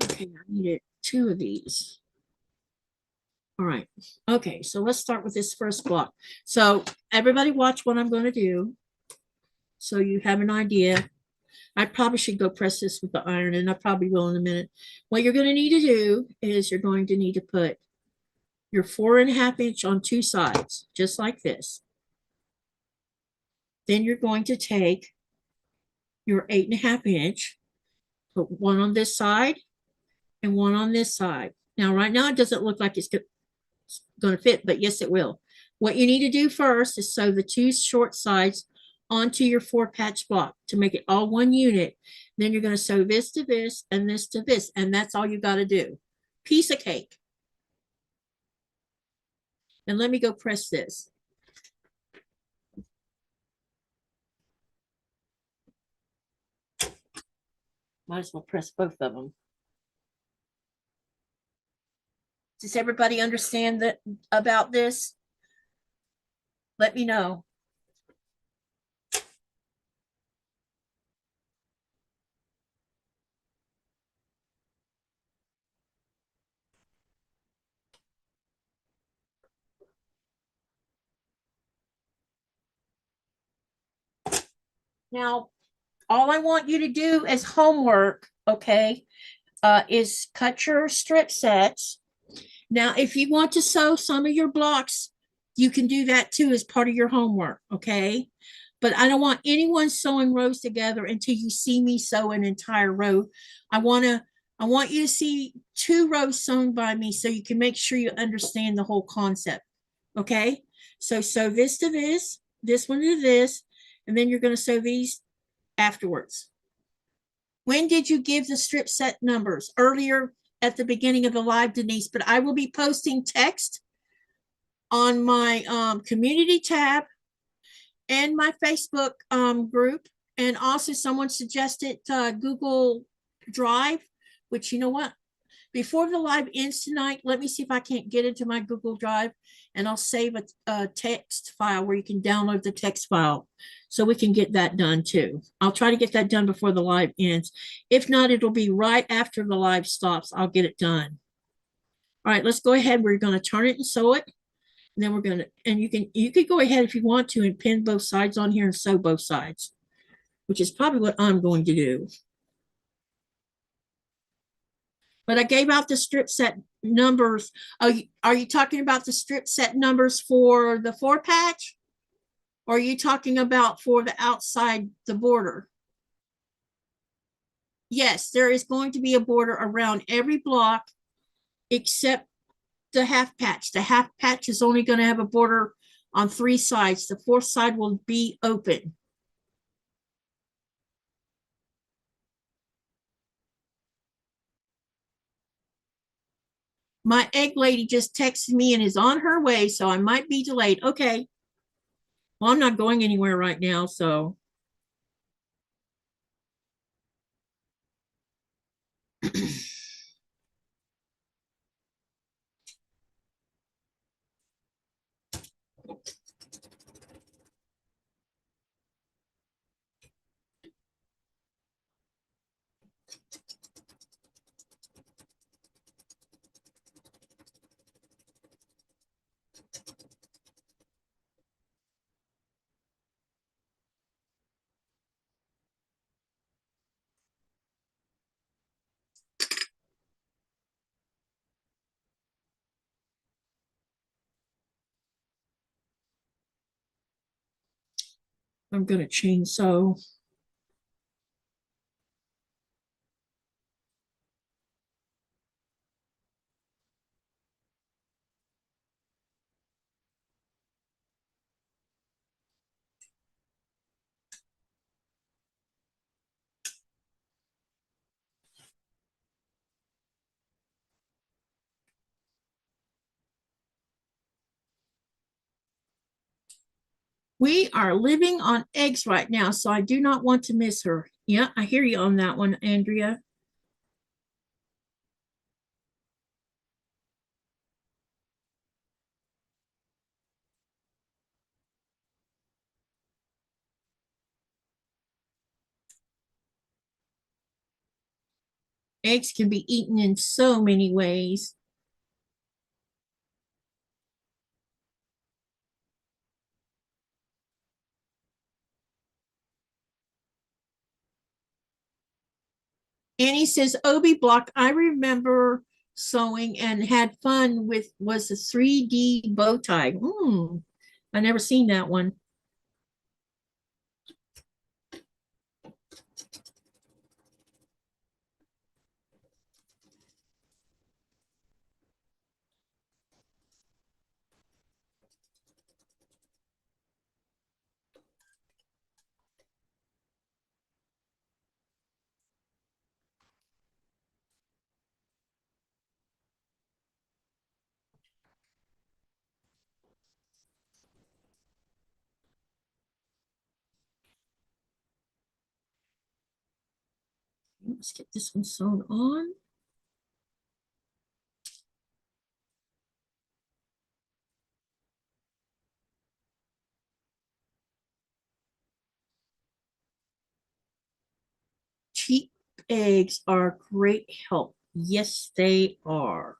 Okay, I needed 2 of these. All right. Okay, so let's start with this first block. So everybody watch what I'm going to do so you have an idea. I probably should go press this with the iron, and I probably will in a minute. What you're going to need to do is you're going to need to put your 4.5 inch on 2 sides, just like this. Then you're going to take your 8.5 inch, put one on this side and one on this side. Now, right now, it doesn't look like it's going to fit, but yes, it will. What you need to do first is sew the 2 short sides onto your 4-patch block to make it all one unit. Then you're going to sew this to this and this to this, and that's all you got to do. Piece of cake. And let me go press this. Might as well press both of them. Does everybody understand that about this? Let me know. Now, all I want you to do as homework, okay, is cut your strip sets. Now, if you want to sew some of your blocks, you can do that too as part of your homework, okay? But I don't want anyone sewing rows together until you see me sew an entire row. I want you to see 2 rows sewn by me so you can make sure you understand the whole concept, okay? So sew this to this one to this, and then you're going to sew these afterwards. When did you give the strip set numbers? Earlier at the beginning of the live, Denise, but I will be posting text on my community tab and my Facebook group. And also someone suggested Google Drive, which, you know what? Before the live ends tonight, let me see if I can't get into my Google Drive, and I'll save a text file where you can download the text file so we can get that done too. I'll try to get that done before the live ends. If not, it'll be right after the live stops. I'll get it done. All right, let's go ahead. We're going to turn it and sew it. And then we're going to, and you could go ahead if you want to and pin both sides on here and sew both sides, which is probably what I'm going to do. But I gave out the strip set numbers. Are you talking about the strip set numbers for the 4-patch? Or are you talking about for the outside the border? Yes, there is going to be a border around every block except the half patch. The half patch is only going to have a border on 3 sides. The 4th side will be open. My egg lady just texted me and is on her way, so I might be delayed. Okay. Well, I'm not going anywhere right now, so. I'm going to chainsaw. We are living on eggs right now, so I do not want to miss her. Yeah, I hear you on that one, Andrea. Eggs can be eaten in so many ways. Annie says, Obi block, I remember sewing and had fun with was a 3D bow tie. I never seen that one. Let's get this one sewn on. Cheap eggs are great help. Yes, they are.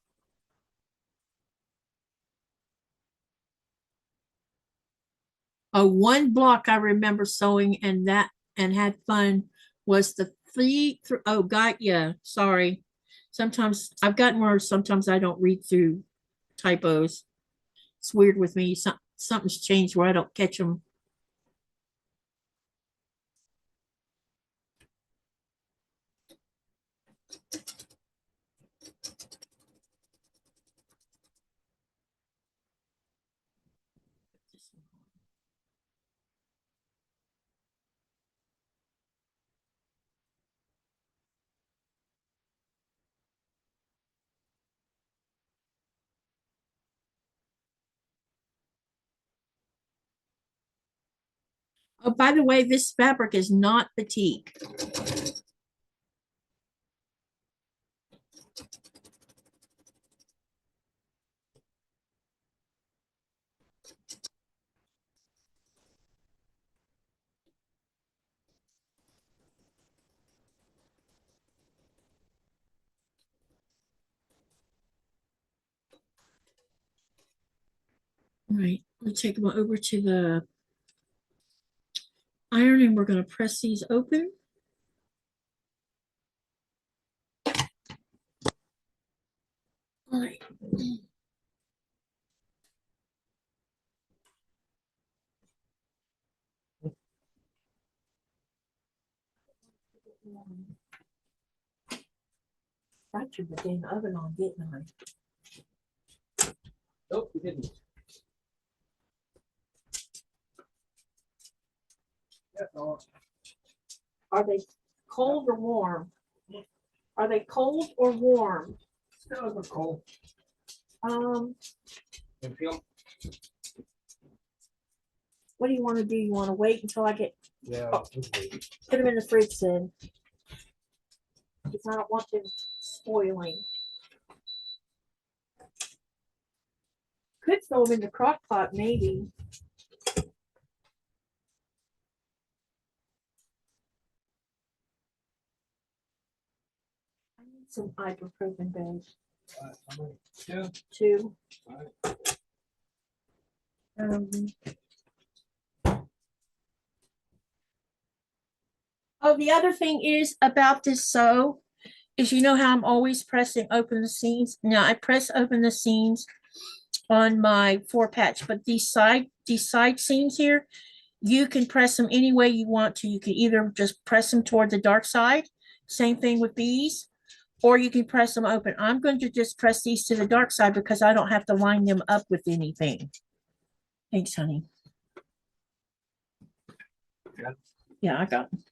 One block I remember sewing, and that and had fun was the oh, got yeah, sorry. Sometimes I've gotten words, sometimes I don't read through typos. It's weird with me. Something's changed where I don't catch them. Oh, by the way, this fabric is not batik. All right, we'll take them over to the iron and we're going to press these open. All right. I turned the damn oven on, didn't I? Nope, we didn't. Yeah, no. Are they cold or warm? Are they cold or warm? Still a bit cold. You feel? What do you want to do? You want to wait until I get Yeah. put them in the fridge then? Because I don't want them spoiling. Could throw them in the crock pot, maybe. I need some ibuprofen bags. Yeah. Two. Right. Oh, the other thing is about this sew is you know how I'm always pressing open the seams. Now I press open the seams on my 4-patch, but these side seams here, you can press them any way you want to. You can either just press them toward the dark side, same thing with these, or you can press them open. I'm going to just press these to the dark side because I don't have to line them up with anything. Thanks, honey. Yeah. Yeah, I got them.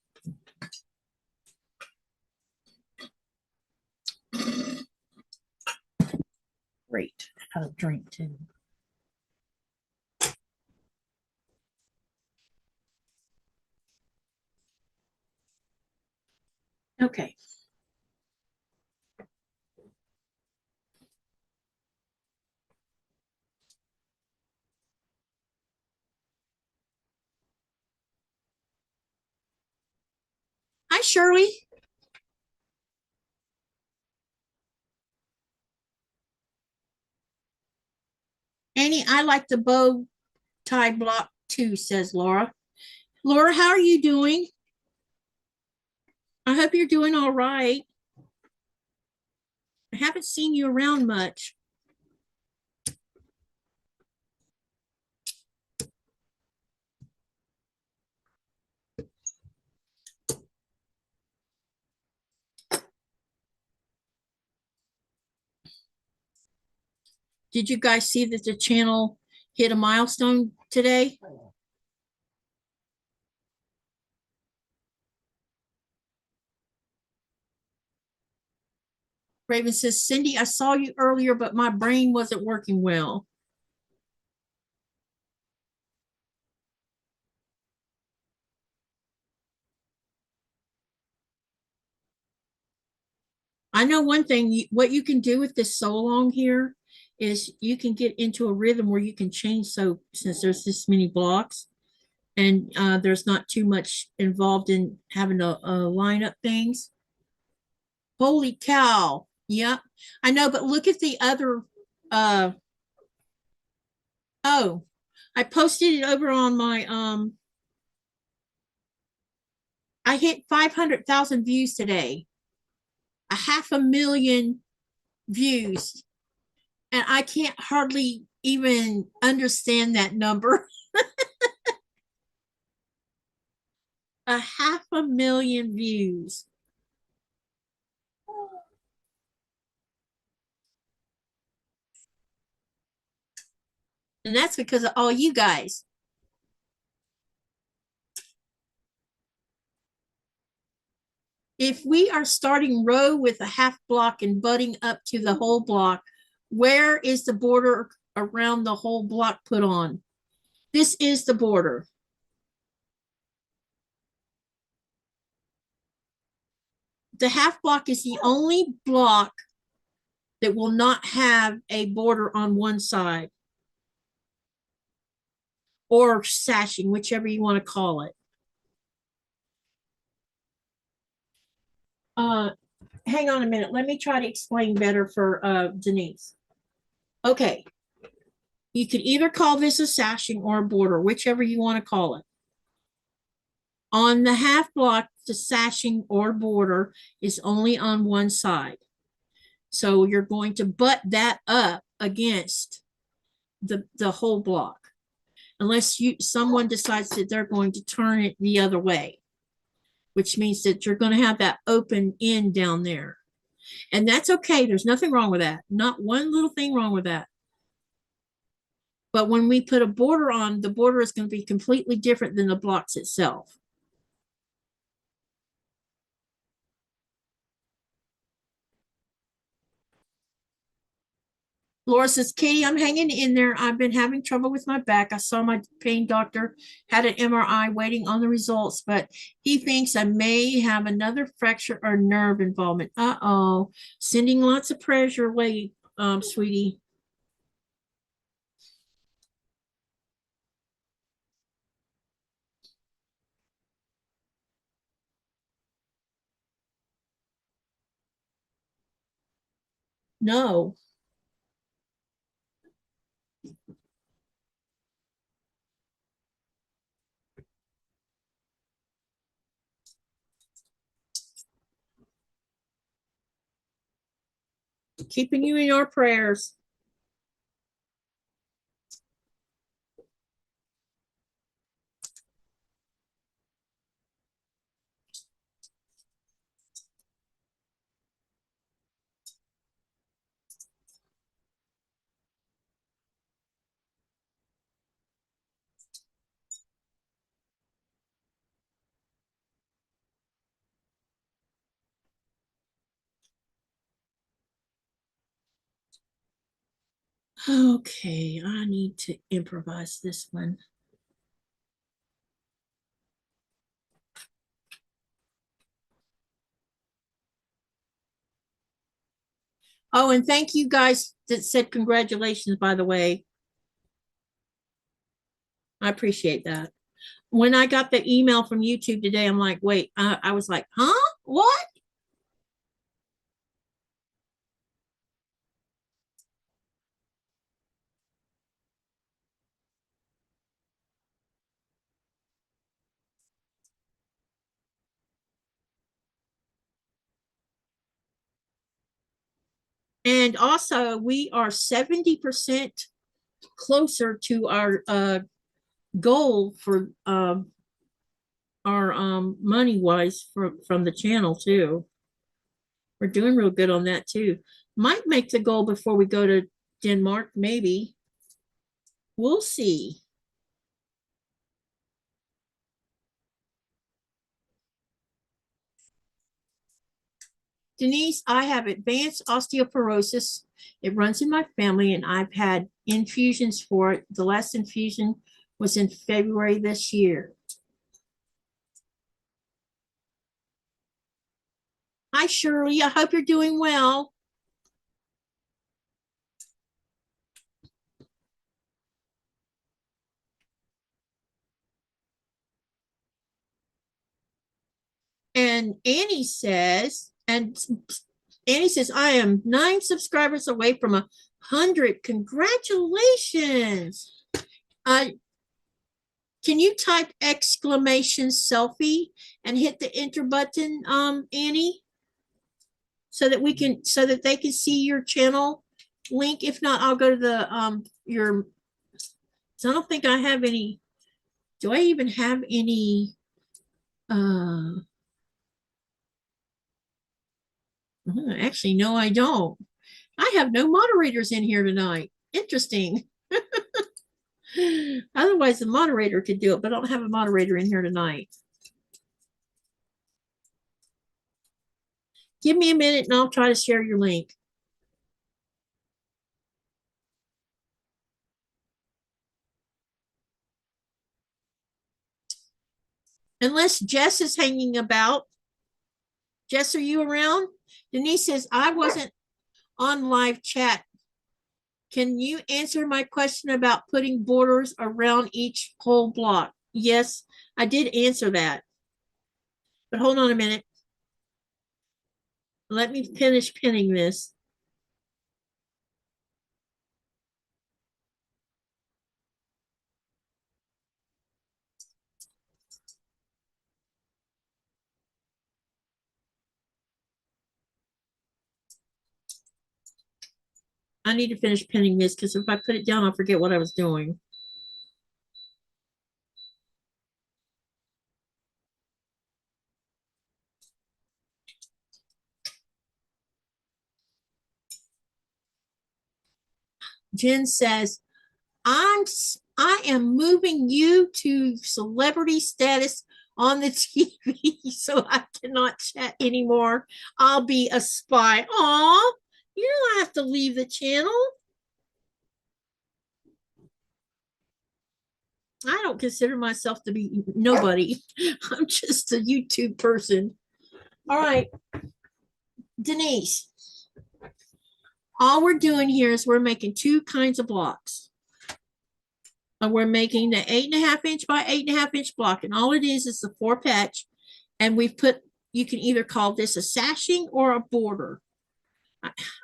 Great. Have a drink too. Okay. Hi, Shirley. Annie, I like the bow tie block too, says Laura. Laura, how are you doing? I hope you're doing all right. I haven't seen you around much. Did you guys see that the channel hit a milestone today? Raven says, Cindy, I saw you earlier, but my brain wasn't working well. I know one thing, what you can do with this sewalong here is you can get into a rhythm where you can change sew since there's this many blocks and there's not too much involved in having to line up things. Holy cow. Yep. I know, but look at the other. Oh, I posted it over on my I hit 500,000 views today, 500,000 views, and I can't hardly even understand that number. 500,000 views. And that's because of all you guys. If we are starting row with a half block and butting up to the whole block, where is the border around the whole block put on? This is the border. The half block is the only block that will not have a border on one side, or sashing, whichever you want to call it. Hang on a minute. Let me try to explain better for Denise. Okay. You could either call this a sashing or a border, whichever you want to call it. On the half block, the sashing or border is only on one side. So you're going to butt that up against the whole block, unless someone decides that they're going to turn it the other way, which means that you're going to have that open end down there. And that's okay. There's nothing wrong with that. Not one little thing wrong with that. But when we put a border on, the border is going to be completely different than the blocks itself. Laura says, Katie, I'm hanging in there. I've been having trouble with my back. I saw my pain doctor, had an MRI waiting on the results, but he thinks I may have another fracture or nerve involvement. Uh-oh. Sending lots of pressure away, sweetie. No. Keeping you in our prayers. Okay, I need to improvise this one. Oh, and thank you guys that said congratulations, by the way. I appreciate that. When I got the email from YouTube today, I'm like, wait, I was like, huh? What? And also, we are 70% closer to our goal for our money wise from the channel too. We're doing real good on that too. Might make the goal before we go to Denmark, maybe. We'll see. Denise, I have advanced osteoporosis. It runs in my family, and I've had infusions for it. The last infusion was in February this year. Hi, Shirley. I hope you're doing well. And Annie says, I am 9 subscribers away from 100. Congratulations. Can you type exclamation selfie and hit the enter button, Annie? So that they can see your channel link. If not, I'll go to the so I don't think I have any. Do I even have any actually no, I don't. I have no moderators in here tonight. Interesting. Otherwise the moderator could do it, but I don't have a moderator in here tonight. Give me a minute and I'll try to share your link. Unless Jess is hanging about. Jess, are you around? Denise says, I wasn't on live chat. Can you answer my question about putting borders around each whole block? Yes, I did answer that. But hold on a minute. Let me finish pinning this. I need to finish pinning this because if I put it down, I'll forget what I was doing. Jen says, I am moving you to celebrity status on the TV so I cannot chat anymore. I'll be a spy. Aw, you don't have to leave the channel. I don't consider myself to be nobody. I'm just a YouTube person. All right, Denise. All we're doing here is we're making two kinds of blocks. And we're making the 8.5 inch by 8.5 inch block. And all it is the 4 patch. And we've put, you can either call this a sashing or a border.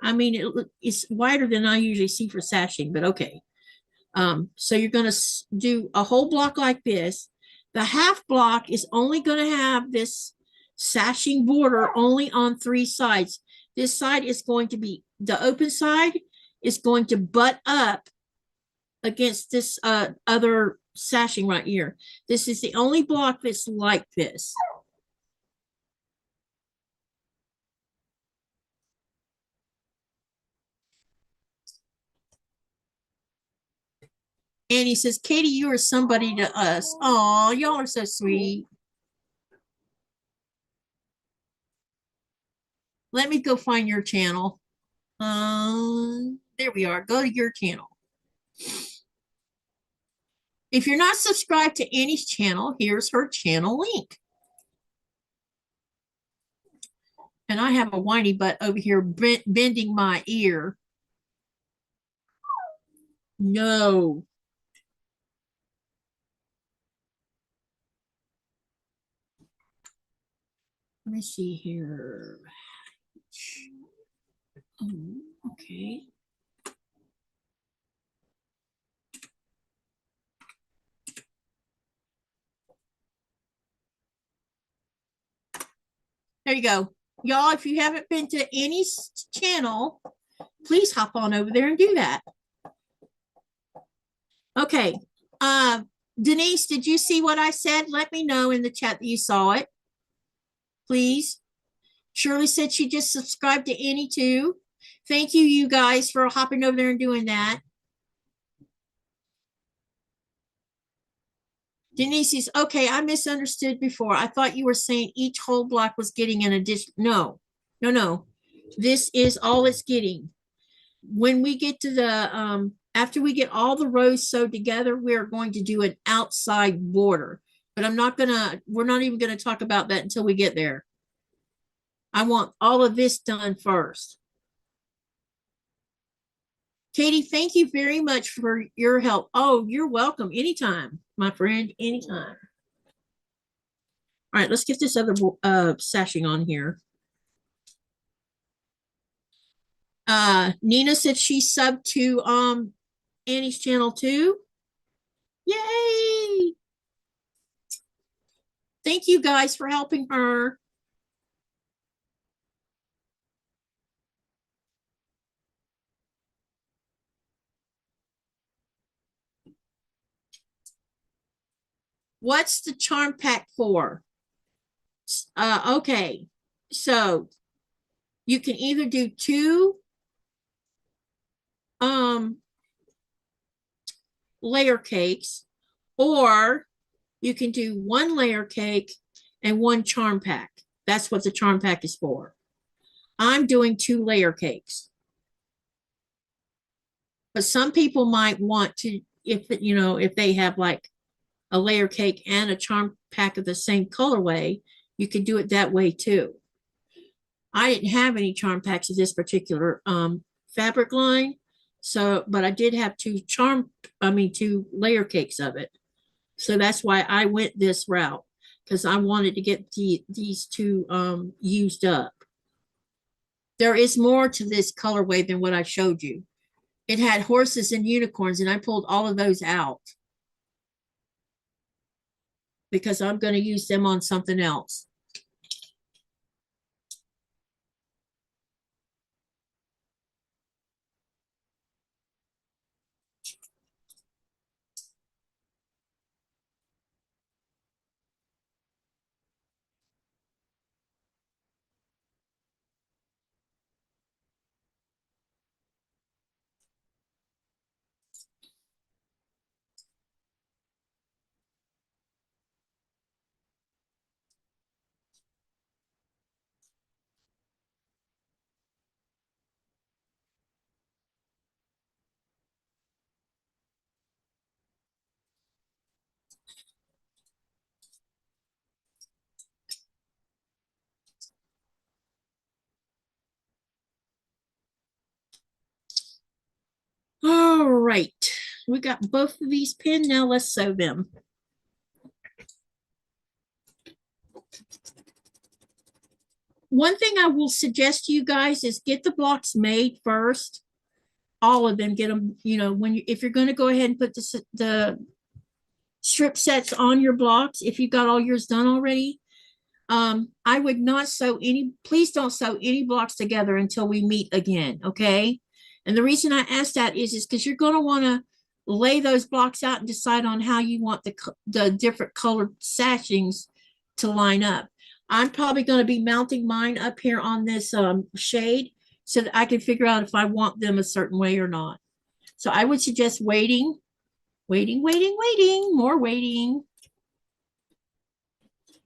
I mean, it's wider than I usually see for sashing, but okay. So you're going to do a whole block like this. The half block is only going to have this sashing border only on 3 sides. This side is going to be, the open side is going to butt up against this other sashing right here. This is the only block that's like this. And he says, Katie, you are somebody to us. Oh, y'all are so sweet. Let me go find your channel. There we are. Go to your channel. If you're not subscribed to Annie's channel, here's her channel link. And I have a whiny butt over here bending my ear. No. Let me see here. Oh, okay. There you go. Y'all, if you haven't been to Annie's channel, please hop on over there and do that. Okay. Denise, did you see what I said? Let me know in the chat that you saw it. Please. Shirley said she just subscribed to Annie too. Thank you, you guys, for hopping over there and doing that. Denise says, okay, I misunderstood before. I thought you were saying each whole block was getting an addition. No, no, no. This is all it's getting. When we get to the, after we get all the rows sewed together, we're going to do an outside border. But we're not even going to talk about that until we get there. I want all of this done first. Katie, thank you very much for your help. Oh, you're welcome. Anytime, my friend, anytime. All right, let's get this other sashing on here. Nina said she subbed to Annie's channel too. Yay! Thank you guys for helping her. What's the charm pack for? Okay, so you can either do two layer cakes, or you can do one layer cake and one charm pack. That's what the charm pack is for. I'm doing two layer cakes. But some people might want to, if you know, if they have like a layer cake and a charm pack of the same colorway, you could do it that way too. I didn't have any charm packs of this particular fabric line, so but I did have two layer cakes of it. So that's why I went this route, because I wanted to get these two used up. There is more to this colorway than what I showed you. It had horses and unicorns, and I pulled all of those out because I'm going to use them on something else. All right, we got both of these pinned. Now let's sew them. One thing I will suggest to you guys is get the blocks made first. All of them, get them, you know, if you're going to go ahead and put the strip sets on your blocks, if you've got all yours done already, I would not sew please don't sew any blocks together until we meet again, okay? And the reason I ask that is because you're going to want to lay those blocks out and decide on how you want the different colored sashings to line up. I'm probably going to be mounting mine up here on this shade so that I can figure out if I want them a certain way or not. So I would suggest waiting, more waiting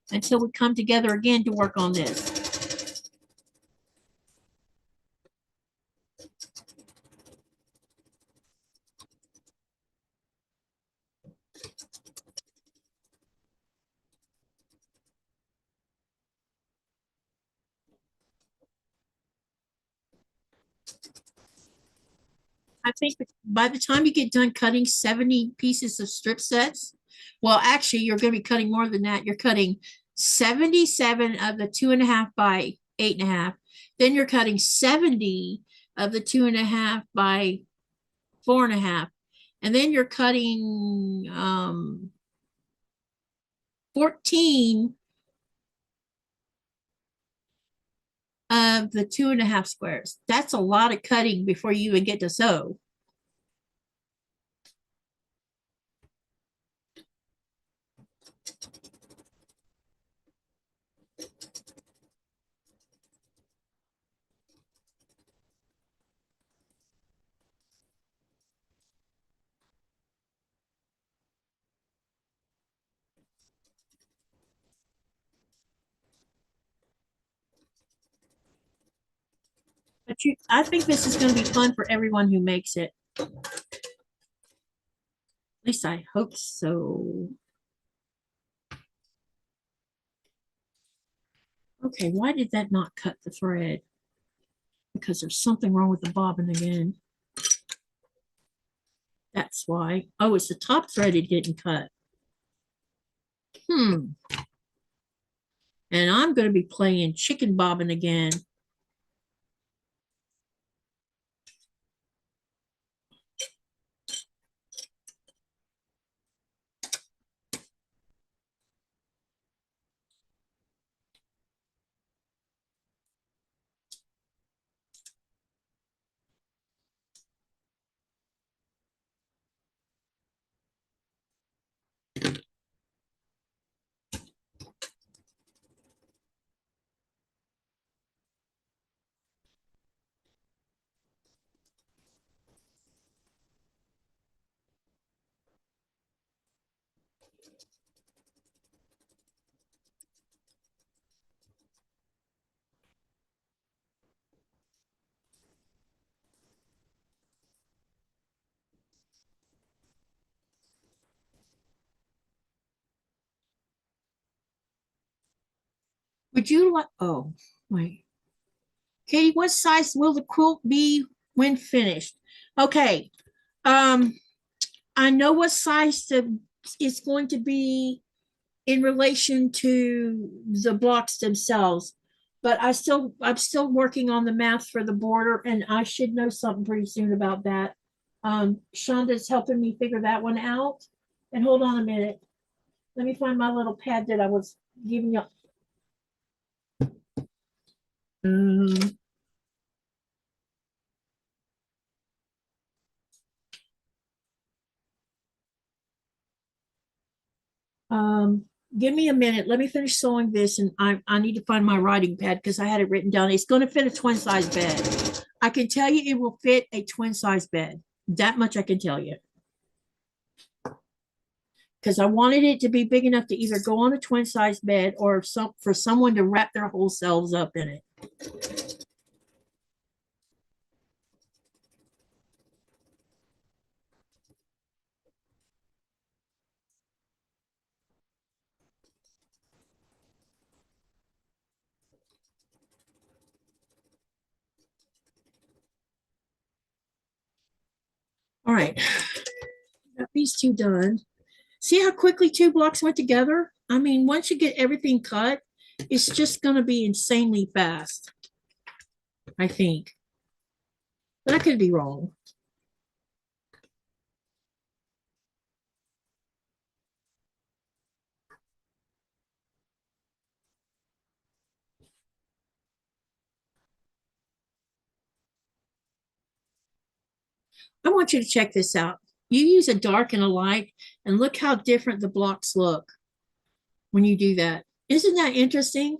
until we come together again to work on this. I think by the time you get done cutting 70 pieces of strip sets, well, actually, you're going to be cutting more than that. You're cutting 77 of the 2.5 by 8.5. Then you're cutting 70 of the 2.5 by 4.5. And then you're cutting 14 of the 2.5 squares. That's a lot of cutting before you even get to sew. But I think this is going to be fun for everyone who makes it. At least I hope so. Okay, why did that not cut the thread? Because there's something wrong with the bobbin again. That's why. Oh, it's the top thread it didn't cut. And I'm going to be playing chicken bobbin again. Would you like, oh, wait. Katie, what size will the quilt be when finished? Okay. I know what size it's going to be in relation to the blocks themselves, but I'm still working on the math for the border, and I should know something pretty soon about that. Shonda's helping me figure that one out. And hold on a minute. Let me find my little pad that I was giving you. Give me a minute. Let me finish sewing this, and I need to find my writing pad because I had it written down. It's going to fit a twin size bed. I can tell you it will fit a twin size bed. That much I can tell you. Because I wanted it to be big enough to either go on a twin size bed or for someone to wrap their whole selves up in it. All right, got these two done. See how quickly two blocks went together? I mean, once you get everything cut, it's just going to be insanely fast, I think. But I could be wrong. I want you to check this out. You use a dark and a light, and look how different the blocks look when you do that. Isn't that interesting?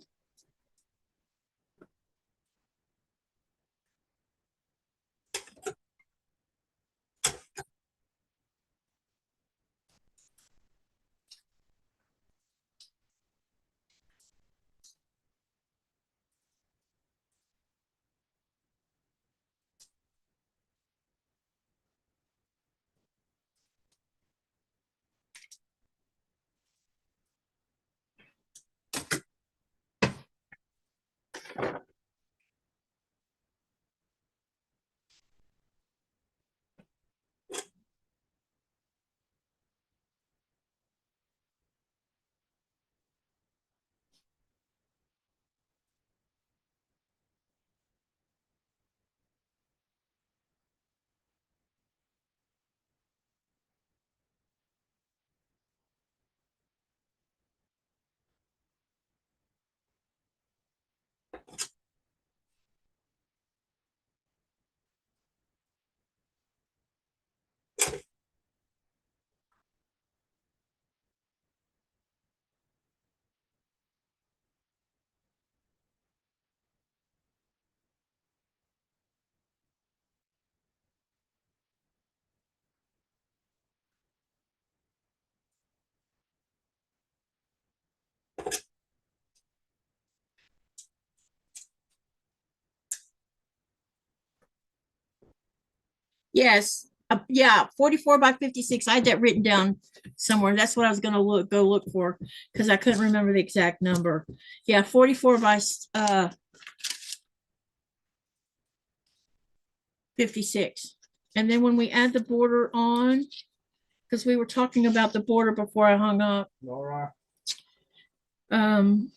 Yes. Yeah, 44 by 56. I had that written down somewhere. That's what I was going to go look for because I couldn't remember the exact number. Yeah, 44 by 56. And then when we add the border on, because we were talking about the border before I hung up. Laura. I'm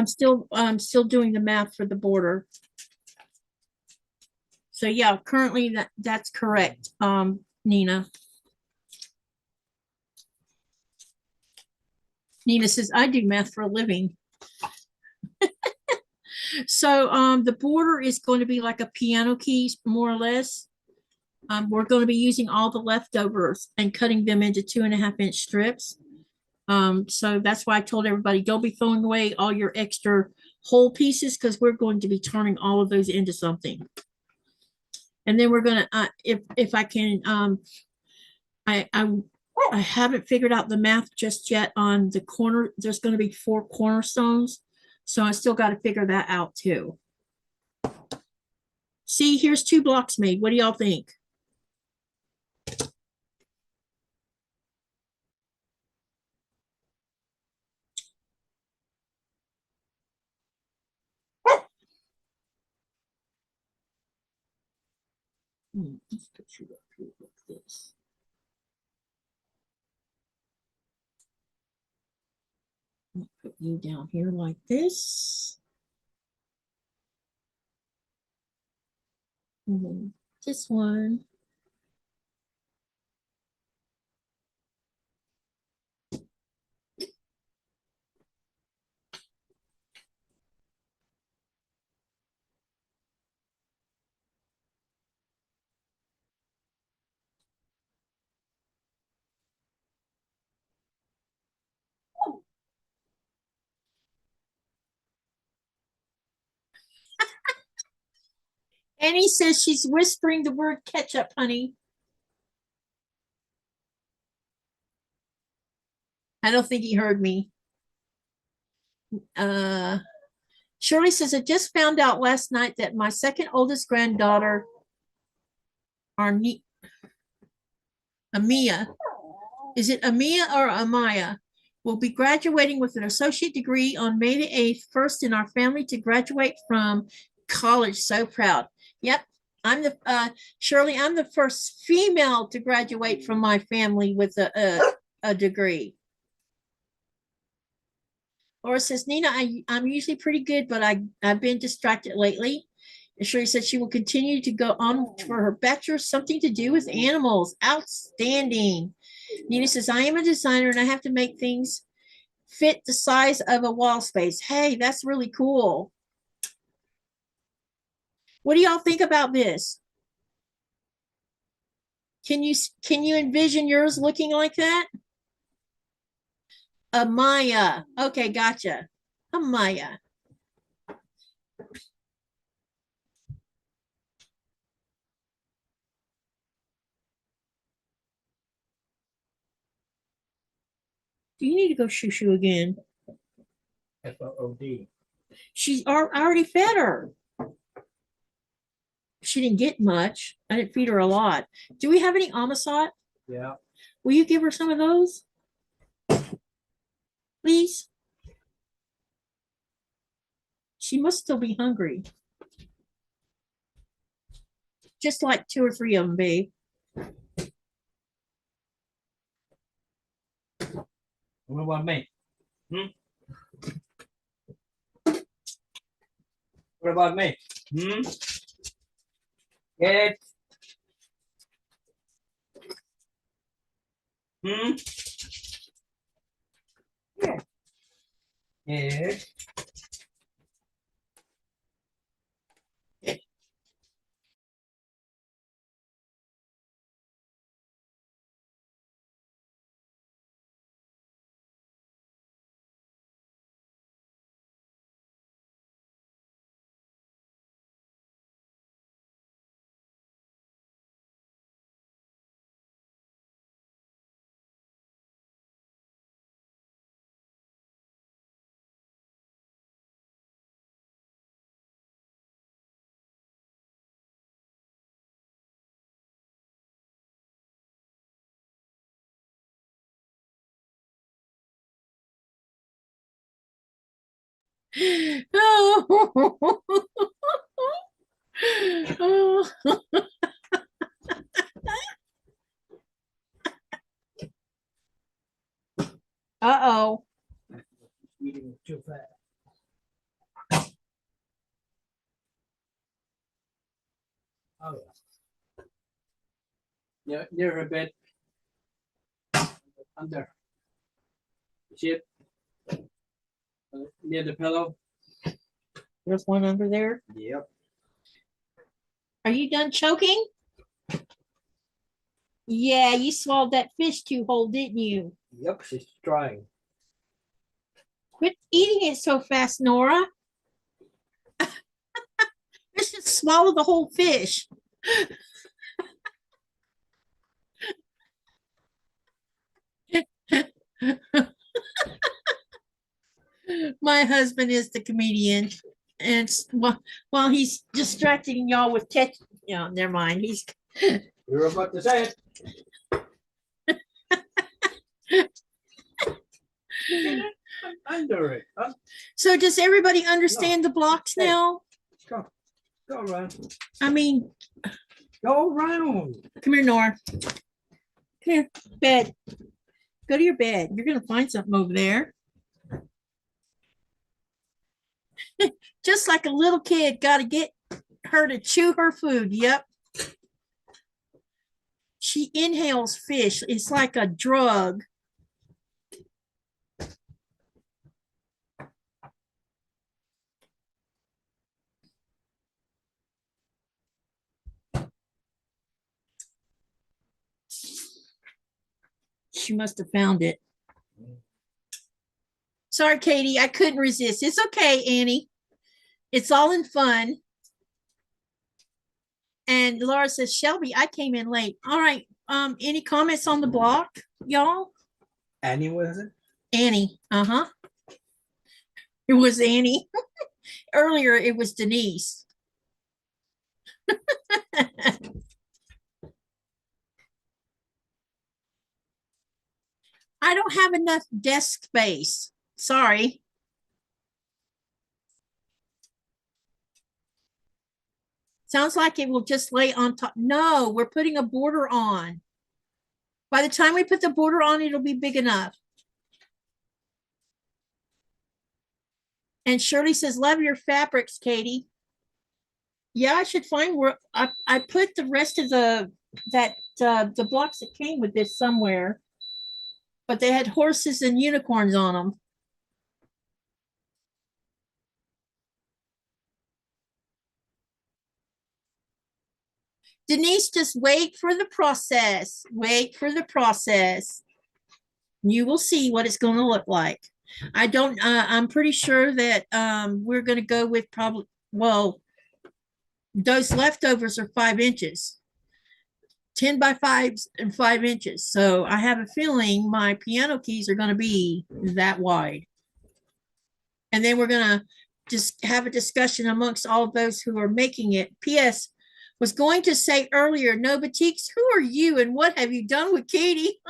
still doing the math for the border. So yeah, currently that's correct, Nina. Nina says, I do math for a living. So the border is going to be like a piano keys, more or less. We're going to be using all the leftovers and cutting them into 2.5-inch strips. So that's why I told everybody, don't be throwing away all your extra whole pieces because we're going to be turning all of those into something. And then we're gonna, if I can, I haven't figured out the math just yet on the corner. There's going to be 4 cornerstones, so I still got to figure that out too. See, here's 2 blocks made. What do y'all think? Let's put you up here like this. Put you down here like this. And then this one. Annie says she's whispering the word ketchup, honey. I don't think he heard me. Shirley says, I just found out last night that my second oldest granddaughter, Amia, is it Amia or Amaya, will be graduating with an associate degree on May the 8th, first in our family to graduate from college. So proud. Yep. I'm the Shirley, I'm the first female to graduate from my family with a degree. Laura says, Nina, I'm usually pretty good, but I've been distracted lately. And Shirley said she will continue to go on for her bachelor's, something to do with animals. Outstanding. Nina says, I am a designer and I have to make things fit the size of a wall space. Hey, that's really cool. What do y'all think about this? Can you envision yours looking like that? Amaya. Okay, gotcha. Amaya. Do you need to go shoo-shoo again? FOOD. I already fed her. She didn't get much. I didn't feed her a lot. Do we have any amasat? Yeah. Will you give her some of those? Please? She must still be hungry. Just like 2 or 3 of them, babe. What about me? What about me? Get it? Yeah. Yes. Oh. Oh. Uh-oh. Eating too fast. Oh yeah. Near her bed. Under. See it? Near the pillow. There's one under there. Yep. Are you done choking? Yeah, you swallowed that fish too whole, didn't you? Yep, she's trying. Quit eating it so fast, Nora. Let's just swallow the whole fish. My husband is the comedian, and while he's distracting y'all with never mind. He's You're about to say it. Under it. Huh? So does everybody understand the blocks Hey. now? Go run. I mean, Go around. Come here, Nora. Come here, bed. Go to your bed. You're gonna find something over there. Just like a little kid, gotta get her to chew her food. Yep. She inhales fish. It's like a drug. She must have found it. Sorry, Katie, I couldn't resist. It's okay, Annie. It's all in fun. And Laura says, Shelby, I came in late. All right. Any comments on the block, y'all? Annie, was it? Annie. Uh-huh. It was Annie. Earlier, it was Denise. I don't have enough desk space. Sorry. Sounds like it will just lay on top. No, we're putting a border on. By the time we put the border on, it'll be big enough. And Shirley says, love your fabrics, Katie. Yeah, I should find where I put the rest of the blocks that came with this somewhere, but they had horses and unicorns on them. Denise, just wait for the process. Wait for the process. You will see what it's going to look like. I'm pretty sure that we're going to go with probably, well, those leftovers are 5 inches, 10 by 5s and 5 inches. So I have a feeling my piano keys are going to be that wide. And then we're going to just have a discussion amongst all of those who are making it. P.S. was going to say earlier, no batiks. Who are you and what have you done with Katy?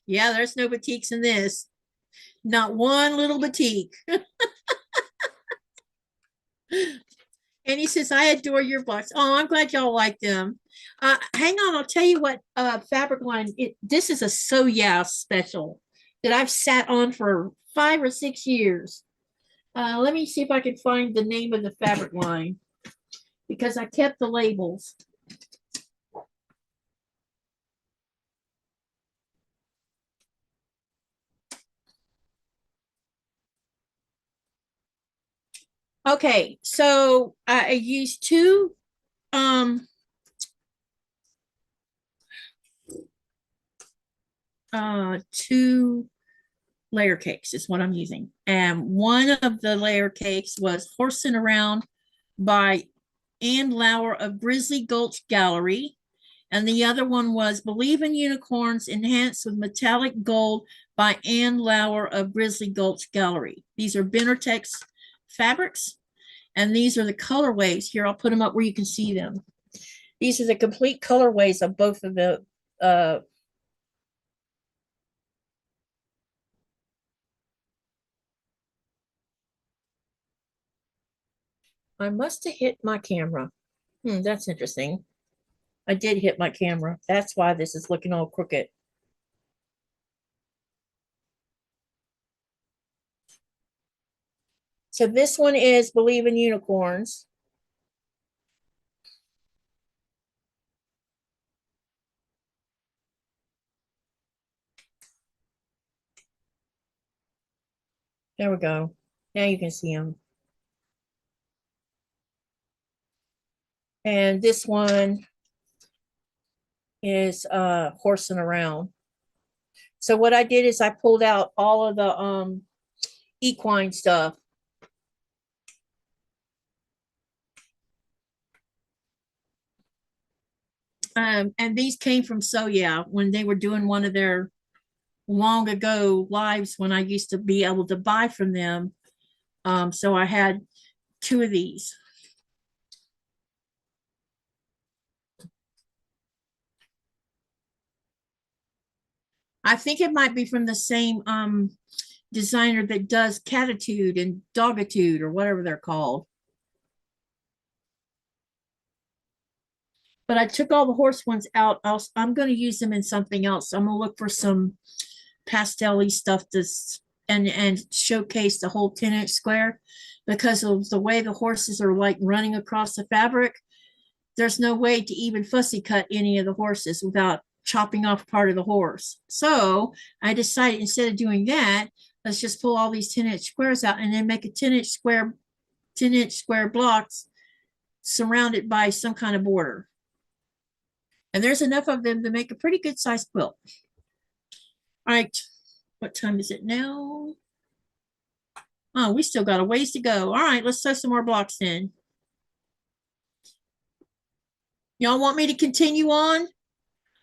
Yeah, there's no batiks in this. Not one little batik. And he says, I adore your blocks. Oh, I'm glad y'all like them. Hang on, I'll tell you what fabric line. This is a So Yeah special that I've sat on for 5 or 6 years. Let me see if I can find the name of the fabric line because I kept the labels. Okay, so I used two layer cakes is what I'm using. And one of the layer cakes was Horsen Around by Lauer of Grizzly Gulch Gallery. And the other one was Believe in Unicorns Enhanced with Metallic Gold by Lauer of Grizzly Gulch Gallery. These are Benartex fabrics. And these are the colorways. Here, I'll put them up where you can see them. These are the complete colorways of both of the I must have hit my camera. That's interesting. I did hit my camera. That's why this is looking all crooked. So this one is Believe in Unicorns. There we go. Now you can see them. And this one is Horsing Around. So what I did is I pulled out all of the equine stuff. And these came from So Yeah when they were doing one of their long ago lives when I used to be able to buy from them. So I had 2 of these. I think it might be from the same designer that does Catitude and Dogitude or whatever they're called. but I took all the horse ones out. I'm going to use them in something else. I'm going to look for some pastel-y stuff and showcase the whole 10-inch square, because of the way the horses are like running across the fabric. There's no way to even fussy cut any of the horses without chopping off part of the horse. So I decided, instead of doing that, let's just pull all these 10-inch squares out and then make a 10-inch square blocks surrounded by some kind of border. And there's enough of them to make a pretty good sized quilt. All right, what time is it now? Oh, we still got a ways to go. All right, let's sew some more blocks in. Y'all want me to continue on?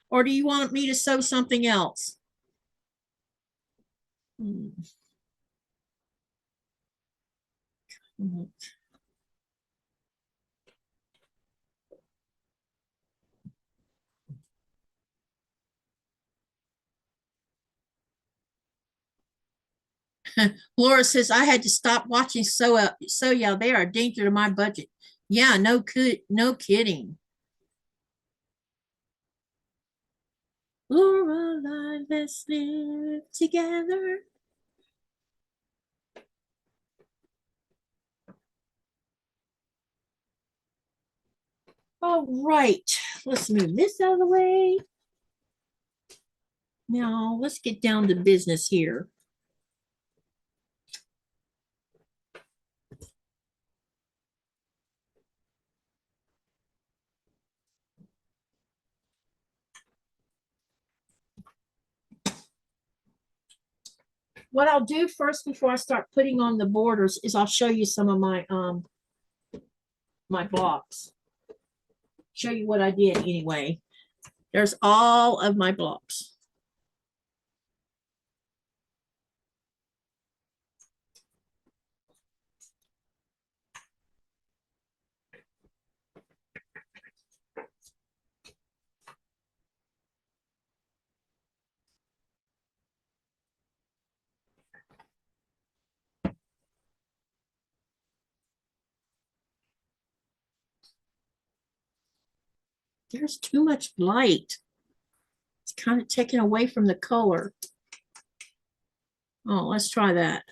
Or do you want me to sew something else? Laura says, I had to stop watching so yeah, they are a danger to my budget. Yeah, no kidding. Laura, let's live together. All right, let's move this out of the way. Now let's get down to business here. What I'll do first before I start putting on the borders is I'll show you some of my my blocks. Show you what I did anyway. There's all of my blocks. There's too much light. It's kind of taken away from the color. Oh, let's try that.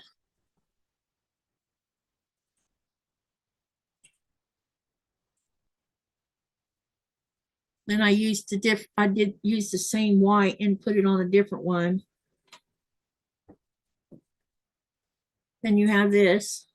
Then I did use the same white and put it on a different one. Then you have this.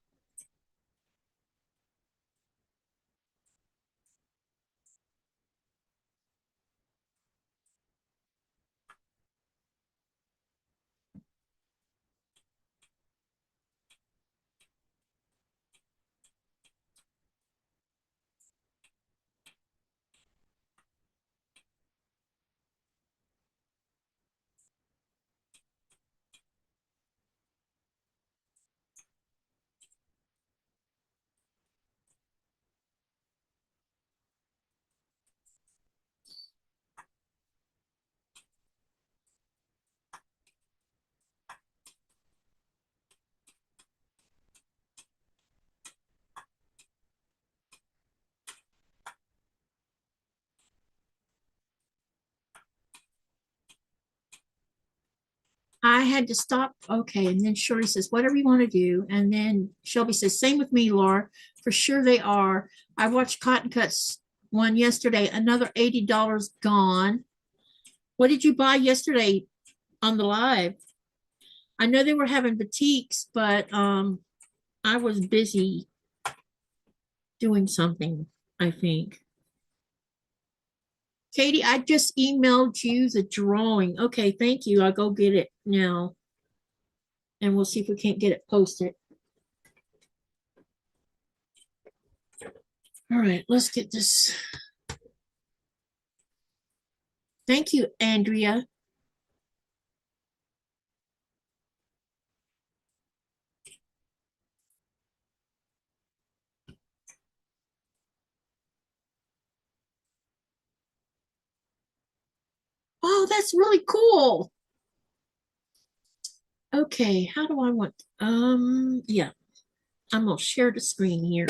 I had to stop. Okay. And then Shirley says, whatever you want to do. And then Shelby says, same with me, Laura. For sure they are. I watched Cotton Cuts one yesterday. Another $80 gone. What did you buy yesterday on the live? I know they were having boutiques, but I was busy doing something, I think. Katy, I just emailed you the drawing. Okay, thank you. I'll go get it now. And we'll see if we can't get it posted. All right, let's get this. Thank you, Andrea. Oh, that's really cool. Okay, how do I want, yeah, I'm gonna share the screen here.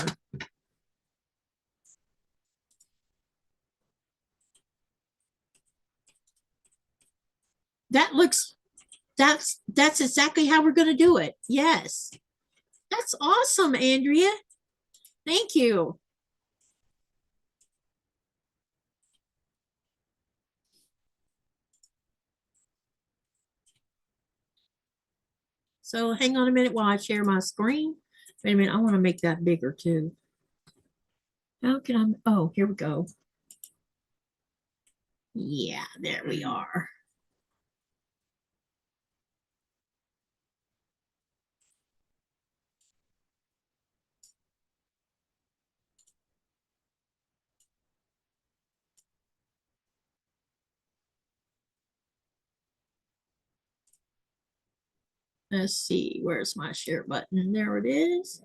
That looks, that's exactly how we're going to do it. Yes. That's awesome, Andrea. Thank you. So hang on a minute while I share my screen. Wait a minute, I want to make that bigger too. How can I? Oh, here we go. Yeah, there we are. Let's see, where's my share button? There it is.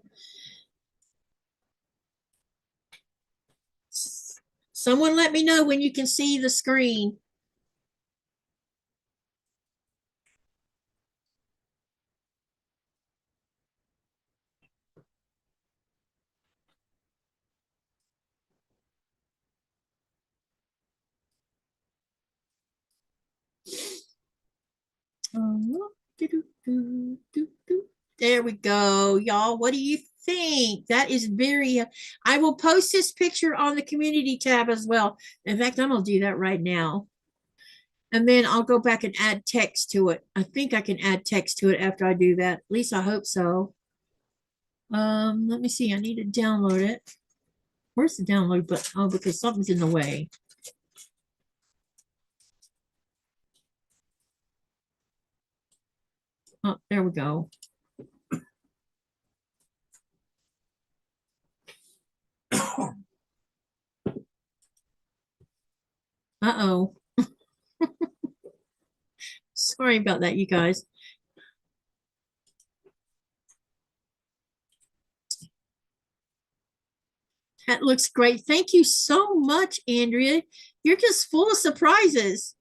Someone let me know when you can see the screen. There we go, y'all. What do you think? That is very, I will post this picture on the community tab as well. In fact, I'm going to do that right now. And then I'll go back and add text to it. I think I can add text to it after I do that. At least I hope so. Let me see. I need to download it. Where's the download button? Oh, because something's in the way. Oh, there we go. Uh-oh. Sorry about that, you guys. That looks great. Thank you so much, Andrea. You're just full of surprises.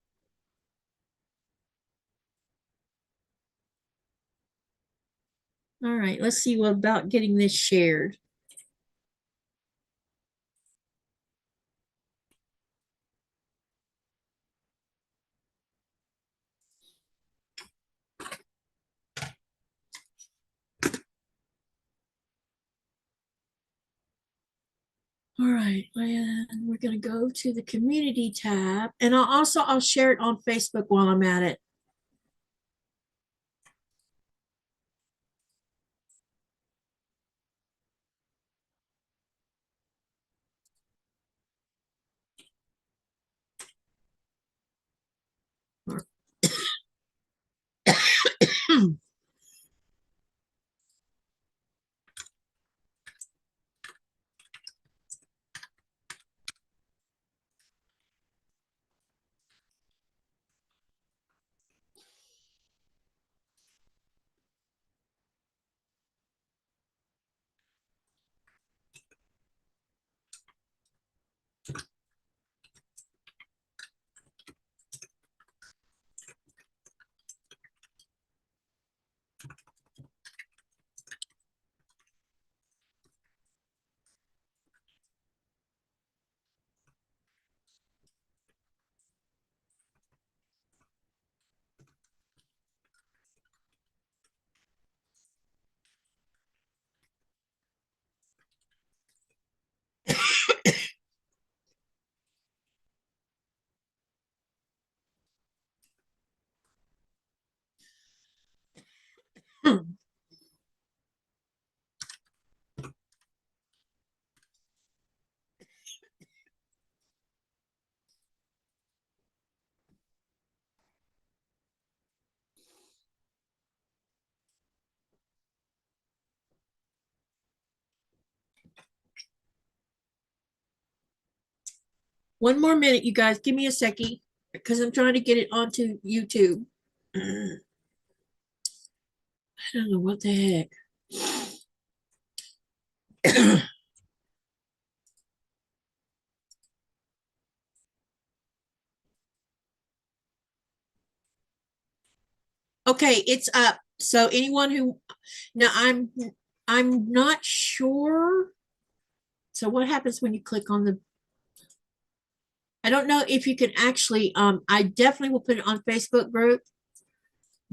All right, let's see what about getting this shared. All right, and we're going to go to the community tab, and I'll share it on Facebook while I'm at it. One more minute, you guys. Give me a second because I'm trying to get it onto YouTube. I don't know what the heck. Okay, it's up. So anyone who now I'm not sure. So what happens when you click on the I don't know if you can actually I definitely will put it on Facebook group.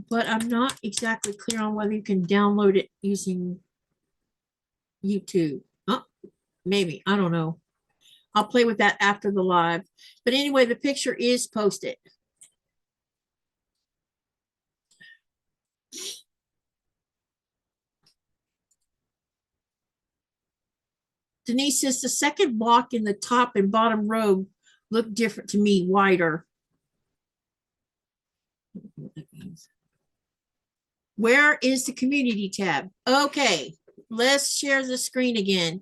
but I'm not exactly clear on whether you can download it using YouTube. Oh, maybe, I don't know. I'll play with that after the live. But anyway, the picture is posted. Denise says the second block in the top and bottom row look different to me, wider. Where is the community tab? Okay, let's share the screen again.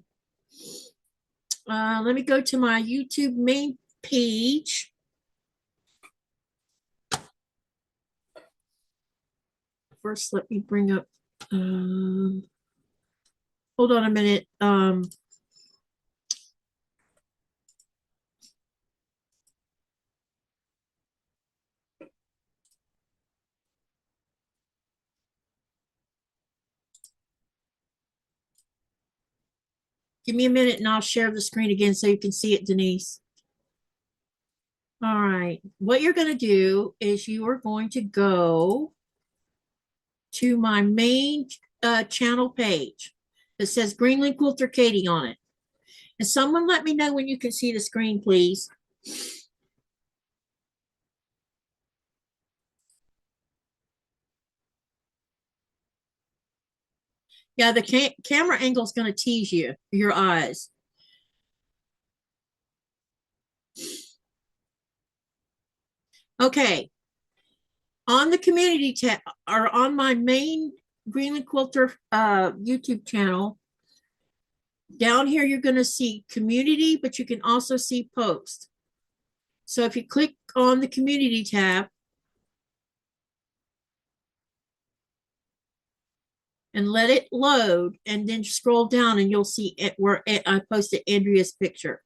Let me go to my YouTube main page. First, let me bring up, hold on a minute. Give me a minute and I'll share the screen again so you can see it, Denise. All right, what you're going to do is you are going to go to my main channel page that says Greenland Quilter Katy on it. And someone let me know when you can see the screen, please. Yeah, the camera angle is going to tease you, your eyes. Okay. On the community tab or on my main Greenland Quilter YouTube channel, down here you're going to see community, but you can also see post. So if you click on the community tab and let it load and then scroll down and you'll see it where I posted Andrea's picture.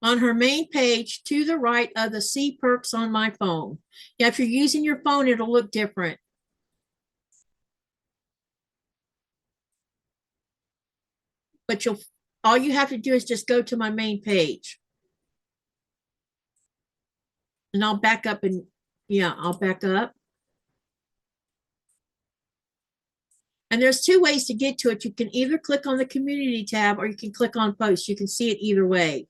On her main page to the right of the See Perks on my phone. Yeah, if you're using your phone, it'll look different. But all you have to do is just go to my main page. And I'll back up and yeah, I'll back up. And there's two ways to get to it. You can either click on the community tab or you can click on post. You can see it either way.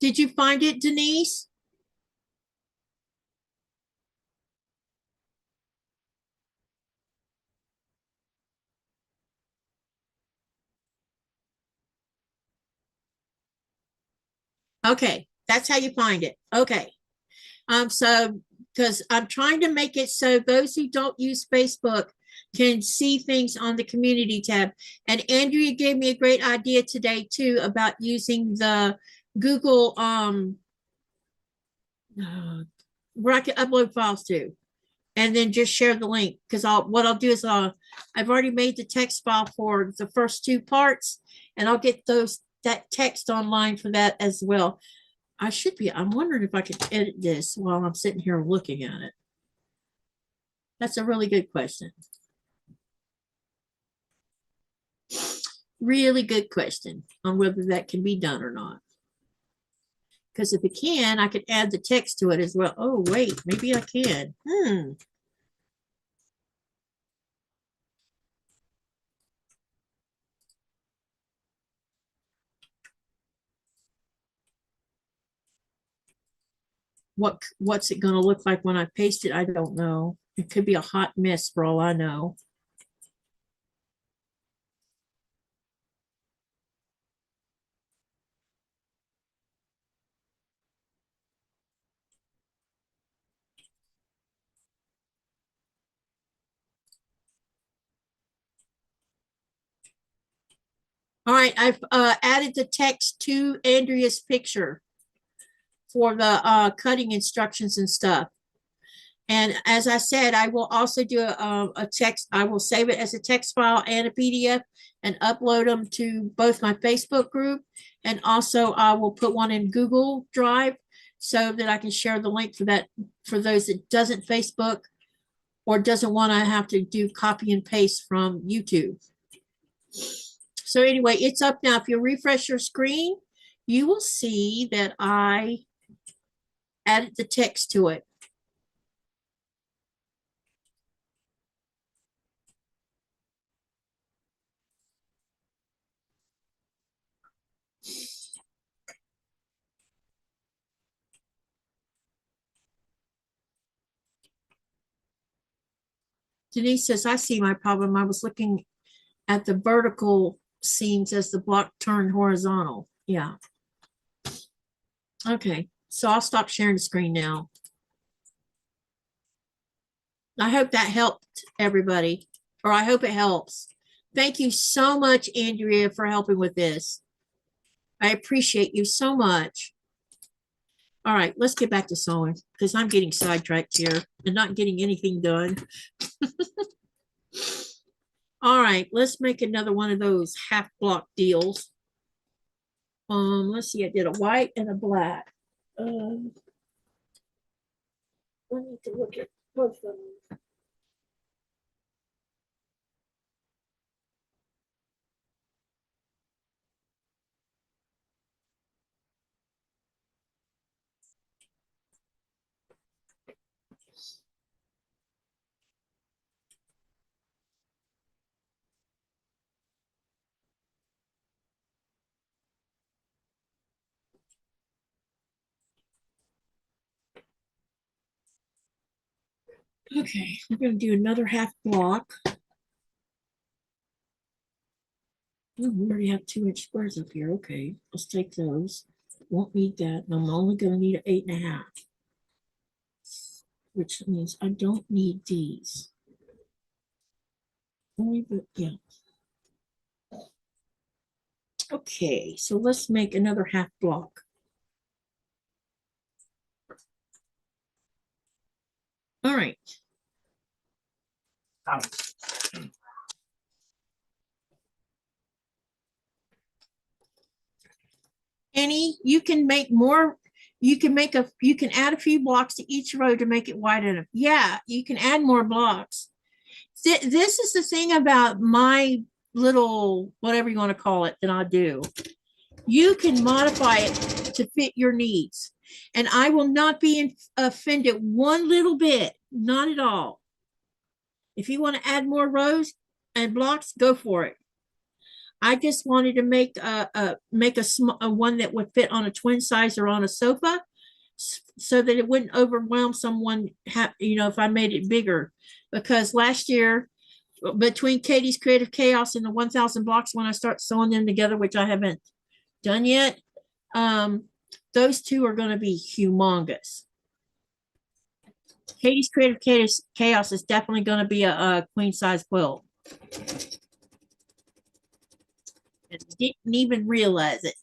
Did you find it, Denise? Okay, that's how you find it. Okay. So because I'm trying to make it so those who don't use Facebook can see things on the community tab. And Andrea gave me a great idea today too about using the Google where I can upload files to, and then just share the link. Because what I'll do is I've already made the text file for the first two parts, and I'll get that text online for that as well. I'm wondering if I could edit this while I'm sitting here looking at it. That's a really good question. Really good question on whether that can be done or not. Because if it can, I could add the text to it as well. Oh, wait, maybe I can. What's it going to look like when I paste it? I don't know. It could be a hot mess for all I know. All right, I've added the text to Andrea's picture for the cutting instructions and stuff. And as I said, I will also do a text. I will save it as a text file and a PDF and upload them to both my Facebook group. And also I will put one in Google Drive so that I can share the link for that for those that doesn't Facebook or doesn't want to have to do copy and paste from YouTube. So anyway, it's up now. If you refresh your screen, you will see that I added the text to it. Denise says, I see my problem. I was looking at the vertical seams as the block turned horizontal. Yeah. Okay, so I'll stop sharing the screen now. I hope that helped everybody, or I hope it helps. Thank you so much, Andrea, for helping with this. I appreciate you so much. All right, let's get back to sewing because I'm getting sidetracked here and not getting anything done. All right, let's make another one of those half block deals. Let's see, I did a white and a black. I need to look at both of them. Okay, we're going to do another half block. Oh, we already have 2-inch squares up here. Okay, let's take those. Won't need that. And I'm only going to need an 8.5, which means I don't need these. Only, but yeah. Okay, so let's make another half block. All right. Annie, you can make more. You can add a few blocks to each row to make it wide enough. Yeah, you can add more blocks. This is the thing about my little, whatever you want to call it, that I do. You can modify it to fit your needs. And I will not be offended one little bit, not at all. If you want to add more rows and blocks, go for it. I just wanted to make a one that would fit on a twin size or on a sofa so that it wouldn't overwhelm someone, if I made it bigger. Because last year, between Katie's Creative Chaos and the 1,000 blocks, when I start sewing them together, which I haven't done yet, those two are going to be humongous. Katie's Creative Chaos is definitely going to be a queen size quilt. And didn't even realize it.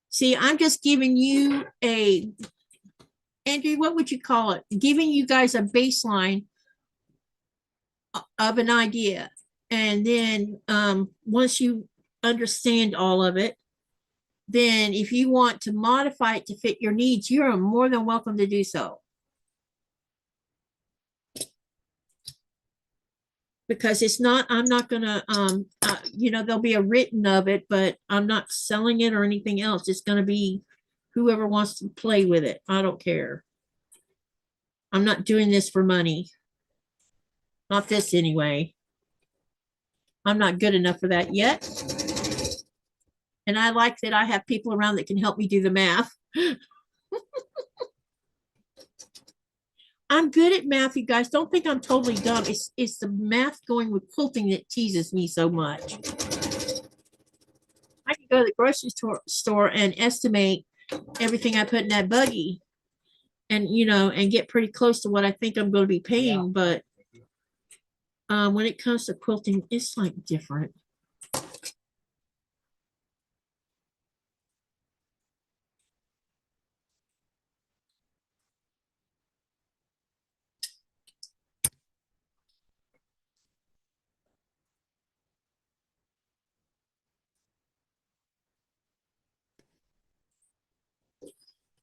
See, I'm just giving you Andrew, what would you call it? Giving you guys a baseline of an idea. And then once you understand all of it, then if you want to modify it to fit your needs, you're more than welcome to do so. Because it's not, I'm not gonna, there'll be a written of it, but I'm not selling it or anything else. It's gonna be whoever wants to play with it. I don't care. I'm not doing this for money. Not this anyway. I'm not good enough for that yet. And I like that I have people around that can help me do the math. I'm good at math, you guys. Don't think I'm totally dumb. It's the math going with quilting that teases me so much. I can go to the grocery store and estimate everything I put in that buggy. and and get pretty close to what I think I'm going to be paying. But when it comes to quilting, it's like different.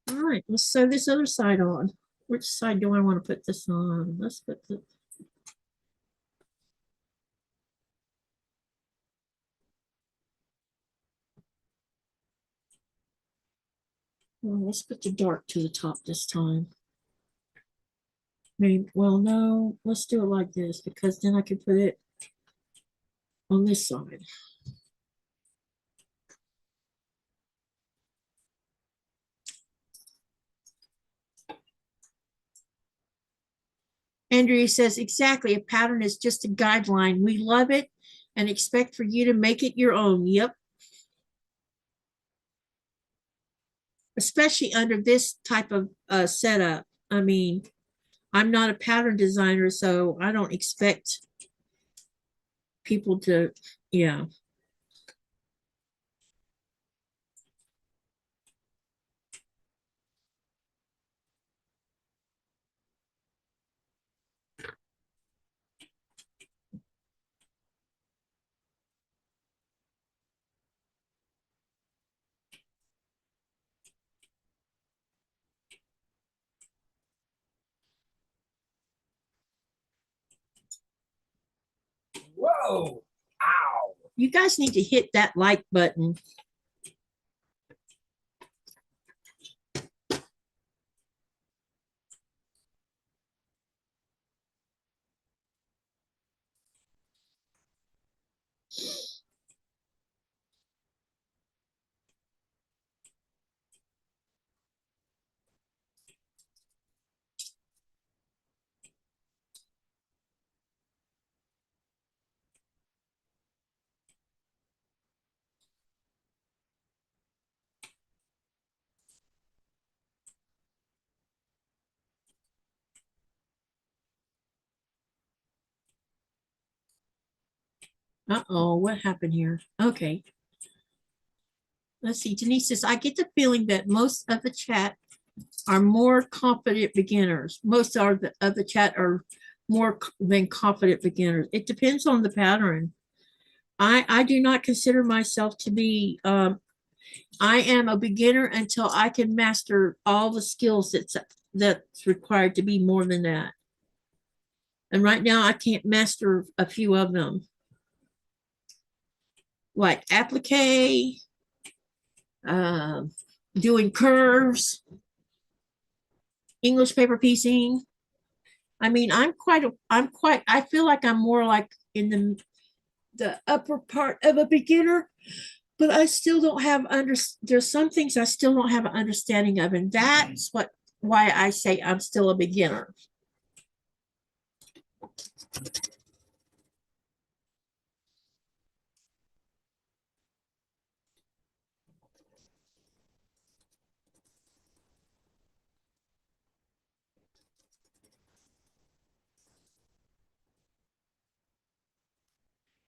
All right, let's sew this other side on. Which side do I want to put this on? Let's put the let's put the dark to the top this time. Maybe, well, no, let's do it like this because then I can put it on this side. Andrea says, exactly, a pattern is just a guideline. We love it and expect for you to make it your own. Yep. Especially under this type of setup. I mean, I'm not a pattern designer, so I don't expect people to, yeah. Whoa! Ow! You guys need to hit that like button. Uh-oh, what happened here? Okay. Let's see. Denise says, I get the feeling that most of the chat are more confident beginners. Most of the chat are more than confident beginners. It depends on the pattern. I do not consider myself to be, I am a beginner until I can master all the skills that's required to be more than that. And right now I can't master a few of them. Like applique, doing curves, English paper piecing. I mean, I feel like I'm more like in the upper part of a beginner, but I still don't have there's some things I still don't have an understanding of, and that's why I say I'm still a beginner.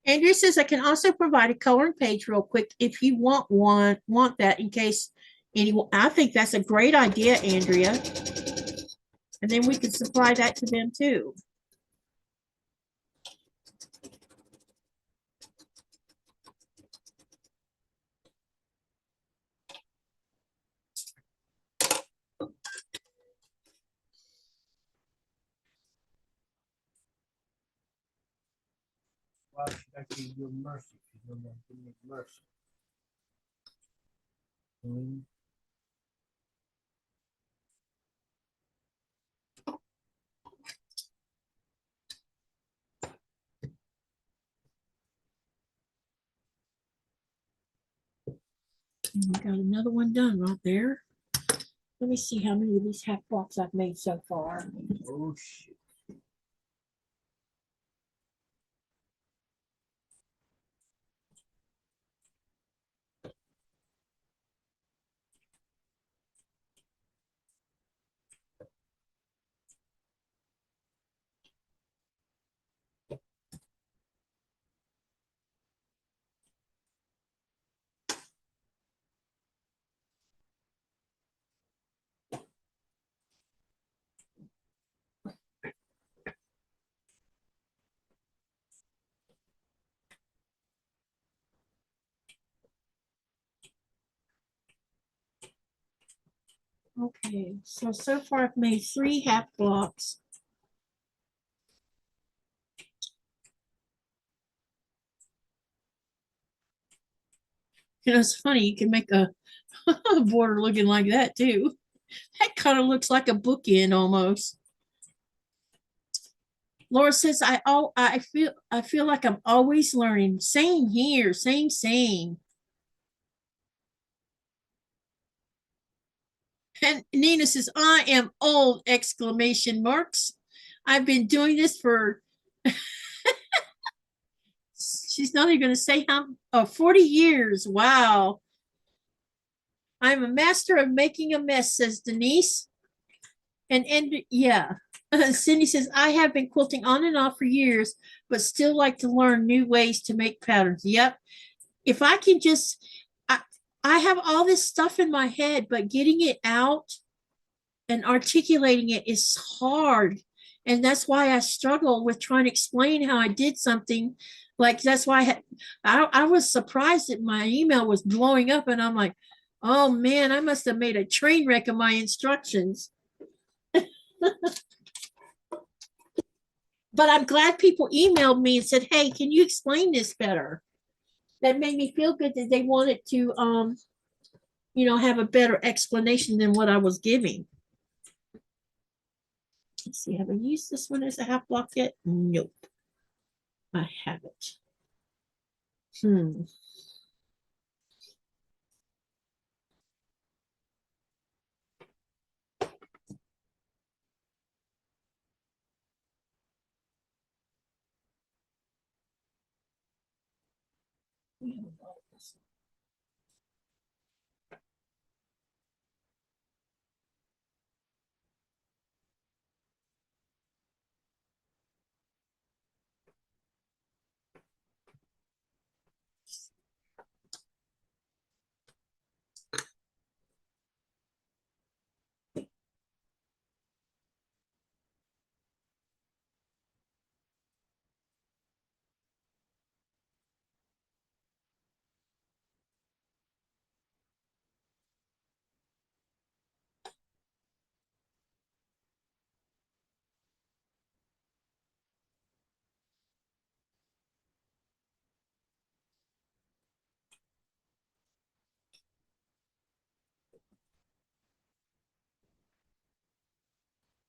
Andrea says I can also provide a coloring page real quick if you want that in case anyone. I think that's a great idea, Andrea. And then we can supply that to them too. Why should I give you mercy if you don't want to make mercy? And we got another one done right there. Let me see how many of these half blocks I've made so far. Oh shit. Okay, so far I've made 3 half blocks. You know, it's funny, you can make a border looking like that too. That kind of looks like a bookend almost. Laura says, I feel like I'm always learning. Same here, same. And Nina says, I am old, exclamation marks. I've been doing this for, she's not even going to say how, 40 years. Wow. I'm a master of making a mess, says Denise. And yeah, Cindy says, I have been quilting on and off for years, but still like to learn new ways to make patterns. Yep. If I can just, I, I have all this stuff in my head, but getting it out and articulating it is hard. And that's why I struggle with trying to explain how I did something. Like, that's why I was surprised that my email was blowing up. And I'm like, oh man, I must have made a train wreck of my instructions. But I'm glad people emailed me and said, hey, can you explain this better? That made me feel good that they wanted to, have a better explanation than what I was giving. Let's see, have I used this one as a half block yet? Nope, I haven't.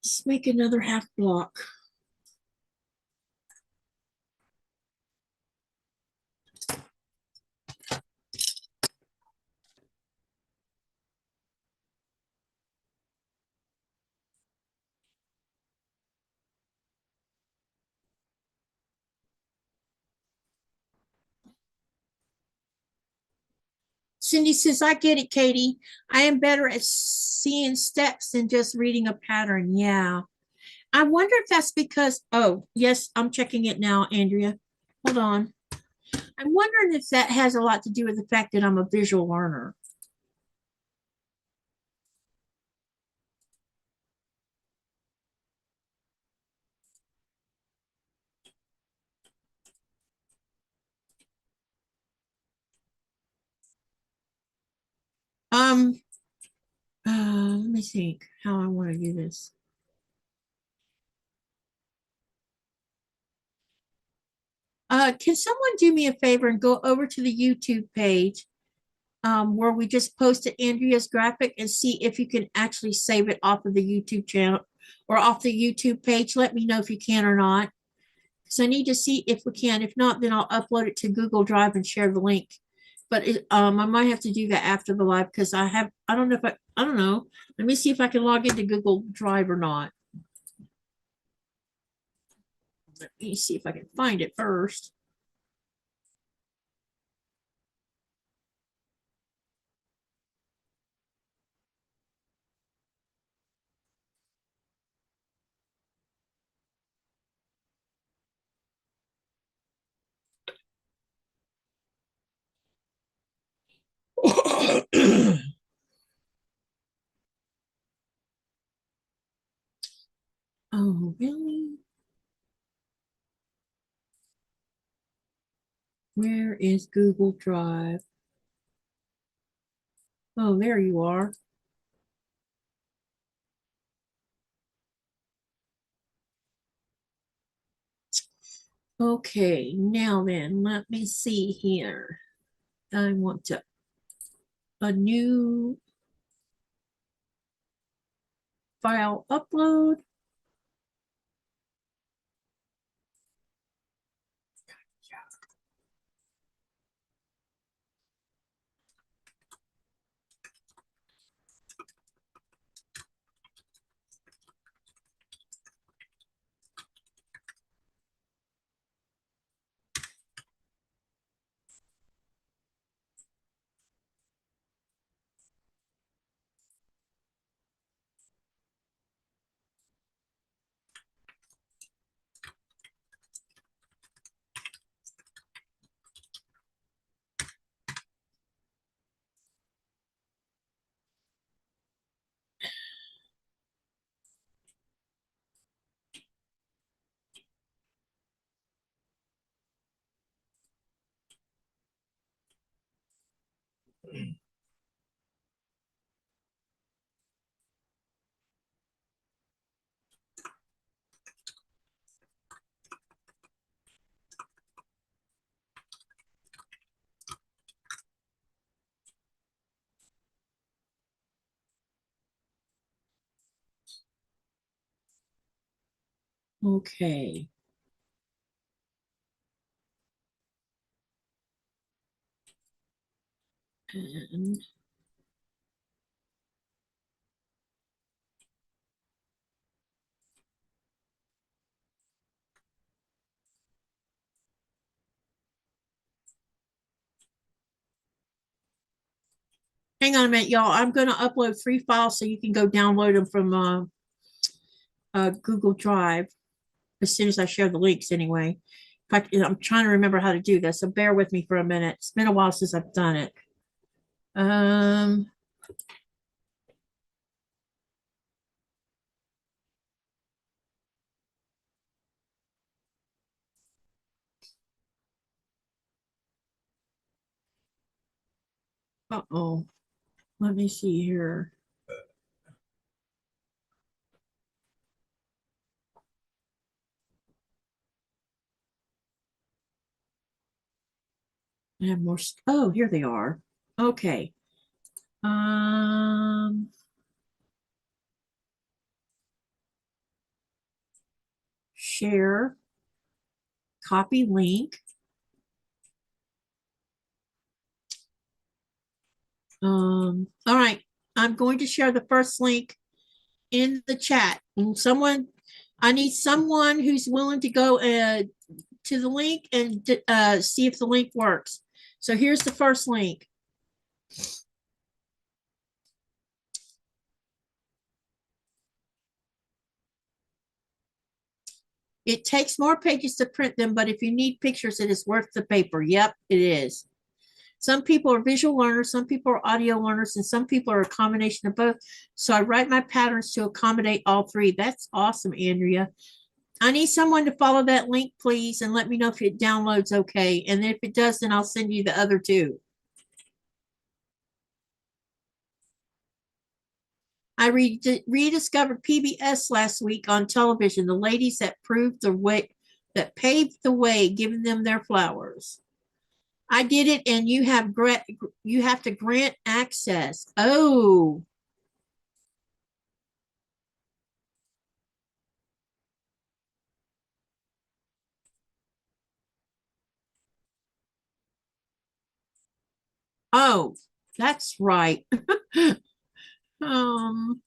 Let's make another half block. Cindy says, I get it, Katy. I am better at seeing steps than just reading a pattern. Yeah. I wonder if that's because, oh, yes, I'm checking it now, Andrea. Hold on. I'm wondering if that has a lot to do with the fact that I'm a visual learner. Um, let me think how I want to do this. Can someone do me a favor and go over to the YouTube page where we just posted Andrea's graphic and see if you can actually save it off of the YouTube channel or off the YouTube page? Let me know if you can or not. Because I need to see if we can. If not, then I'll upload it to Google Drive and share the link. But I might have to do that after the live because I don't know if I don't know. Let me see if I can log into Google Drive or not. Let me see if I can find it first. Oh, really? Where is Google Drive? Oh, there you are. Okay, now then, let me see here. I want to a new file upload. Okay. And hang on a minute, y'all. I'm going to upload 3 files so you can go download them from Google Drive as soon as I share the links anyway. I'm trying to remember how to do this, so bear with me for a minute. It's been a while since I've done it. Uh-oh. Let me see here. I have more. Oh, here they are. Okay. Share, copy link. All right. I'm going to share the first link in the chat. And I need someone who's willing to go to the link and see if the link works. So here's the first link. It takes more pages to print them, but if you need pictures, it is worth the paper. Yep, it is. Some people are visual learners, some people are audio learners, and some people are a combination of both. So I write my patterns to accommodate all 3. That's awesome, Andrea. I need someone to follow that link, please, and let me know if it downloads okay. And if it does, then I'll send you the other 2. I rediscovered PBS last week on television, the ladies that paved the way, giving them their flowers. I did it, and you have to grant access. Oh. Oh, that's right. um,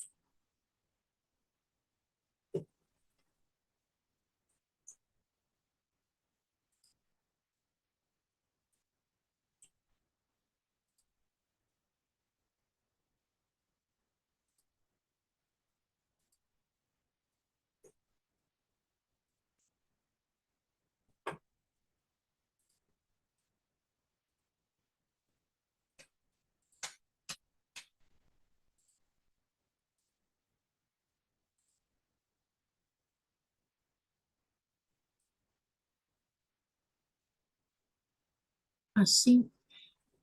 I see.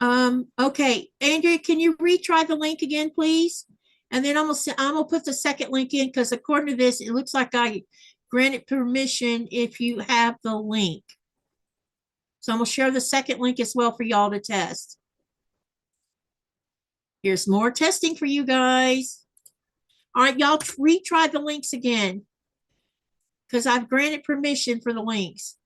Okay, Andrea, can you retry the link again, please? And then I'm gonna put the second link in because according to this, it looks like I granted permission if you have the link. So I'm going to share the second link as well for y'all to test. Here's more testing for you guys. All right, y'all retry the links again because I've granted permission for the links.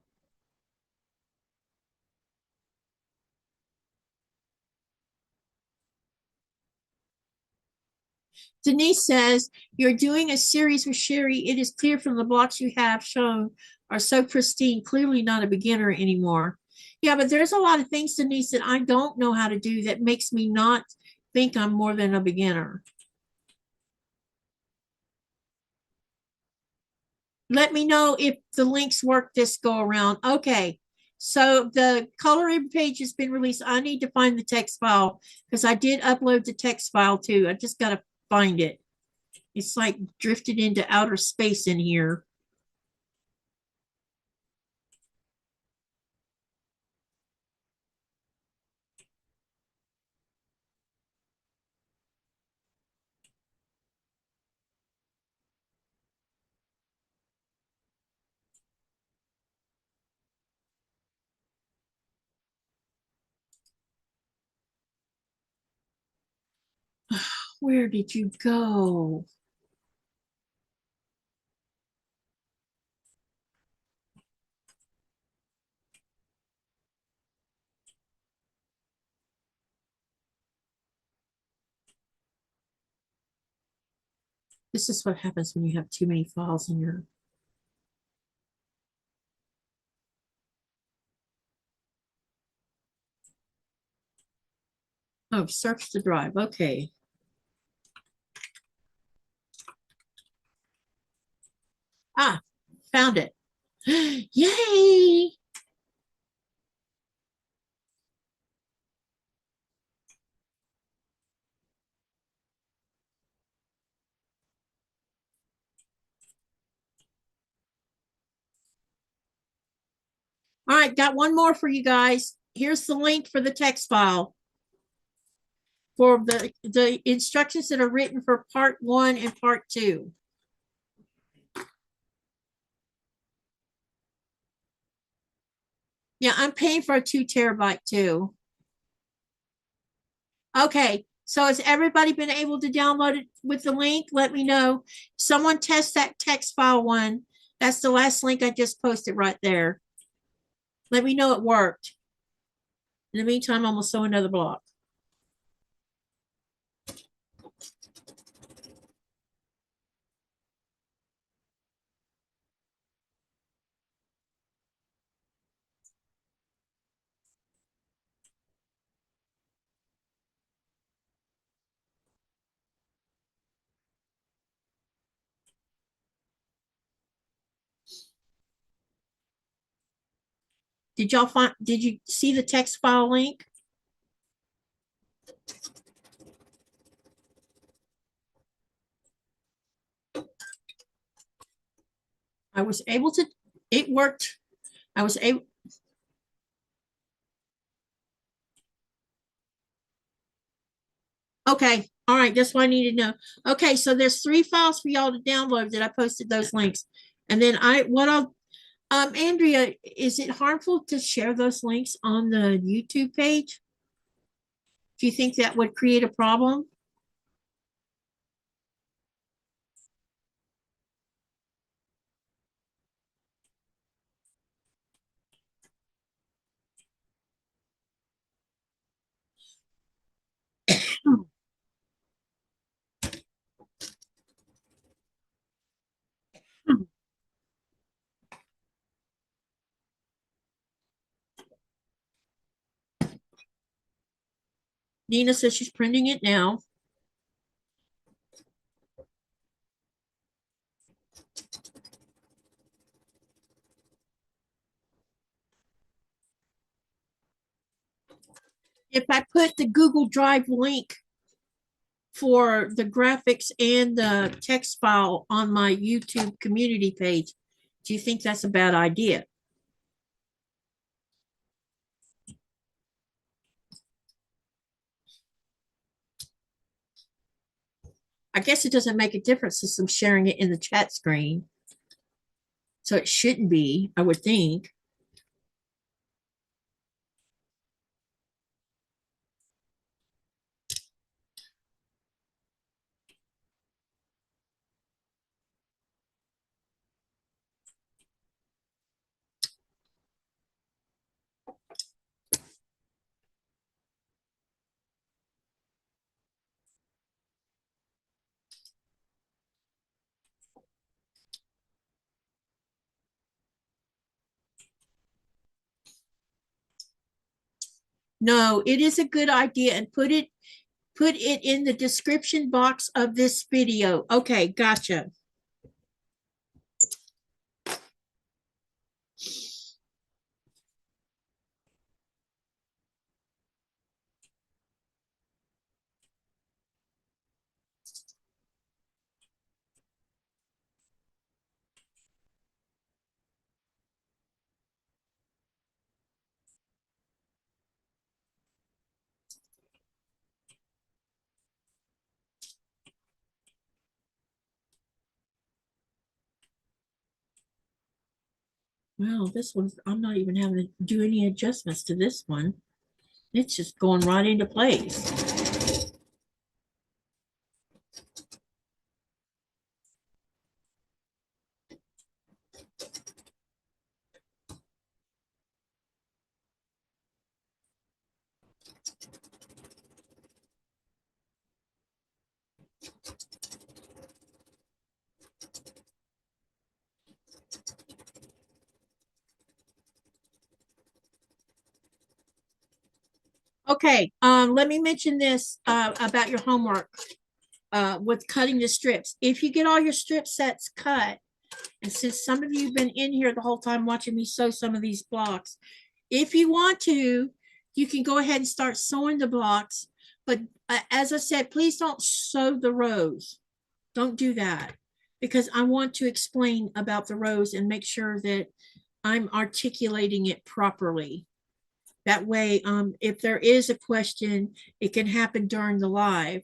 Denise says, you're doing a series with Sherry. It is clear from the blocks you have shown are so pristine, clearly not a beginner anymore. Yeah, but there's a lot of things, Denise, that I don't know how to do that makes me not think I'm more than a beginner. Let me know if the links work this go around. Okay, so the coloring page has been released. I need to find the text file because I did upload the text file too. I just got to find it. It's like drifted into outer space in here. Where did you go? This is what happens when you have too many files in your. Oh, search the drive. Okay. Ah, found it. Yay! All right, got one more for you guys. Here's the link for the text file for the instructions that are written for part 1 and part 2. Yeah, I'm paying for a 2 terabyte too. Okay, so has everybody been able to download it with the link? Let me know. Someone test that text file one. That's the last link I just posted right there. Let me know it worked. In the meantime, I'm going to sew another block. Did y'all find, did you see the text file link? I was able to, it worked. I was able. Okay. All right. That's what I need to know. Okay. So there's 3 files for y'all to download that I posted those links. And then Andrea, is it harmful to share those links on the YouTube page? Do you think that would create a problem? Nina says she's printing it now. If I put the Google Drive link for the graphics and the text file on my YouTube community page, do you think that's a bad idea? I guess it doesn't make a difference since I'm sharing it in the chat screen. So it shouldn't be, I would think. No, it is a good idea, and put it in the description box of this video. Okay, gotcha. Well, this one, I'm not even having to do any adjustments to this one. It's just going right into place. Okay, let me mention this about your homework with cutting the strips. If you get all your strip sets cut, and since some of you have been in here the whole time watching me sew some of these blocks, if you want to, you can go ahead and start sewing the blocks. But as I said, please don't sew the rows. Don't do that, because I want to explain about the rows and make sure that I'm articulating it properly. That way, if there is a question, it can happen during the live.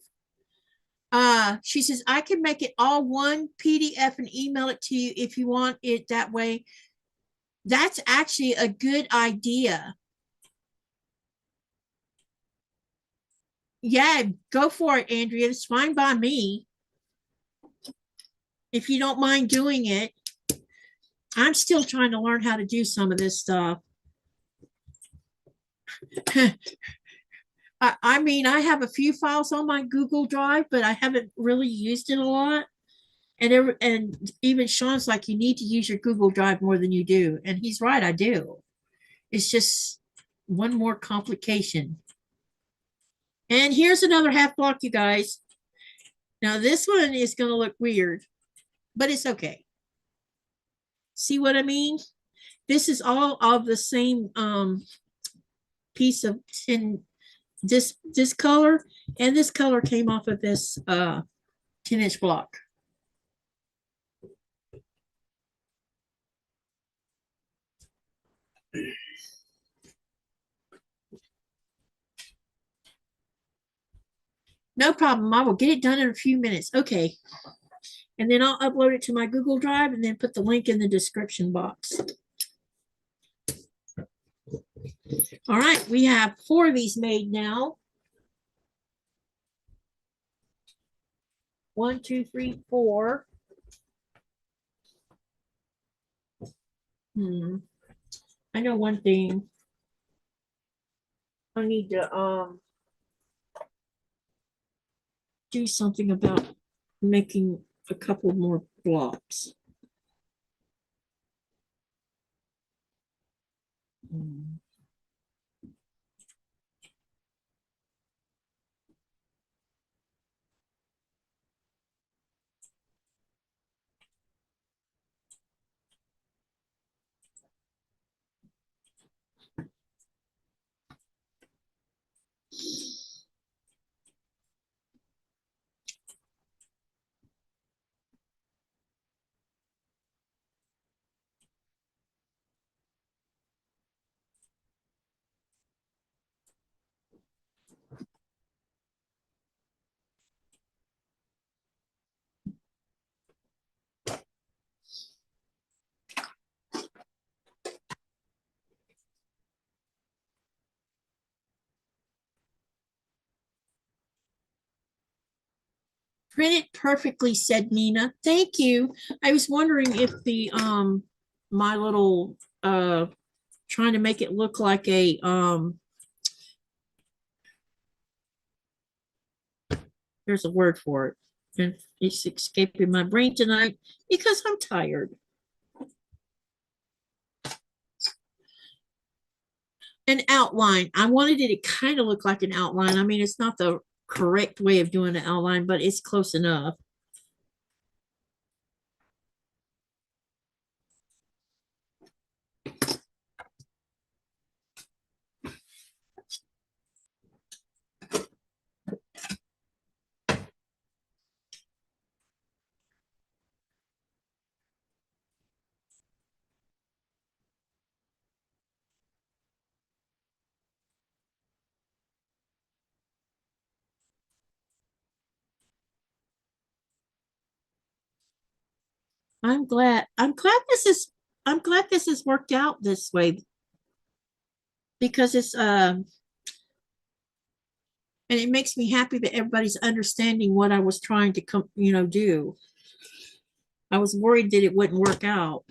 She says, I can make it all one PDF and email it to you if you want it that way. That's actually a good idea. Yeah, go for it, Andrea. It's fine by me. If you don't mind doing it. I'm still trying to learn how to do some of this stuff. I mean, I have a few files on my Google Drive, but I haven't really used it a lot. And even Sean's like, you need to use your Google Drive more than you do. And he's right, I do. It's just one more complication. And here's another half block, you guys. Now this one is going to look weird, but it's okay. See what I mean? This is all of the same piece of tin. This color and this color came off of this 10-inch block. No problem. I will get it done in a few minutes. Okay. And then I'll upload it to my Google Drive and then put the link in the description box. All right. We have 4 of these made now. 1, 2, 3, 4. I know one thing. I need to do something about making a couple more blocks. Printed perfectly, said Nina. Thank you. I was wondering if the my little trying to make it look like a there's a word for it. And it's escaping my brain tonight because I'm tired. An outline. I wanted it to kind of look like an outline. I mean, it's not the correct way of doing an outline, but it's close enough. I'm glad this has worked out this way because it's and it makes me happy that everybody's understanding what I was trying to come, do. I was worried that it wouldn't work out.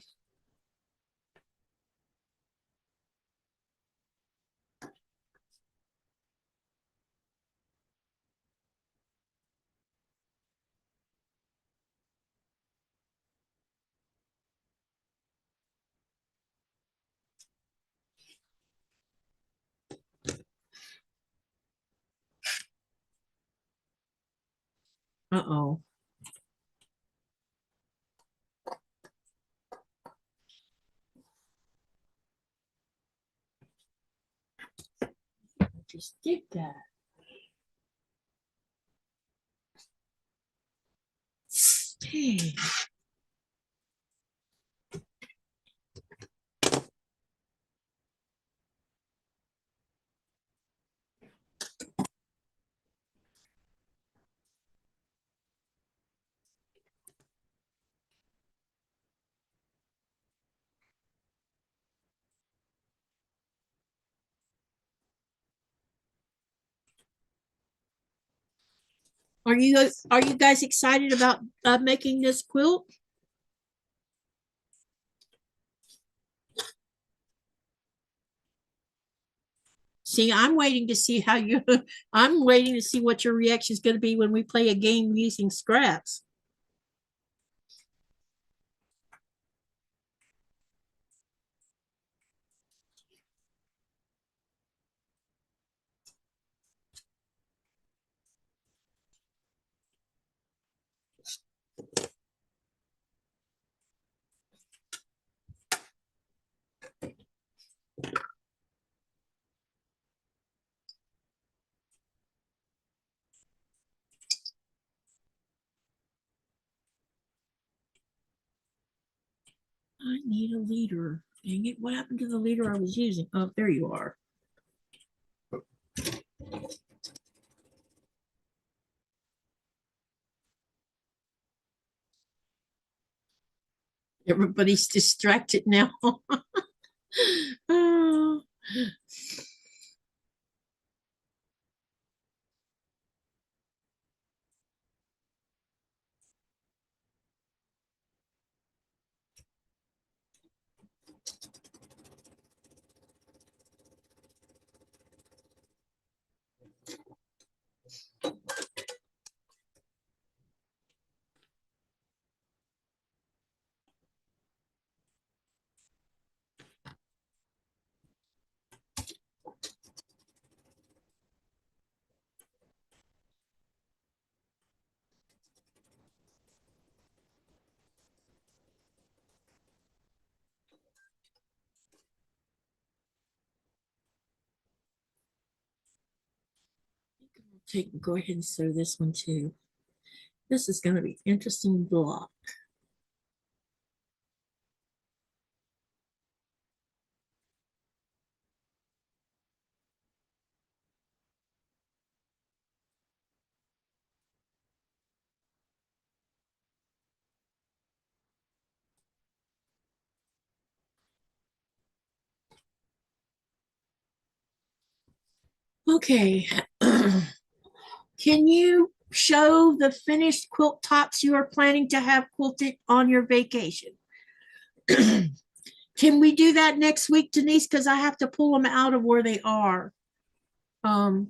Uh-oh. Just did that. Dang. Are you guys excited about making this quilt? See, I'm waiting to see how you I'm waiting to see what your reaction is going to be when we play a game using scraps. I need a leader. Dang it, what happened to the leader I was using? Oh, there you are. Everybody's distracted now. Oh. Go ahead and sew this one too. This is going to be interesting block. Okay. Can you show the finished quilt tops you are planning to have quilted on your vacation? Can we do that next week, Denise? Because I have to pull them out of where they are. I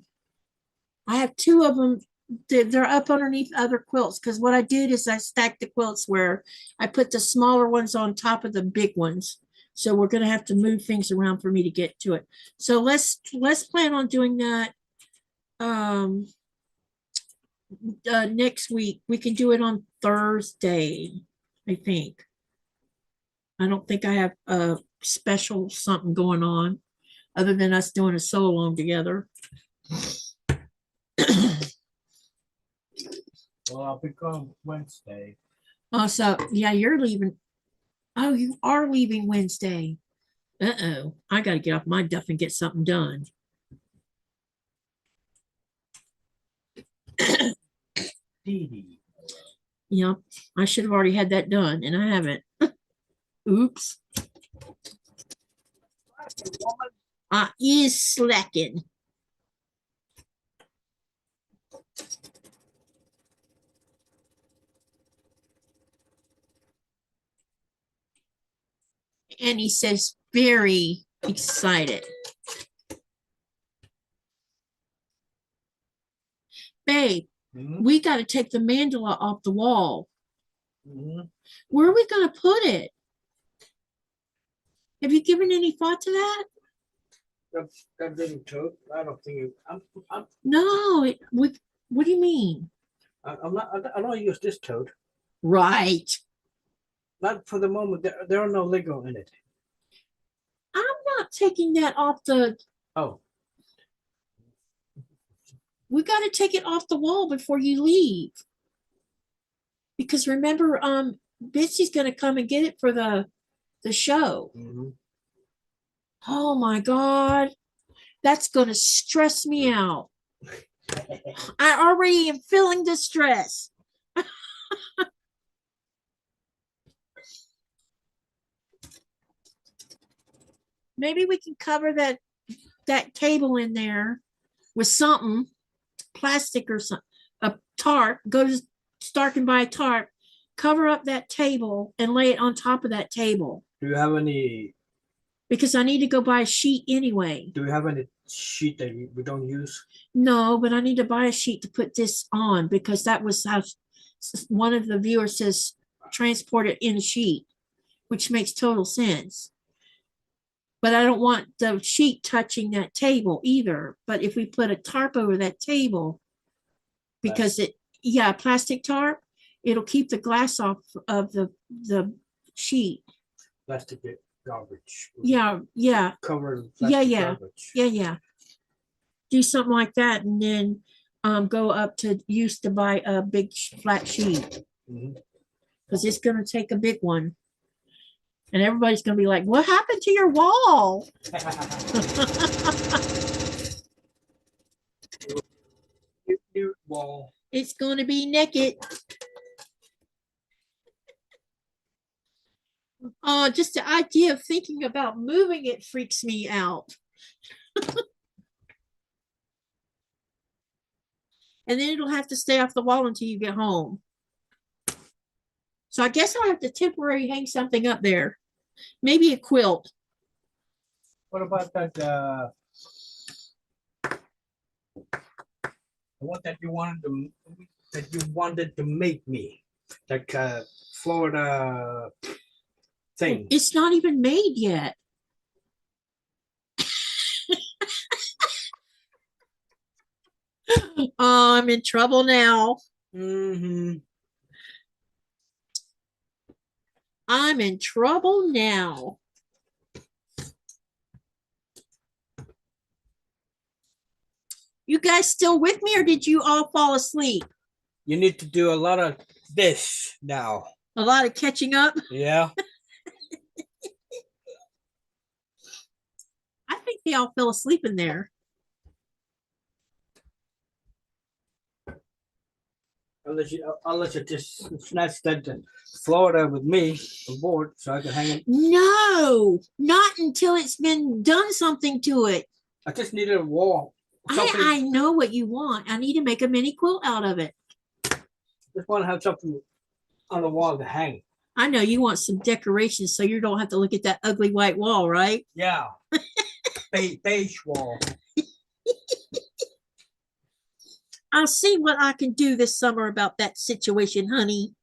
have two of them. They're up underneath other quilts because what I did is I stacked the quilts where I put the smaller ones on top of the big ones. So we're going to have to move things around for me to get to it. So let's plan on doing that next week. We can do it on Thursday, I think. I don't think I have a special something going on other than us doing a sew along together. Well, I'll be gone Wednesday. So yeah, you're leaving. Oh, you are leaving Wednesday. Uh-oh. I got to get off my duff and get something done. Katy. Yep. I should have already had that done, and I haven't. Oops. I is slacking. And he says, very excited. Babe, we got to take the mandala off the wall. Where are we going to put it? Have you given any thought to that? That little tote. I don't think it, No. What do you mean? I'm not. I don't use this tote. Right. Not for the moment. There are no Lego in it. I'm not taking that off the. Oh. We got to take it off the wall before you leave. Because remember, Bitsy's going to come and get it for the show. Oh my God. That's going to stress me out. I already am feeling the stress. Maybe we can cover that table in there with something, plastic or something, a tarp. Go to Stark and buy a tarp, cover up that table and lay it on top of that table. Do you have any? Because I need to go buy a sheet anyway. Do you have any sheet that we don't use? No, but I need to buy a sheet to put this on because that was how one of the viewers says transport it in a sheet, which makes total sense. But I don't want the sheet touching that table either. But if we put a tarp over that table, because plastic tarp, it'll keep the glass off of the sheet. Plastic garbage. Yeah. Covered plastic garbage. Yeah. Do something like that, and then go up to used to buy a big flat sheet because it's going to take a big one. And everybody's going to be like, what happened to your wall? Your wall. It's going to be naked. Just the idea of thinking about moving it freaks me out. And then it'll have to stay off the wall until you get home. So I guess I'll have to temporarily hang something up there. Maybe a quilt. What about that? The one that you wanted to make me, like Florida thing. It's not even made yet. Oh, I'm in trouble now. I'm in trouble now. You guys still with me, or did you all fall asleep? You need to do a lot of this now. A lot of catching up? Yeah. I think they all fell asleep in there. Unless you just snatch that to Florida with me on board so I can hang it. No, not until it's been done something to it. I just needed a wall. I know what you want. I need to make a mini quilt out of it. Just want to have something on the wall to hang. I know you want some decorations so you don't have to look at that ugly white wall, right? Yeah. Beige wall. I'll see what I can do this summer about that situation, honey.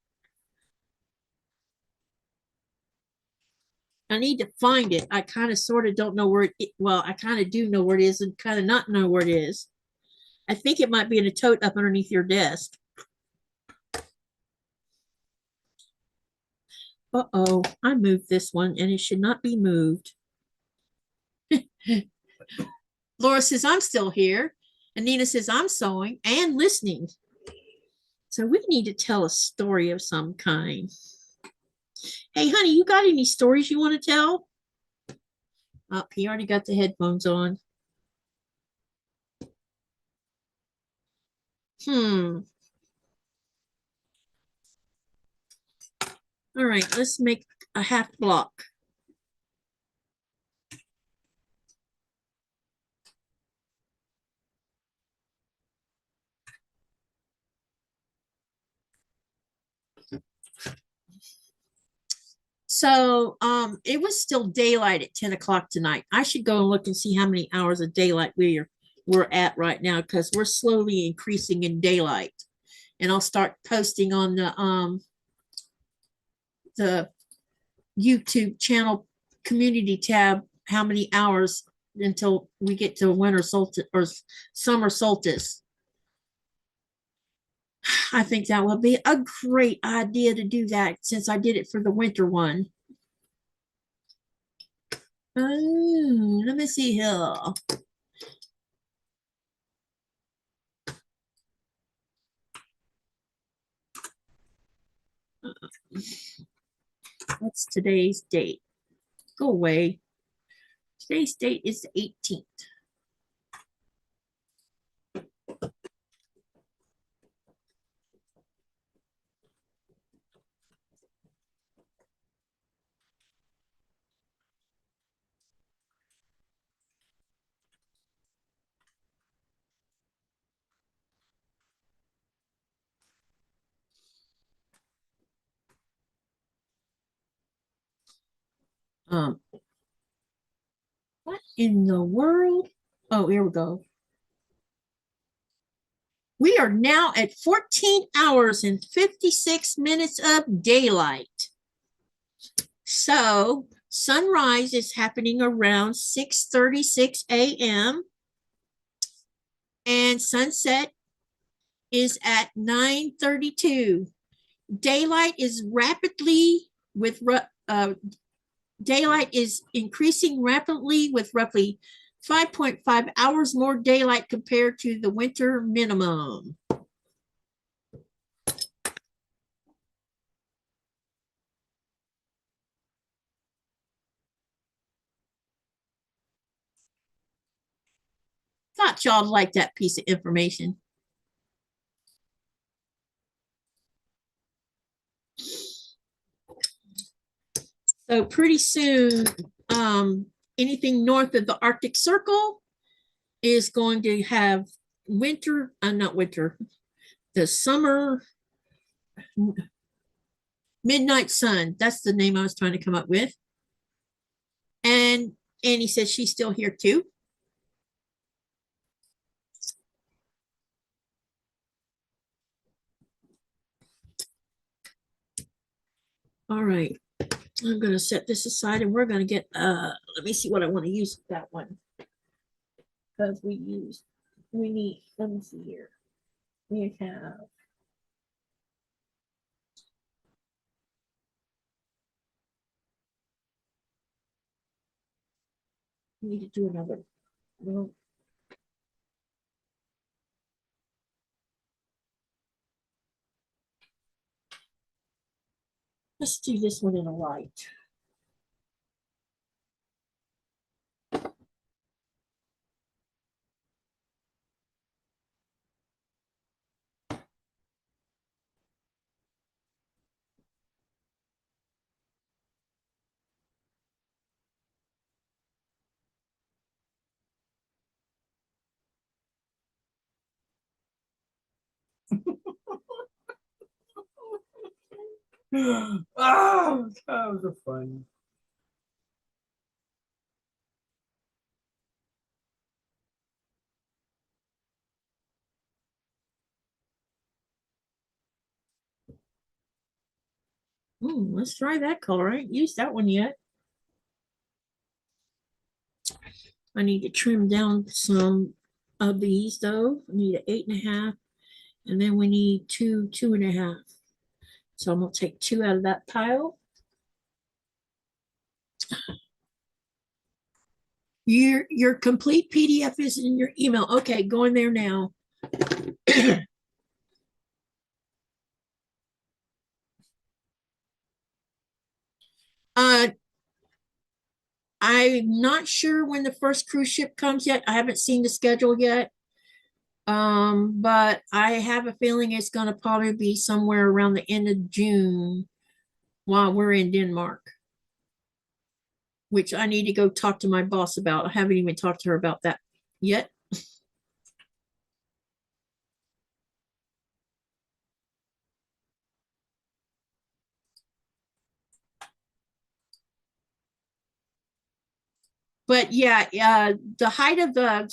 I need to find it. I kind of sort of don't know where it, well, I kind of do know where it is and kind of not know where it is. I think it might be in a tote up underneath your desk. Uh-oh, I moved this one and it should not be moved. Laura says, I'm still here. And Nina says, I'm sewing and listening. So we need to tell a story of some kind. Hey, honey, you got any stories you want to tell? Oh, he already got the headphones on. All right, let's make a half block. So it was still daylight at 10 o'clock tonight. I should go and look and see how many hours of daylight we're at right now, because we're slowly increasing in daylight. And I'll start posting on the YouTube channel community tab how many hours until we get to winter solstice or summer solstice. I think that would be a great idea to do that, since I did it for the winter one. Oh, let me see here. What's today's date? Go away. Today's date is the 18th. What in the world? Oh, here we go. We are now at 14 hours and 56 minutes of daylight. So sunrise is happening around 6:36 a.m. and sunset is at 9:32. Daylight is daylight is increasing rapidly with roughly 5.5 hours more daylight compared to the winter minimum. Thought y'all like that piece of information. So pretty soon, anything north of the Arctic Circle is going to have winter, not winter, the summer midnight sun. That's the name I was trying to come up with. And Annie says she's still here too. All right, I'm going to set this aside and we're going to get, let me see what I want to use with that one. Because we need, let me see here. We have, we need to do another. Well, let's do this one in a light. Oh, that was a fun. Let's try that color. I ain't used that one yet. I need to trim down some of these though. I need an 8.5, and then we need 2.5. So I'm gonna take 2 out of that pile. Your complete PDF is in your email. Okay, go in there now. I'm not sure when the first cruise ship comes yet. I haven't seen the schedule yet. But I have a feeling it's gonna probably be somewhere around the end of June while we're in Denmark, which I need to go talk to my boss about. I haven't even talked to her about that yet. But yeah, the height of the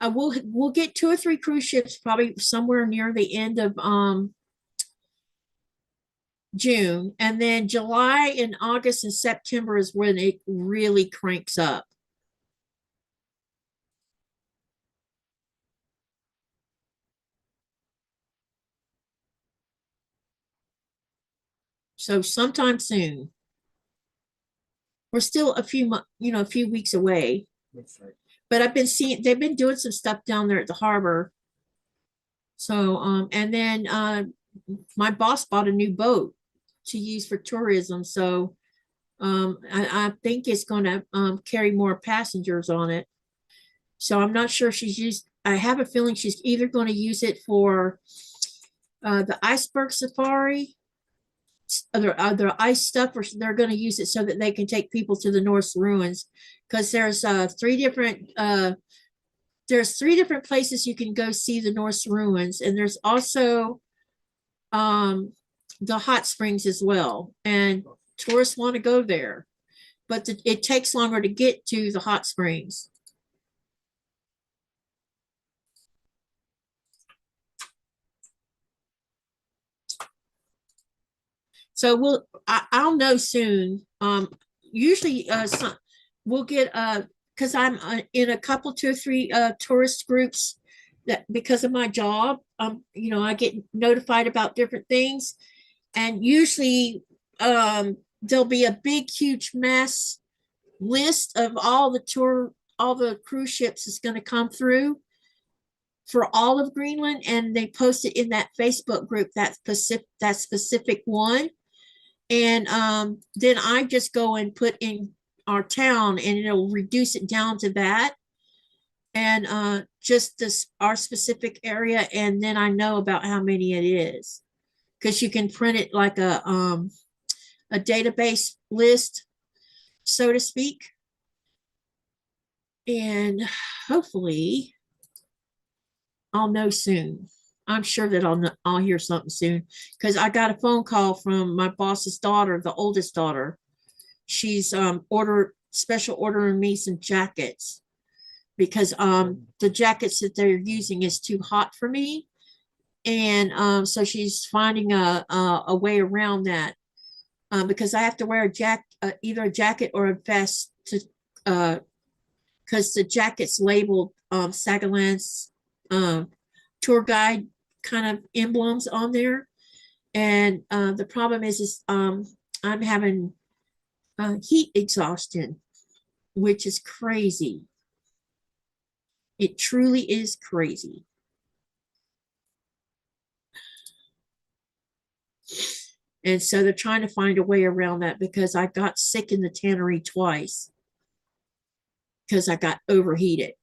we'll get 2 or 3 cruise ships probably somewhere near the end of June, and then July and August and September is when it really cranks up. So sometime soon. We're still a few months, a few weeks away. That's right. But I've been seeing they've been doing some stuff down there at the harbor. So and then my boss bought a new boat to use for tourism. So I think it's going to carry more passengers on it. So I'm not sure she's used. I have a feeling she's either going to use it for the iceberg safari, other ice stuff, or they're going to use it so that they can take people to the Norse ruins. Because there's 3 different places you can go see the Norse ruins, and there's also the hot springs as well. And tourists want to go there, but it takes longer to get to the hot springs. So I'll know soon. Usually we'll get because I'm in a couple 2 or 3 tourist groups that because of my job, I get notified about different things, and usually there'll be a big huge mass list of all the cruise ships that's going to come through for all of Greenland, and they post it in that Facebook group, that specific one. And then I just go and put in our town, and it'll reduce it down to that, and just our specific area, and then I know about how many it is, because you can print it like a database list, so to speak. And hopefully I'll know soon. I'm sure that I'll hear something soon, because I got a phone call from my boss's daughter, the oldest daughter. She's special ordering me some jackets, because the jackets that they're using is too hot for me, and so she's finding a way around that, because I have to wear either a jacket or a vest to because the jacket's labeled Sagaland's tour guide kind of emblems on there. And the problem is I'm having heat exhaustion, which is crazy. It truly is crazy. And so they're trying to find a way around that, because I got sick in the tannery twice because I got overheated.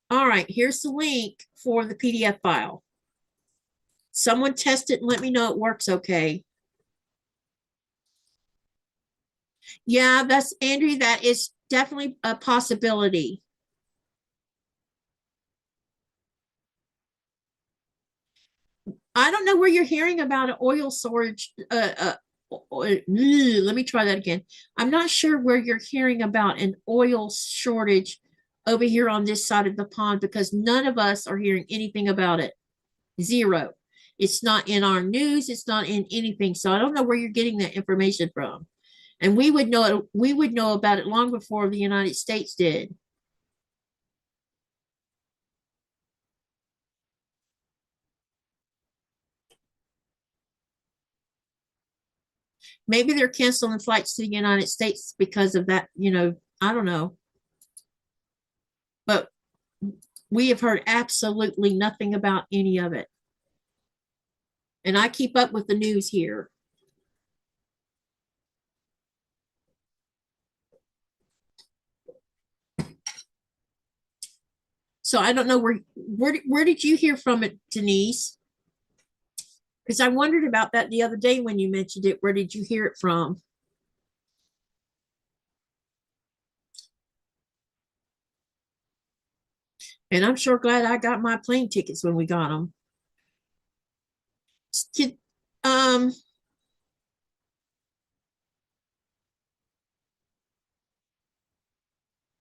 All right, here's the link for the PDF file. Someone test it and let me know it works okay. Yeah, that's Andrew. That is definitely a possibility. I don't know where you're hearing about an oil storage. Let me try that again. I'm not sure where you're hearing about an oil shortage over here on this side of the pond, because none of us are hearing anything about it. Zero. It's not in our news. It's not in anything. So I don't know where you're getting that information from. And we would know about it long before the United States did. Maybe they're canceling flights to the United States because of that, I don't know. But we have heard absolutely nothing about any of it. And I keep up with the news here. So I don't know where did you hear from it, Denise? Because I wondered about that the other day when you mentioned it. Where did you hear it from? And I'm sure glad I got my plane tickets when we got them. Um,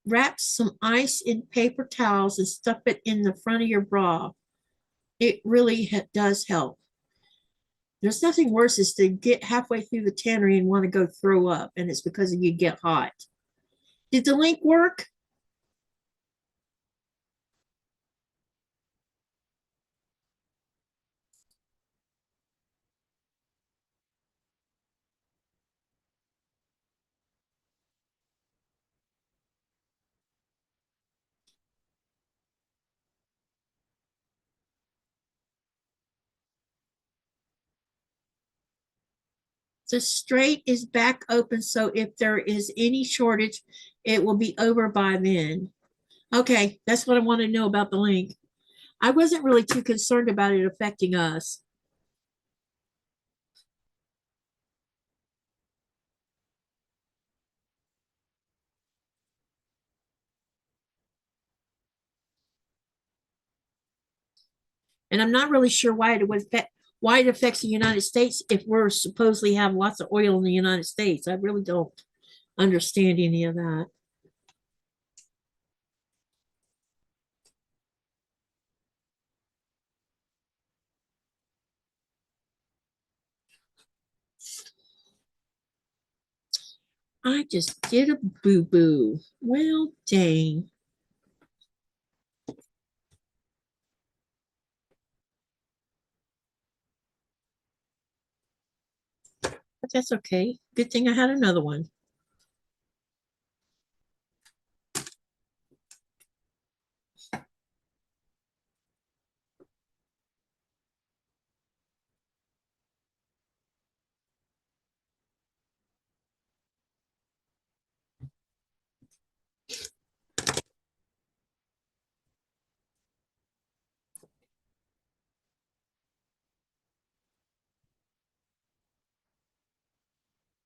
wrap some ice in paper towels and stuff it in the front of your bra. It really does help. There's nothing worse is to get halfway through the tannery and want to go throw up, and it's because you get hot. Did the link work? The straight is back open, so if there is any shortage, it will be over by then. Okay, that's what I want to know about the link. I wasn't really too concerned about it affecting us. And I'm not really sure why it affects the United States if we're supposedly have lots of oil in the United States. I really don't understand any of that. I just did a boo-boo. Well, dang. But that's okay. Good thing I had another one.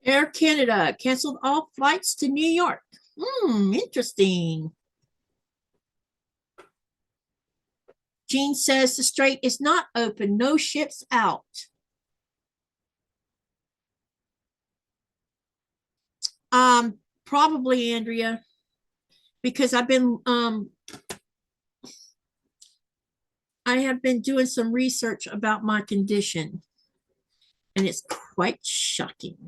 Air Canada canceled all flights to New York. Interesting. Jean says the strait is not open. No ships out. Probably Andrea, because I have been doing some research about my condition, and it's quite shocking.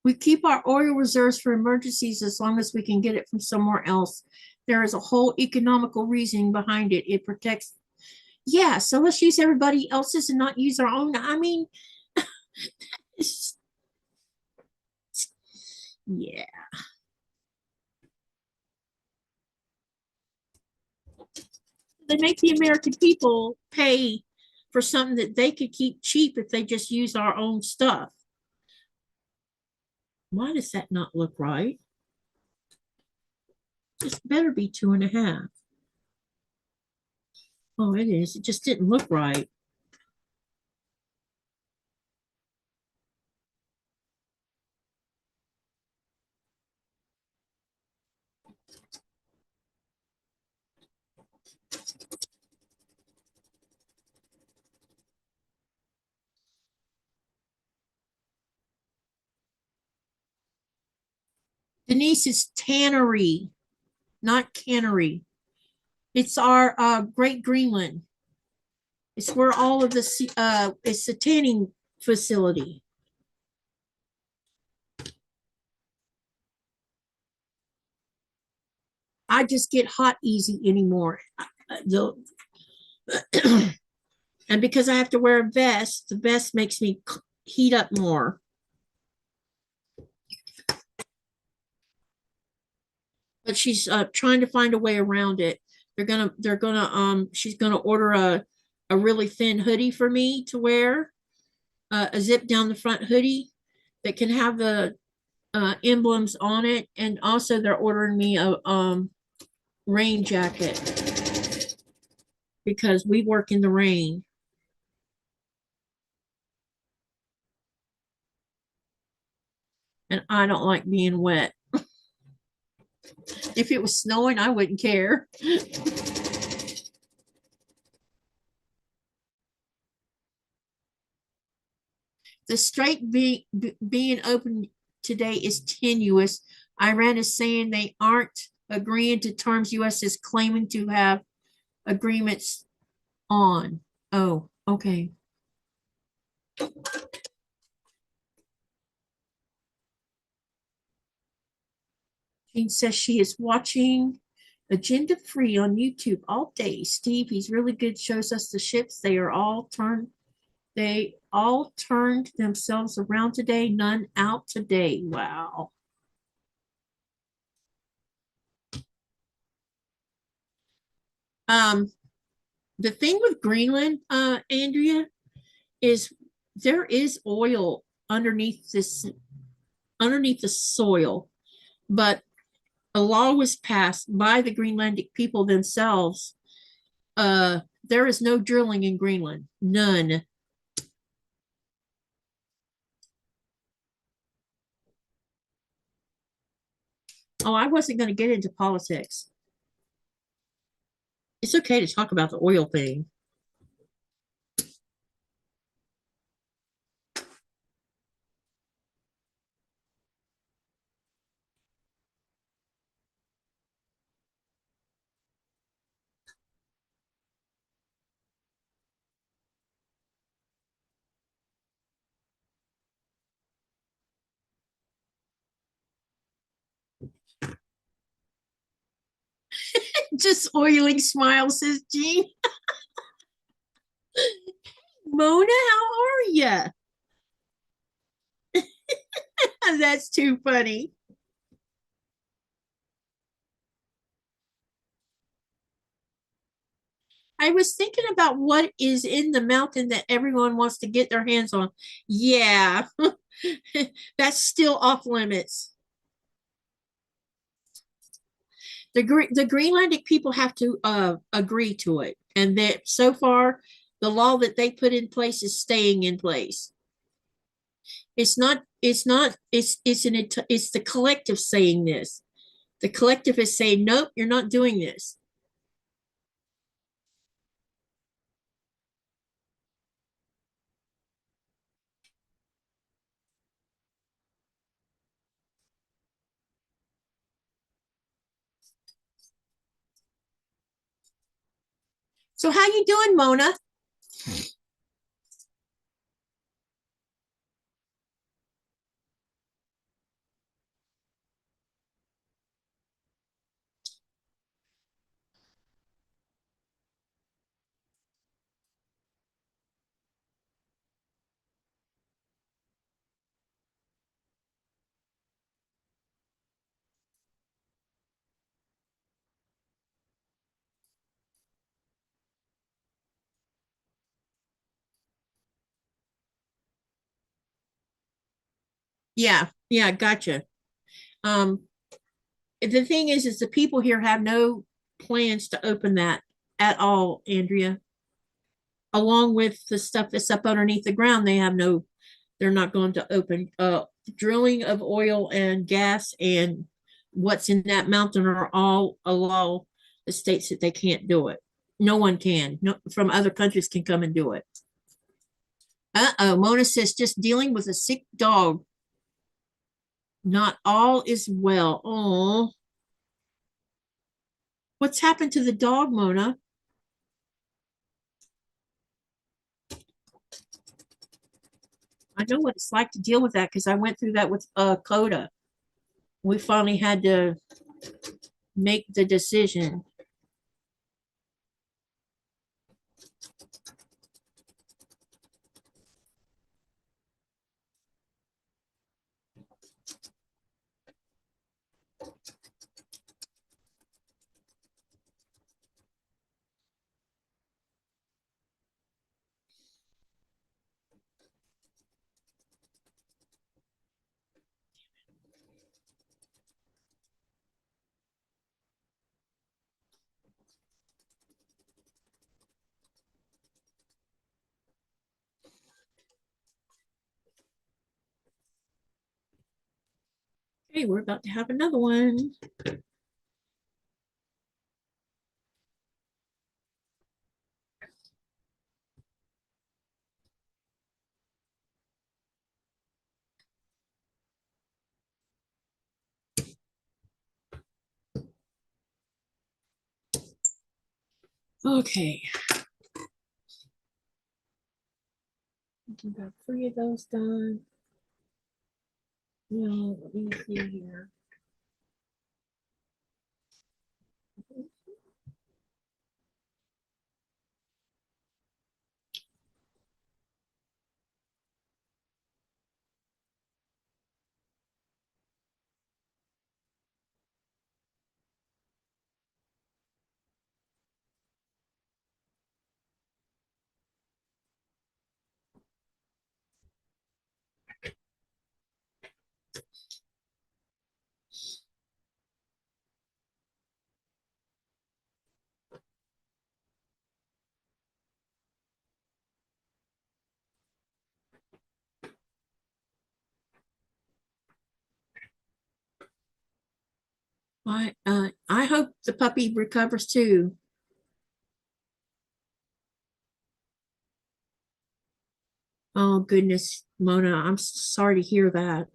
We keep our oil reserves for emergencies as long as we can get it from somewhere else. There is a whole economical reason behind it. It protects. Yeah, so let's use everybody else's and not use our own. I mean, yeah. They make the American people pay for something that they could keep cheap if they just use our own stuff. Why does that not look right? This better be 2.5. Oh, it is. It just didn't look right. Denise, is tannery, not cannery. It's our Great Greenland. It's where all of the it's a tanning facility. I just get hot easy anymore. And because I have to wear a vest, the vest makes me heat up more. But she's trying to find a way around it. She's gonna order a really thin hoodie for me to wear, a zip down the front hoodie that can have the emblems on it, and also they're ordering me a rain jacket because we work in the rain. And I don't like being wet. If it was snowing, I wouldn't care. The strait being open today is tenuous. Iran is saying they aren't agreeing to terms U.S. is claiming to have agreements on. Oh, okay. Jean says she is watching Agenda Free on YouTube all day. Steve, he's really good, shows us the ships. They all turned themselves around today. None out today. Wow. The thing with Greenland, Andrea, is there is oil underneath the soil, but a law was passed by the Greenlandic people themselves. There is no drilling in Greenland. None. Oh, I wasn't going to get into politics. It's okay to talk about the oil thing. Just oiling smile, says Jean. Mona, how are you? That's too funny. I was thinking about what is in the mountain that everyone wants to get their hands on. Yeah, that's still off limits. The Greenlandic people have to agree to it, and that so far the law that they put in place is staying in place. It's the collective saying this. The collective is saying, nope, you're not doing this. So how you doing, Mona? Yeah, gotcha. The thing is the people here have no plans to open that at all, Andrea. Along with the stuff that's up underneath the ground, they're not going to open. Drilling of oil and gas and what's in that mountain are all a law that states that they can't do it. No one can. No, from other countries can come and do it. Uh-oh, Mona says just dealing with a sick dog. Not all is well. Oh, what's happened to the dog, Mona? I know what it's like to deal with that because I went through that with Coda. We finally had to make the decision. Okay, we're about to have another one. Okay. We got 3 of those done. Now, let me see here. I hope the puppy recovers too. Oh goodness, Mona, I'm sorry to hear that.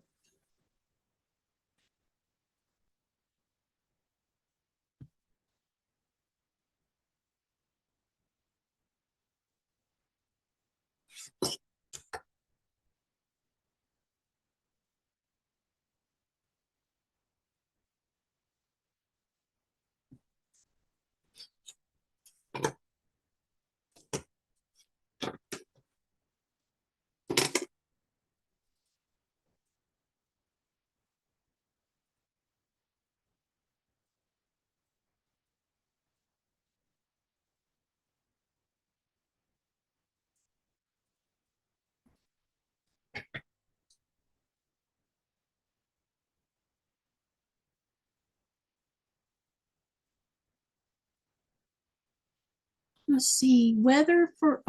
Let's see, weather for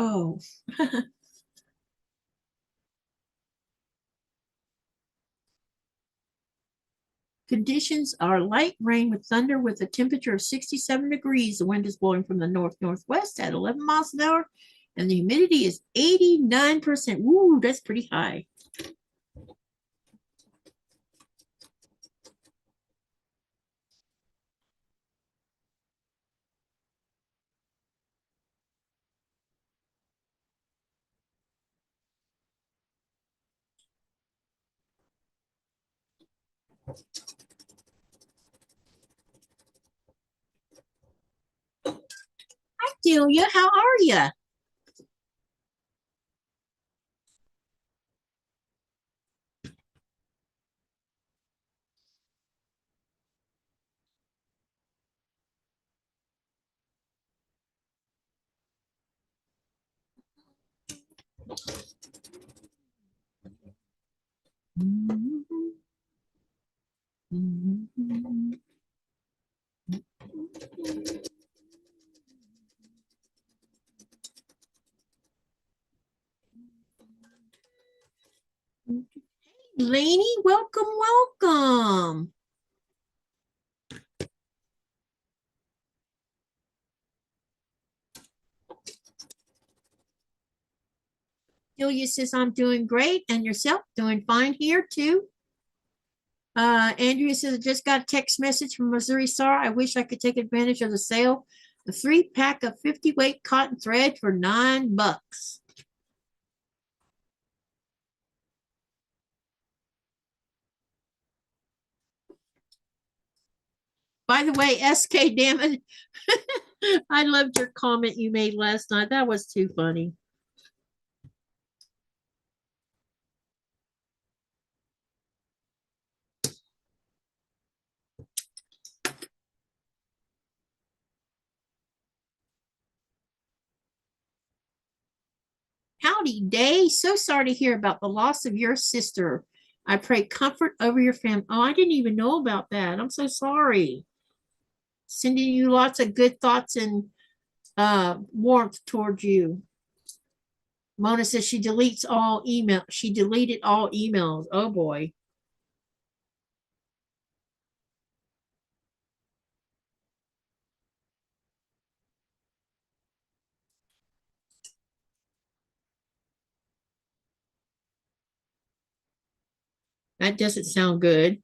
conditions are light rain with thunder with a temperature of 67 degrees. The wind is blowing from the north-northwest at 11 miles an hour, and the humidity is 89%. Woo, that's pretty high. Hi, Delia. How are you? Lainey, welcome, welcome. Julia says, I'm doing great. And yourself? Doing fine here too? Andrea says, I just got a text message from Missouri Star. I wish I could take advantage of the sale. A 3-pack of 50 weight cotton thread for $9. By the way, SK, damn it. I loved your comment you made last night. That was too funny. Howdy day. So sorry to hear about the loss of your sister. I pray comfort over your family. Oh, I didn't even know about that. I'm so sorry. Sending you lots of good thoughts and warmth towards you. Mona says she deletes all email. She deleted all emails. Oh boy. That doesn't sound good.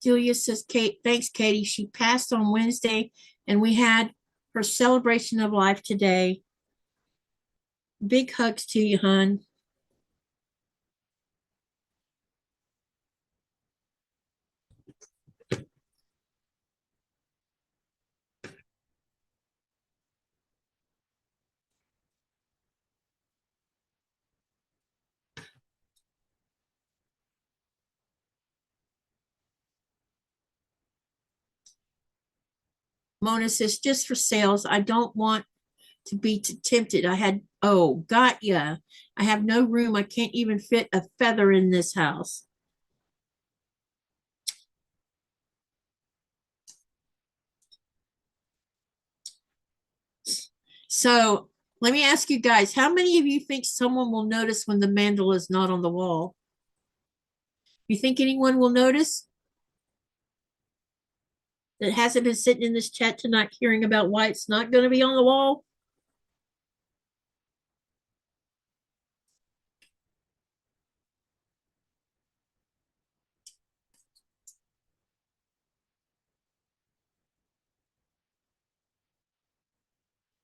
Julia says, Kate, thanks, Katie. She passed on Wednesday, and we had her celebration of life today. Big hugs to you, hon. Mona says, just for sales. I don't want to be tempted. Got ya. I have no room. I can't even fit a feather in this house. So let me ask you guys, how many of you think someone will notice when the mandala is not on the wall? You think anyone will notice that hasn't been sitting in this chat tonight hearing about why it's not going to be on the wall?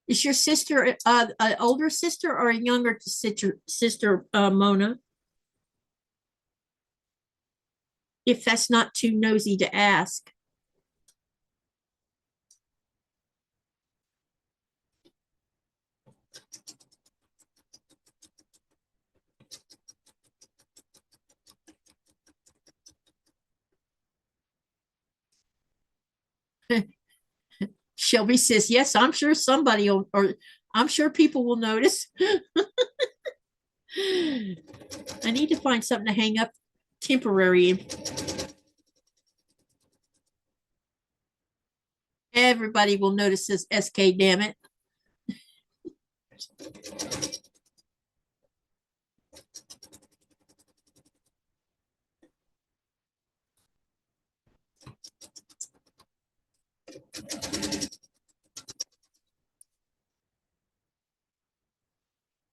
Is your sister an older sister or a younger sister, Mona? If that's not too nosy to ask. Shelby says, yes, I'm sure somebody will, or I'm sure people will notice. I need to find something to hang up temporary. Everybody will notice this SK, damn it.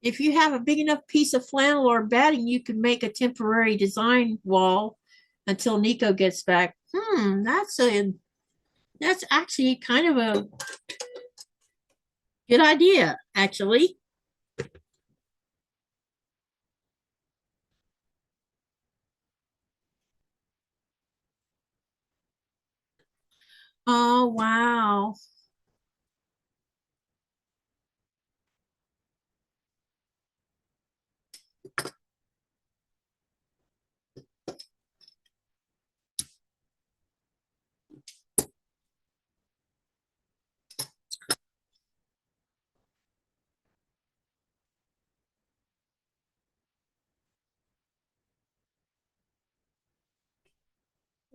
If you have a big enough piece of flannel or batting, you can make a temporary design wall until Nico gets back. That's actually kind of a good idea, actually. Oh, wow.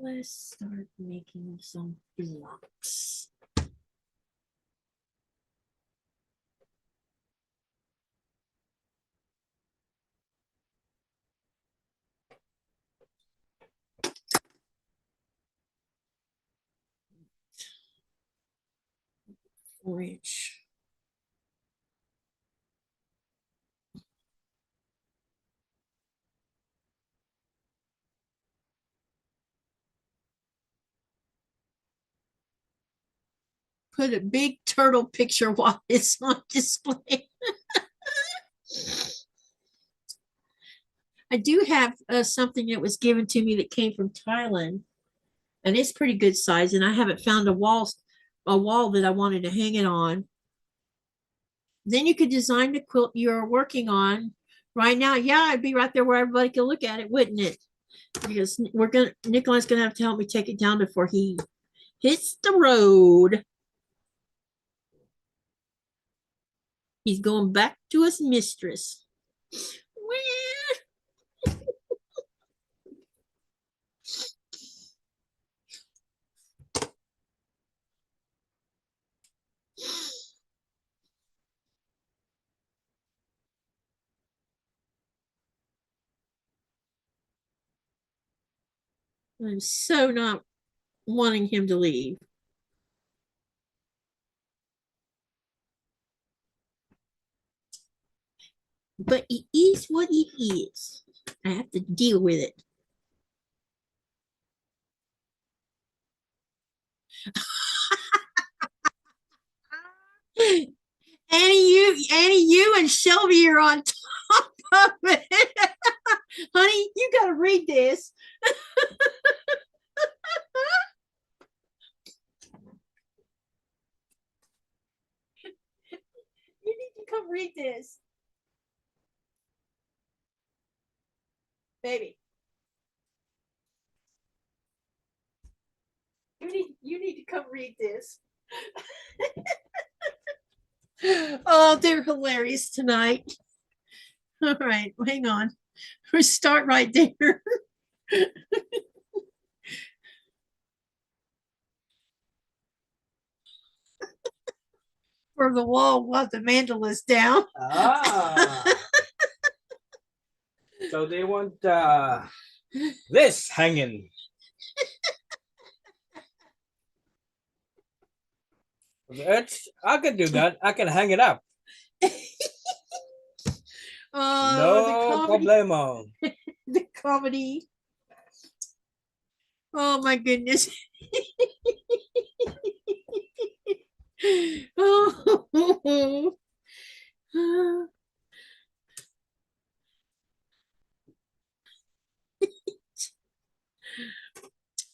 let's start making some blocks. Orange. Put a big turtle picture while it's on display. I do have something that was given to me that came from Thailand, and it's pretty good size. And I haven't found a wall that I wanted to hang it on. Then you could design the quilt you're working on right now. Yeah, it'd be right there where everybody can look at it, wouldn't it? Because Nikolai's gonna have to help me take it down before he hits the road. He's going back to his mistress. I'm so not wanting him to leave. But it is what it is. I have to deal with it. Annie, you and Shelby are on top of it. Honey, you gotta read this. You need to come read this. Baby. You need to come read this. Oh, they're hilarious tonight. All right, hang on. We start right there. For the wall while the mandala's down. Ah. So they want this hanging. I can do that. I can hang it up. No problemo. The comedy. Oh my goodness. Oh.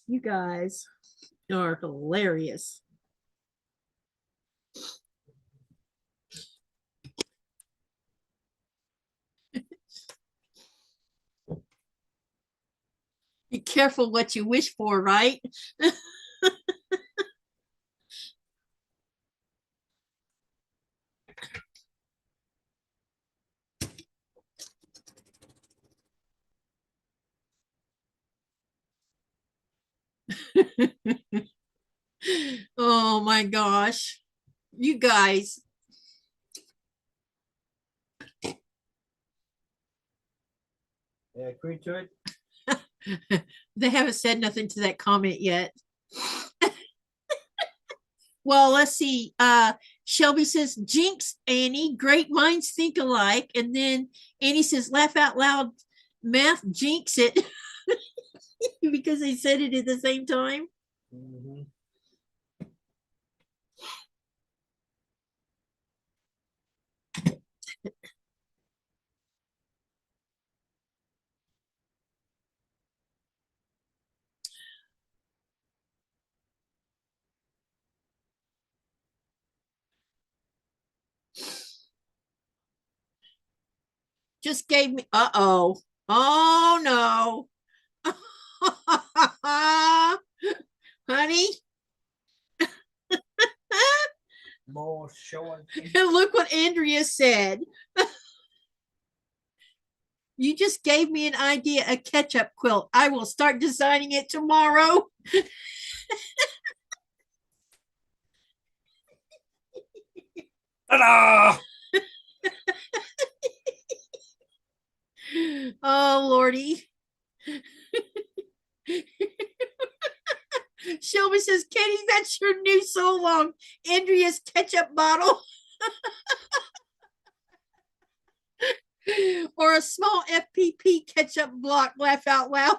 You guys are hilarious. Be careful what you wish for, right? Oh my gosh. You guys. Yeah, agree to it. They haven't said nothing to that comment yet. Well, let's see. Shelby says, Jinx, Annie, great minds think alike. And then Annie says, laugh out loud, math jinx it. Because they said it at the same time. Mm-hmm. Just gave me, uh-oh. Oh, no. Honey. More showing. And look what Andrea said. You just gave me an idea, a ketchup quilt. I will start designing it tomorrow. Ta-da! Oh, Lordy. Shelby says, Katie, that's your new so long. Andrea's ketchup bottle. Or a small FPP ketchup block. Laugh out loud.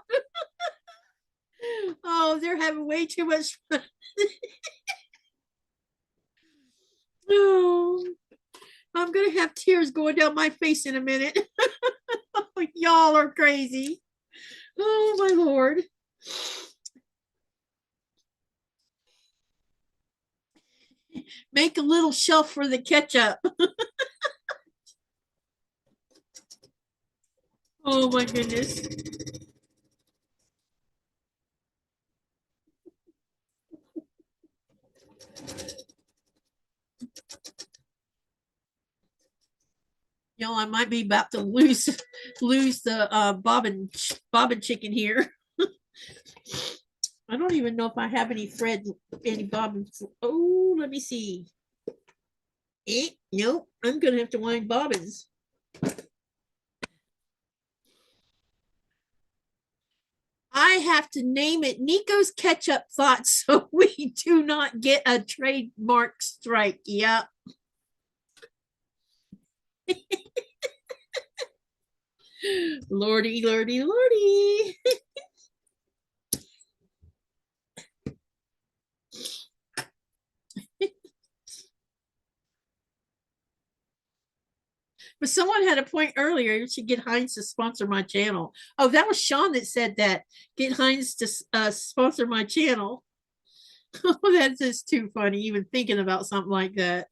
Oh, they're having way too much fun. Oh, I'm going to have tears going down my face in a minute. Y'all are crazy. Oh, my Lord. Make a little shelf for the ketchup. Oh, my goodness. Y'all, I might be about to lose the bobbin chicken here. I don't even know if I have any bobbin. Oh, let me see. Nope, I'm gonna have to wind bobbins. I have to name it Nico's Ketchup Thoughts so we do not get a trademark strike. Yep. Lordy, lordy, lordy. But someone had a point earlier. You should get Heinz to sponsor my channel. Oh, that was Sean that said that. Get Heinz to sponsor my channel. Oh, that's just too funny, even thinking about something like that.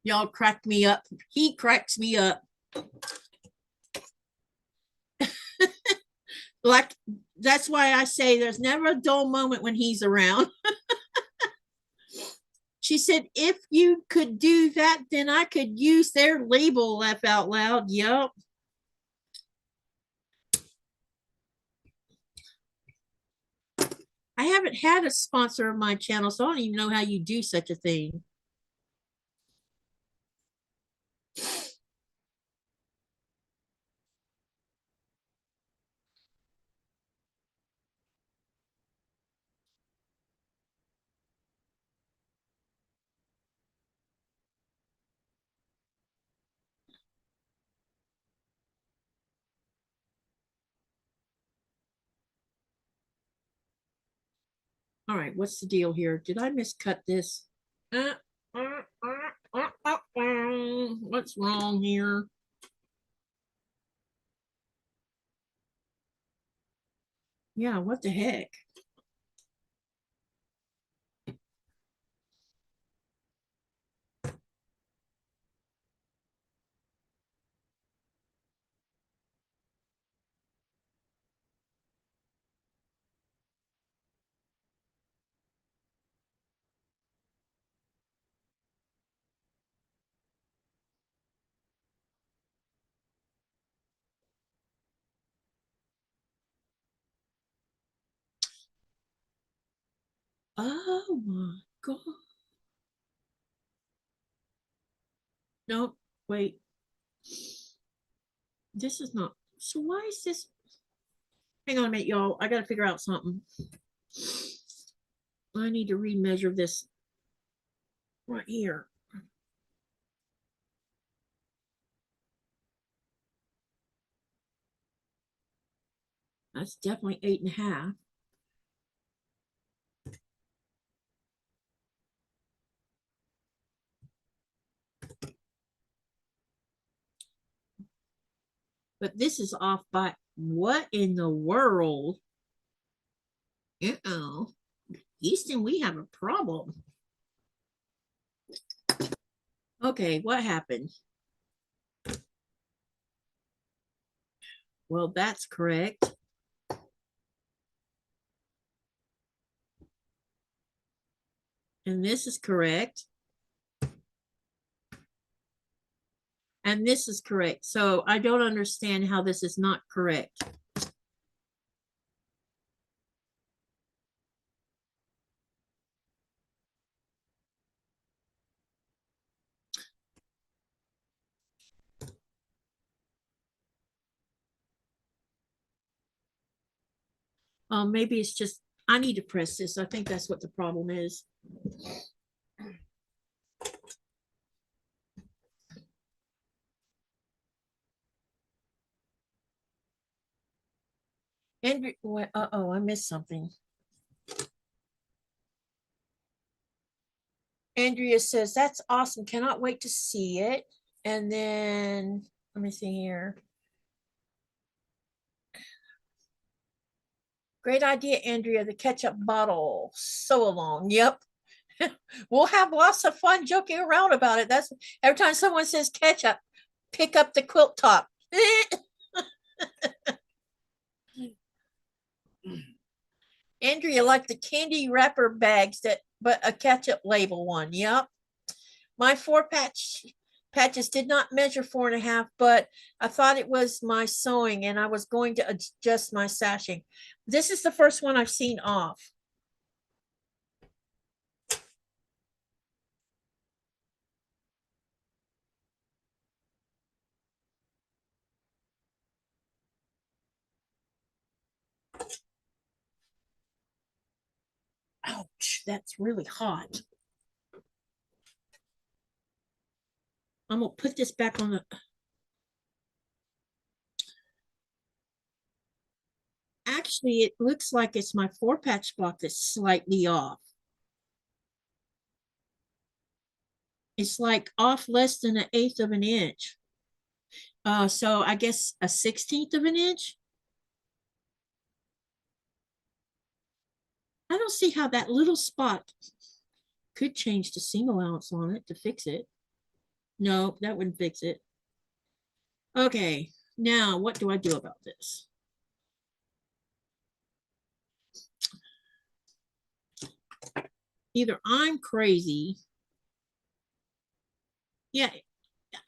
Y'all crack me up. He cracks me up. Like, that's why I say there's never a dull moment when he's around. She said, if you could do that, then I could use their label. Laugh out loud. Yep. I haven't had a sponsor of my channel, so I don't even know how you do such a thing. All right, what's the deal here? Did I miscut this? What's wrong here? Yeah, what the heck? Oh my God. No, wait. This is not. So why is this? Hang on a minute, y'all. I got to figure out something. I need to remeasure this right here. That's definitely 8.5. But this is off by what in the world? Uh-oh. Houston, we have a problem. Okay, what happened? Well, that's correct. And this is correct. And this is correct. So I don't understand how this is not correct. Maybe it's just, I need to press this. I think that's what the problem is. Andrew, uh-oh, I missed something. Andrea says, that's awesome. Cannot wait to see it. And then, let me see here. Great idea, Andrea, the ketchup bottle. Sew along. Yep. We'll have lots of fun joking around about it. That's every time someone says ketchup, pick up the quilt top. Andrea liked the candy wrapper bags but a ketchup label one. Yep. My patches did not measure 4.5, but I thought it was my sewing and I was going to adjust my sashing. This is the first one I've seen off. Ouch, that's really hot. I'm gonna put this back on the. Actually, it looks like it's my 4-patch block that's slightly off. It's like off less than 1/8 of an inch. So I guess a 1/16 of an inch. I don't see how that little spot could change the seam allowance on it to fix it. No, that wouldn't fix it. Okay, now what do I do about this? Either I'm crazy. Yeah,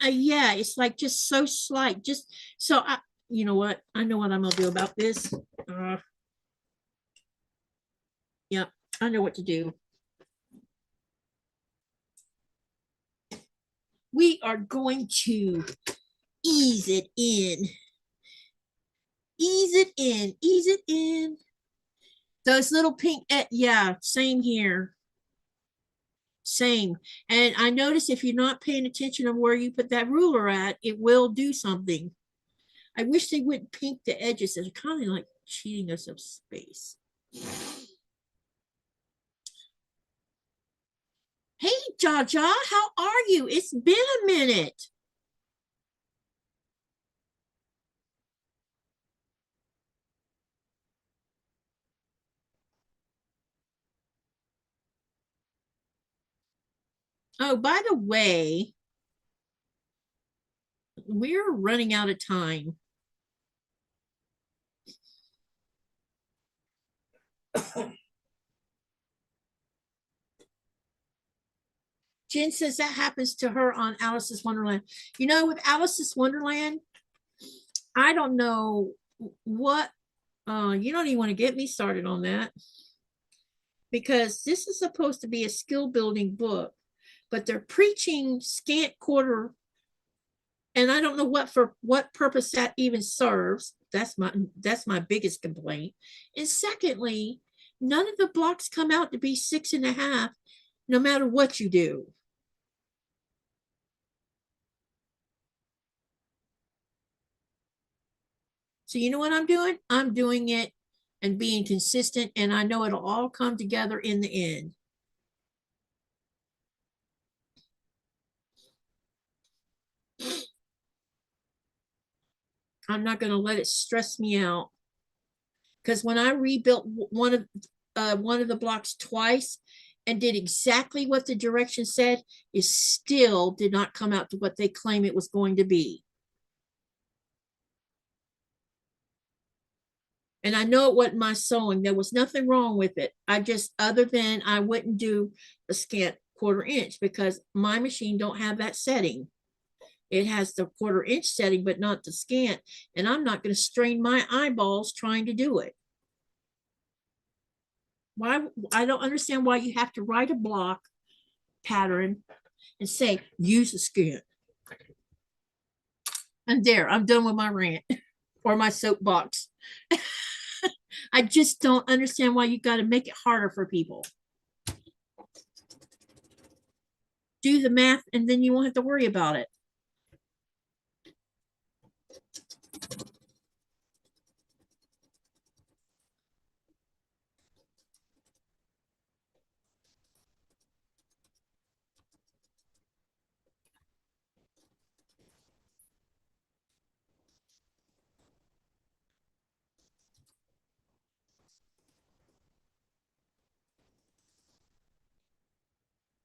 yeah, it's like just so slight. Just so you know what? I know what I'm gonna do about this. Yeah, I know what to do. We are going to ease it in. Ease it in. Ease it in. Those little pink, yeah, same here. Same. And I notice if you're not paying attention of where you put that ruler at, it will do something. I wish they wouldn't pink the edges. They're kind of like cheating us of space. Hey, Jaja, how are you? It's been a minute. Oh, by the way, we're running out of time. Jen says that happens to her on Alice's Wonderland. You know, with Alice's Wonderland, I don't know what, you don't even want to get me started on that. Because this is supposed to be a skill building book, but they're preaching scant quarter. And I don't know what purpose that even serves. That's my biggest complaint. And secondly, none of the blocks come out to be 6.5, no matter what you do. So you know what I'm doing? I'm doing it and being consistent, and I know it'll all come together in the end. I'm not going to let it stress me out, because when I rebuilt one of the blocks twice and did exactly what the direction said, it still did not come out to what they claim it was going to be. And I know it wasn't my sewing. There was nothing wrong with it. I just, other than I wouldn't do a scant 1/4 inch because my machine don't have that setting. It has the 1/4 inch setting, but not the scant. And I'm not going to strain my eyeballs trying to do it. Why? I don't understand why you have to write a block pattern and say, use a scant. And there, I'm done with my rant or my soapbox. I just don't understand why you got to make it harder for people. Do the math and then you won't have to worry about it.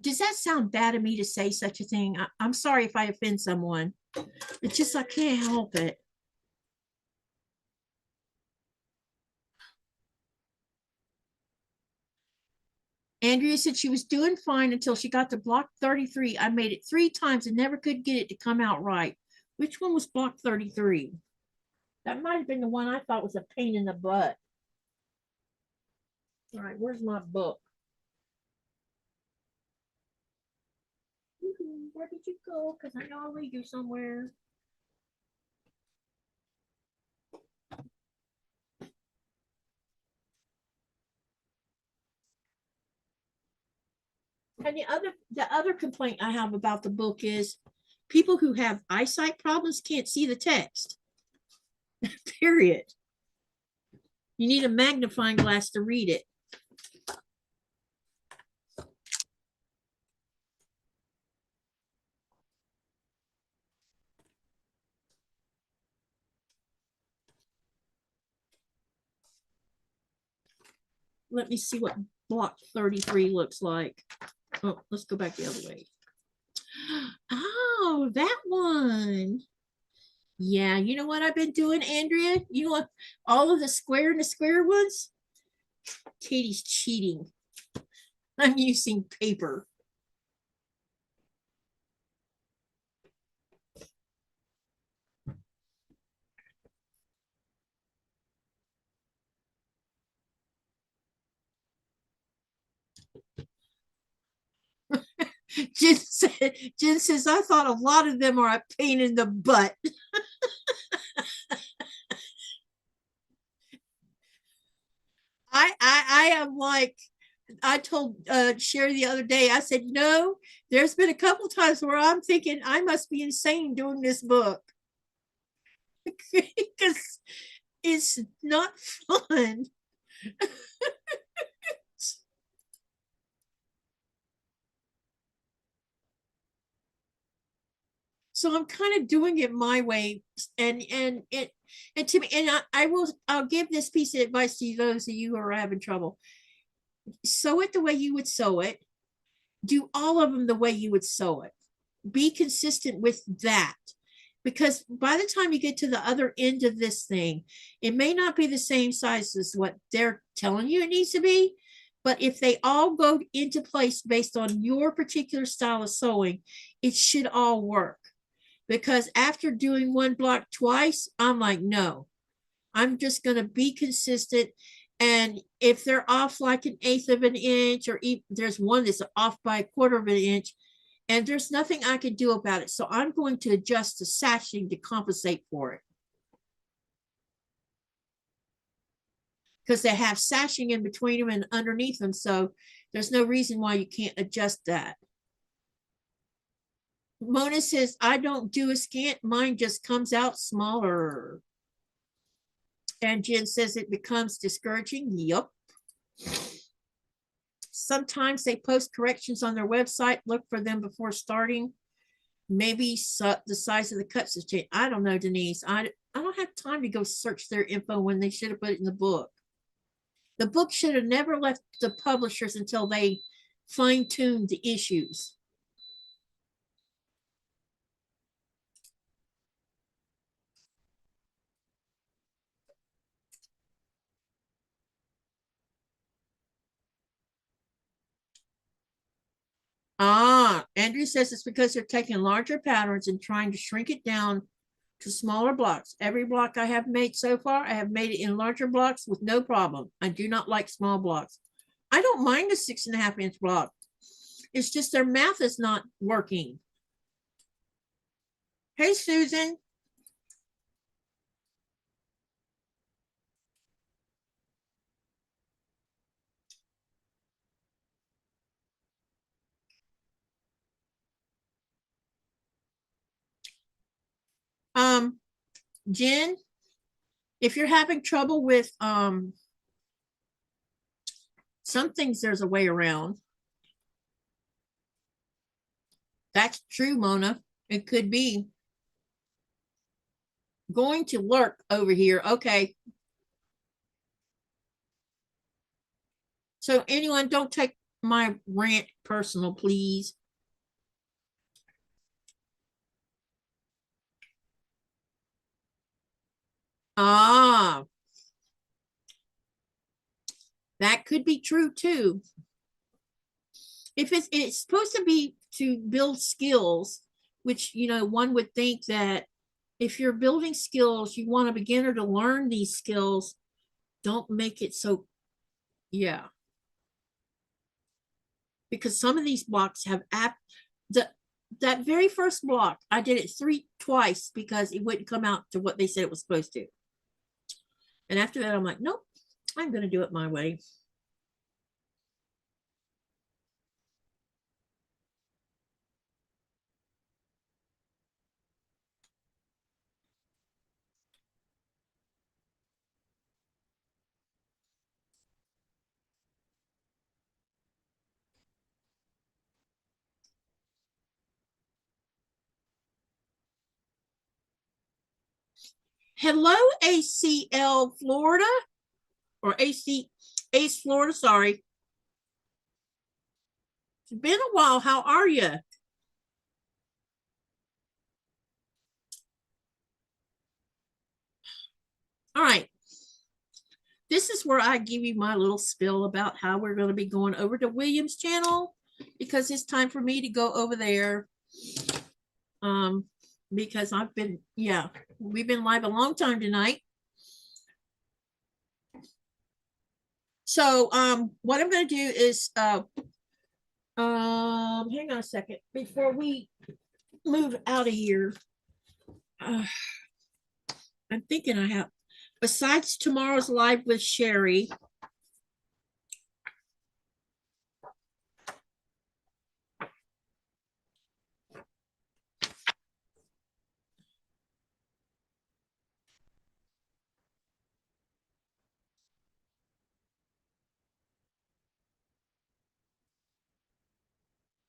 Does that sound bad of me to say such a thing? I'm sorry if I offend someone. It's just I can't help it. Andrea said she was doing fine until she got to block 33. I made it 3 times and never could get it to come out right. Which one was block 33? That might have been the one I thought was a pain in the butt. All right, where's my book? Where did you go? Because I know I'll read you somewhere. And the other complaint I have about the book is people who have eyesight problems can't see the text. Period. You need a magnifying glass to read it. Let me see what block 33 looks like. Oh, let's go back the other way. Oh, that one. Yeah, you know what I've been doing, Andrea? You want all of the square and the square ones? Katy's cheating. I'm using paper. Jen says, I thought a lot of them are a pain in the butt. I am like, I told Sherry the other day, I said, no, there's been a couple times where I'm thinking I must be insane doing this book. Because it's not fun. So I'm kind of doing it my way, and to me, and I'll give this piece of advice to those of you who are having trouble. Sew it the way you would sew it. Do all of them the way you would sew it. Be consistent with that, because by the time you get to the other end of this thing, it may not be the same size as what they're telling you it needs to be. But if they all go into place based on your particular style of sewing, it should all work. Because after doing one block twice, I'm like, no, I'm just going to be consistent. And if they're off like 1/8 of an inch, or there's one that's off by 1/4 of an inch, and there's nothing I can do about it. So I'm going to adjust the sashing to compensate for it. Because they have sashing in between them and underneath them. So there's no reason why you can't adjust that. Mona says, I don't do a scant. Mine just comes out smaller. And Jen says it becomes discouraging. Yup. Sometimes they post corrections on their website. Look for them before starting. Maybe the size of the cuts has changed. I don't know, Denise. I don't have time to go search their info when they should have put it in the book. The book should have never left the publishers until they fine-tuned the issues. Andrew says it's because they're taking larger patterns and trying to shrink it down to smaller blocks. Every block I have made so far, I have made it in larger blocks with no problem. I do not like small blocks. I don't mind a 6.5 inch block. It's just their math is not working. Hey, Susan. Jen, if you're having trouble with some things, there's a way around. That's true, Mona. It could be. Going to lurk over here. Okay. So anyone, don't take my rant personal, please. That could be true too. If it's supposed to be to build skills, which, you know, one would think that if you're building skills, you want a beginner to learn these skills. Don't make it so, yeah. Because some of these blocks have that very first block, I did it twice because it wouldn't come out to what they said it was supposed to. And after that, I'm like, nope, I'm going to do it my way. Hello, ACL Florida, or Ace Florida, sorry. It's been a while. How are you? All right. This is where I give you my little spill about how we're going to be going over to William's channel, because it's time for me to go over there. Because we've been live a long time tonight. So what I'm going to do is hang on a second before we move out of here. I'm thinking I have, besides tomorrow's live with Sherry,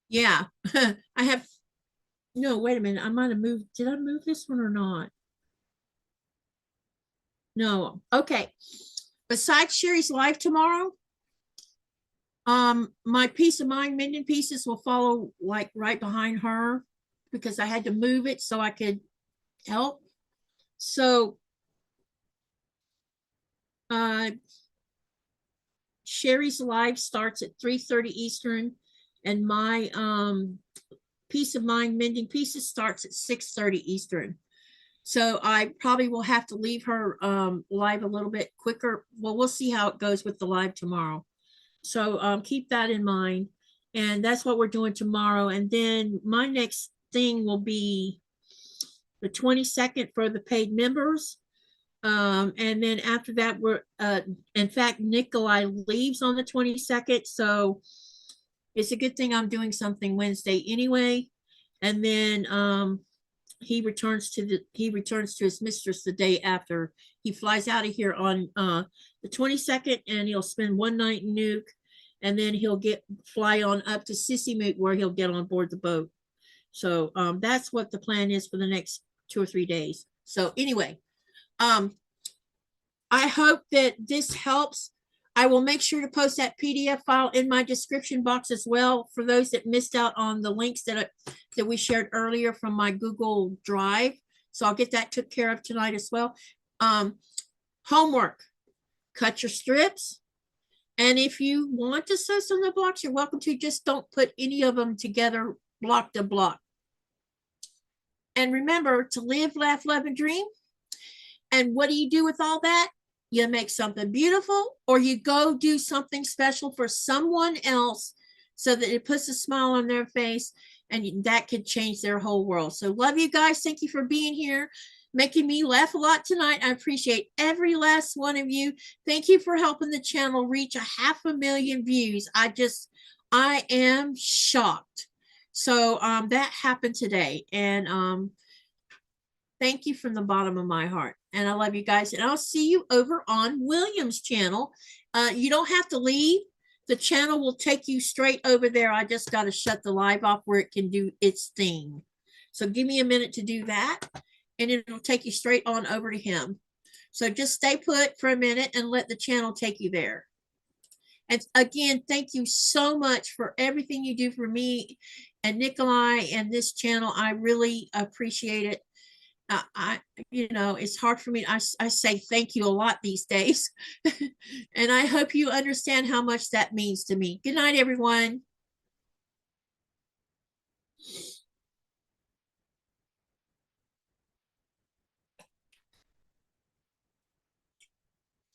yeah, I have, no, wait a minute, I might have moved, did I move this one or not? No, okay. Besides Sherry's live tomorrow, my Piece of Mind mending pieces will follow like right behind her, because I had to move it so I could help. So Sherry's live starts at 3:30 Eastern, and my Piece of Mind mending pieces starts at 6:30 Eastern. So I probably will have to leave her live a little bit quicker. Well, we'll see how it goes with the live tomorrow. So keep that in mind. And that's what we're doing tomorrow. And then my next thing will be the 22nd for the paid members. And then after that, we're in fact, Nikolai leaves on the 22nd. So it's a good thing I'm doing something Wednesday anyway. And then he returns to his mistress the day after. He flies out of here on the 22nd, and he'll spend one night in Nuuk, and then he'll fly on up to Sissymook, where he'll get on board the boat. So that's what the plan is for the next 2 or 3 days. So anyway, I hope that this helps. I will make sure to post that PDF file in my description box as well for those that missed out on the links that we shared earlier from my Google Drive. So I'll get that took care of tonight as well. Homework, cut your strips. And if you want to sew some of the blocks, you're welcome to. Just don't put any of them together block to block. And remember to live, laugh, love, and dream. And what do you do with all that? You make something beautiful, or you go do something special for someone else so that it puts a smile on their face, and that could change their whole world. So love you guys. Thank you for being here, making me laugh a lot tonight. I appreciate every last one of you. Thank you for helping the channel reach 500,000 views. I am shocked. So that happened today, and thank you from the bottom of my heart. And I love you guys. And I'll see you over on William's channel. You don't have to leave. The channel will take you straight over there. I just got to shut the live off where it can do its thing. So give me a minute to do that, and it'll take you straight on over to him. So just stay put for a minute and let the channel take you there. And again, thank you so much for everything you do for me and Nikolai and this channel. I really appreciate it. It's hard for me. I say thank you a lot these days. And I hope you understand how much that means to me. Good night, everyone.